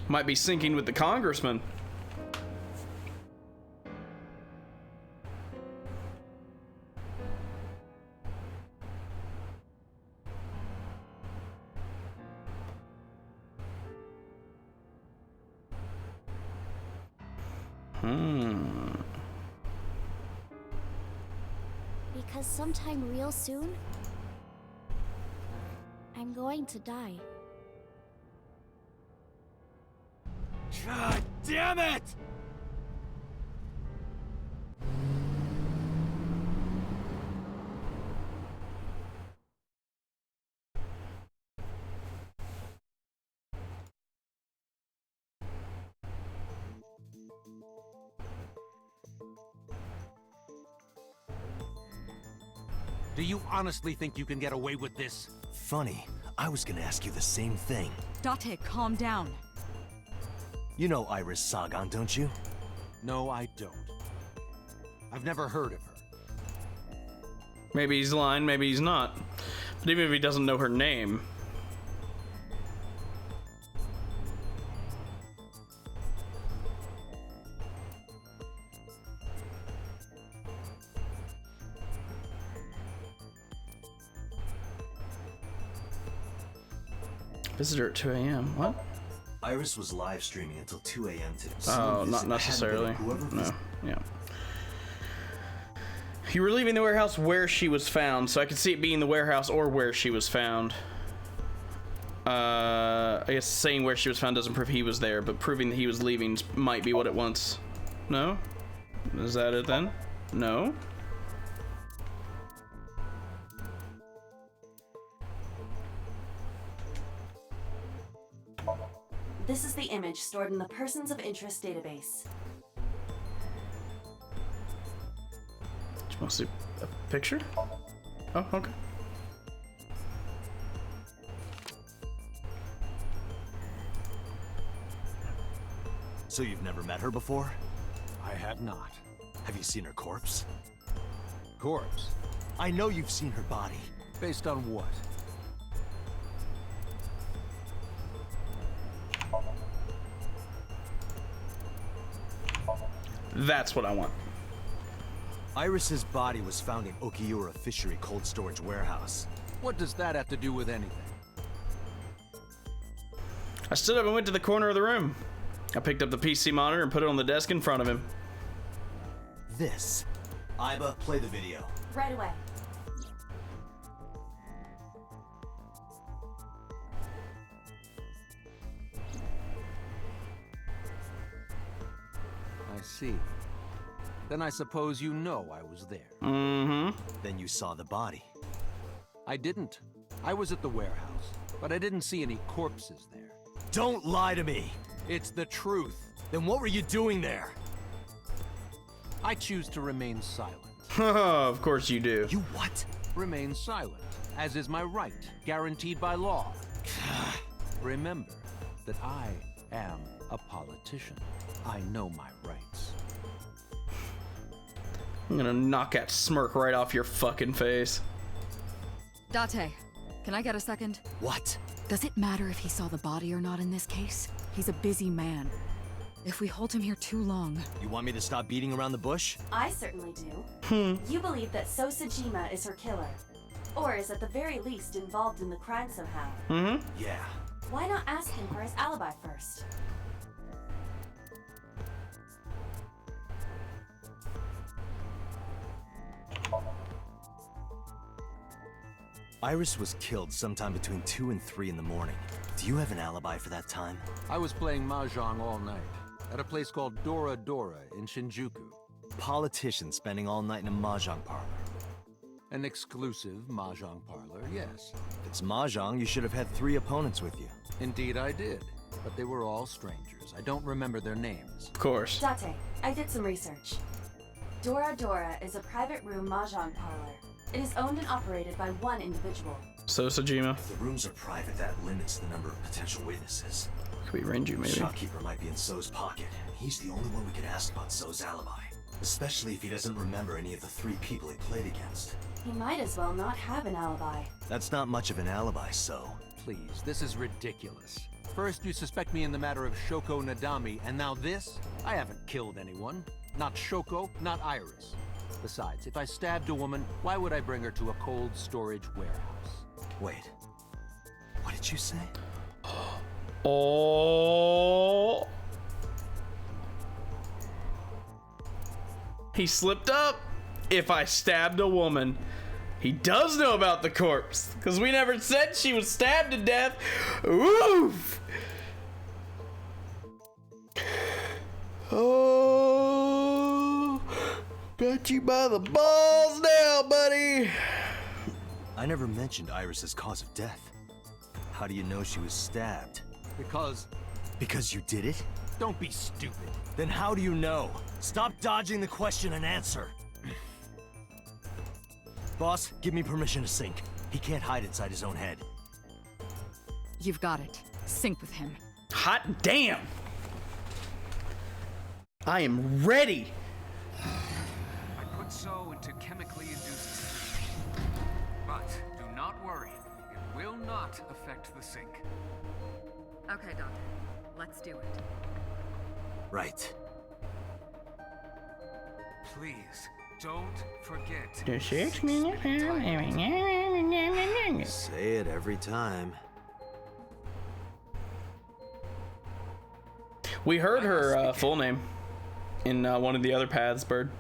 Might be sinking with the congressman. Because sometime real soon, I'm going to die. God damn it! Do you honestly think you can get away with this? Funny. I was gonna ask you the same thing. Date, calm down. You know Iris Sagan, don't you? No, I don't. I've never heard of her. Maybe he's lying, maybe he's not. But even if he doesn't know her name. Visitor at 2 a.m. What? Iris was live streaming until 2 a.m. today. Oh, not necessarily. No. Yeah. You were leaving the warehouse where she was found, so I could see it being the warehouse or where she was found. I guess saying where she was found doesn't prove he was there, but proving that he was leaving might be what it wants. No? Is that it then? No? This is the image stored in the Persons of Interest database. You want to see a picture? Oh, okay. So you've never met her before? I have not. Have you seen her corpse? Corpse? I know you've seen her body. Based on what? That's what I want. Iris's body was found in Okiura Fishery Cold Storage Warehouse. What does that have to do with anything? I stood up and went to the corner of the room. I picked up the PC monitor and put it on the desk in front of him. This. Iba, play the video. Right away. I see. Then I suppose you know I was there. Mm-hmm. Then you saw the body. I didn't. I was at the warehouse, but I didn't see any corpses there. Don't lie to me! It's the truth. Then what were you doing there? I choose to remain silent. Of course you do. You what? Remain silent, as is my right, guaranteed by law. Remember that I am a politician. I know my rights. I'm gonna knock that smirk right off your fucking face. Date, can I get a second? What? Does it matter if he saw the body or not in this case? He's a busy man. If we hold him here too long... You want me to stop beating around the bush? I certainly do. You believe that So Sajima is her killer. Or is at the very least involved in the crime somehow. Yeah. Why not ask him for his alibi first? Iris was killed sometime between 2 and 3 in the morning. Do you have an alibi for that time? I was playing Mahjong all night, at a place called Dora Dora in Shinjuku. Politician spending all night in a Mahjong parlor. An exclusive Mahjong parlor, yes. If it's Mahjong, you should have had 3 opponents with you. Indeed I did, but they were all strangers. I don't remember their names. Of course. Date, I did some research. Dora Dora is a private room Mahjong parlor. It is owned and operated by one individual. So Sajima. If the rooms are private, that limits the number of potential witnesses. Could be Renju, maybe. Shopkeeper might be in So's pocket. He's the only one we could ask about So's alibi. Especially if he doesn't remember any of the 3 people he played against. He might as well not have an alibi. That's not much of an alibi, So. Please, this is ridiculous. First you suspect me in the matter of Shoko Nadami, and now this? I haven't killed anyone. Not Shoko, not Iris. Besides, if I stabbed a woman, why would I bring her to a cold storage warehouse? Wait. What did you say? Oh. He slipped up. If I stabbed a woman. He does know about the corpse, because we never said she was stabbed to death. Oof. Oh. Got you by the balls now, buddy. I never mentioned Iris's cause of death. How do you know she was stabbed? Because you did it? Don't be stupid. Then how do you know? Stop dodging the question and answer. Boss, give me permission to sync. He can't hide inside his own head. You've got it. Sync with him. Hot damn. I am ready. I put So into chemically induced sleep. But do not worry. It will not affect the sync. Okay, Doctor. Let's do it. Right. Please, don't forget. The 6-minute Say it every time. We heard her full name in one of the other paths, Bird.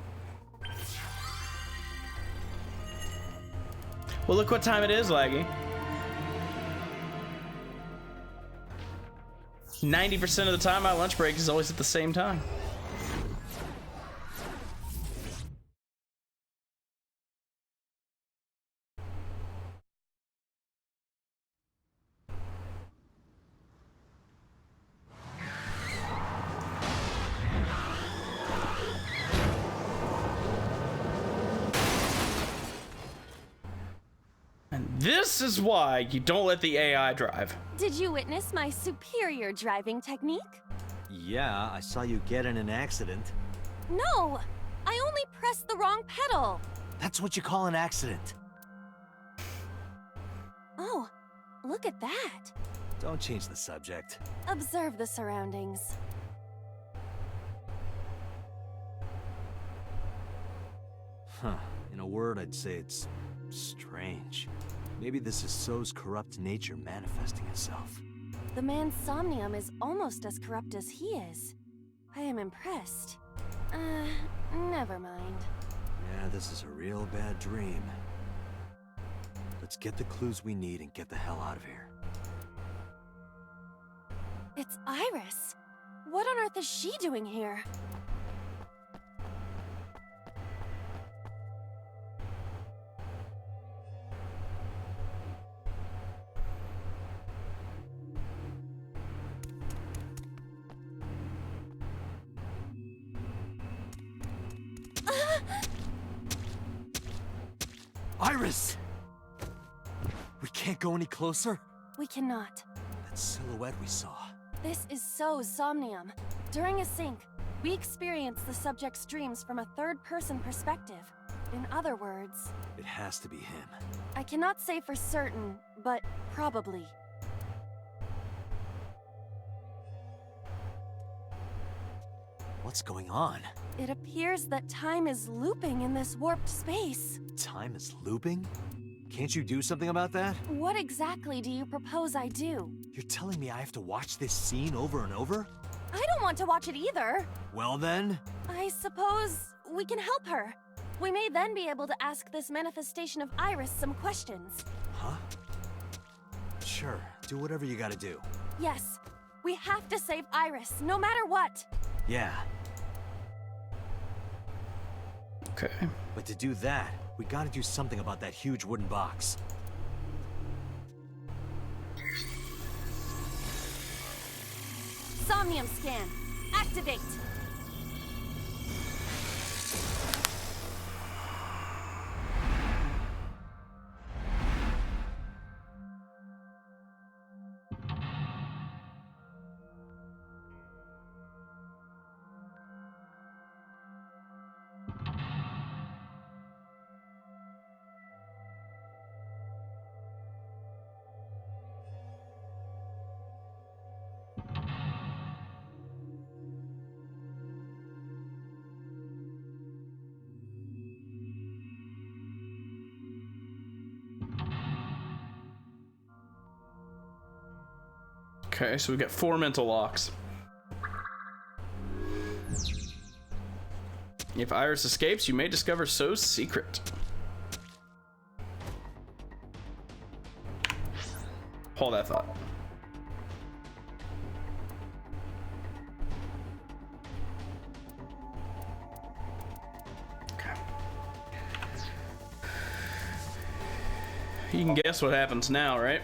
Well, look what time it is, Laggy. 90% of the time, my lunch break is always at the same time. And this is why you don't let the AI drive. Did you witness my superior driving technique? Yeah, I saw you get in an accident. No! I only pressed the wrong pedal! That's what you call an accident. Oh, look at that! Don't change the subject. Observe the surroundings. Huh. In a word, I'd say it's strange. Maybe this is So's corrupt nature manifesting itself. The man's Somnium is almost as corrupt as he is. I am impressed. Never mind. Yeah, this is a real bad dream. Let's get the clues we need and get the hell out of here. It's Iris. What on earth is she doing here? Iris! We can't go any closer? We cannot. That silhouette we saw. This is So's Somnium. During a sync, we experience the subject's dreams from a third-person perspective. In other words... It has to be him. I cannot say for certain, but probably. What's going on? It appears that time is looping in this warped space. Time is looping? Can't you do something about that? What exactly do you propose I do? You're telling me I have to watch this scene over and over? I don't want to watch it either. Well then... I suppose we can help her. We may then be able to ask this manifestation of Iris some questions. Huh? Sure, do whatever you gotta do. Yes, we have to save Iris, no matter what. Yeah. Okay. But to do that, we gotta do something about that huge wooden box. Somnium scan. Activate. Okay, so we got 4 mental locks. If Iris escapes, you may discover So's secret. Hold that thought. Okay. You can guess what happens now, right?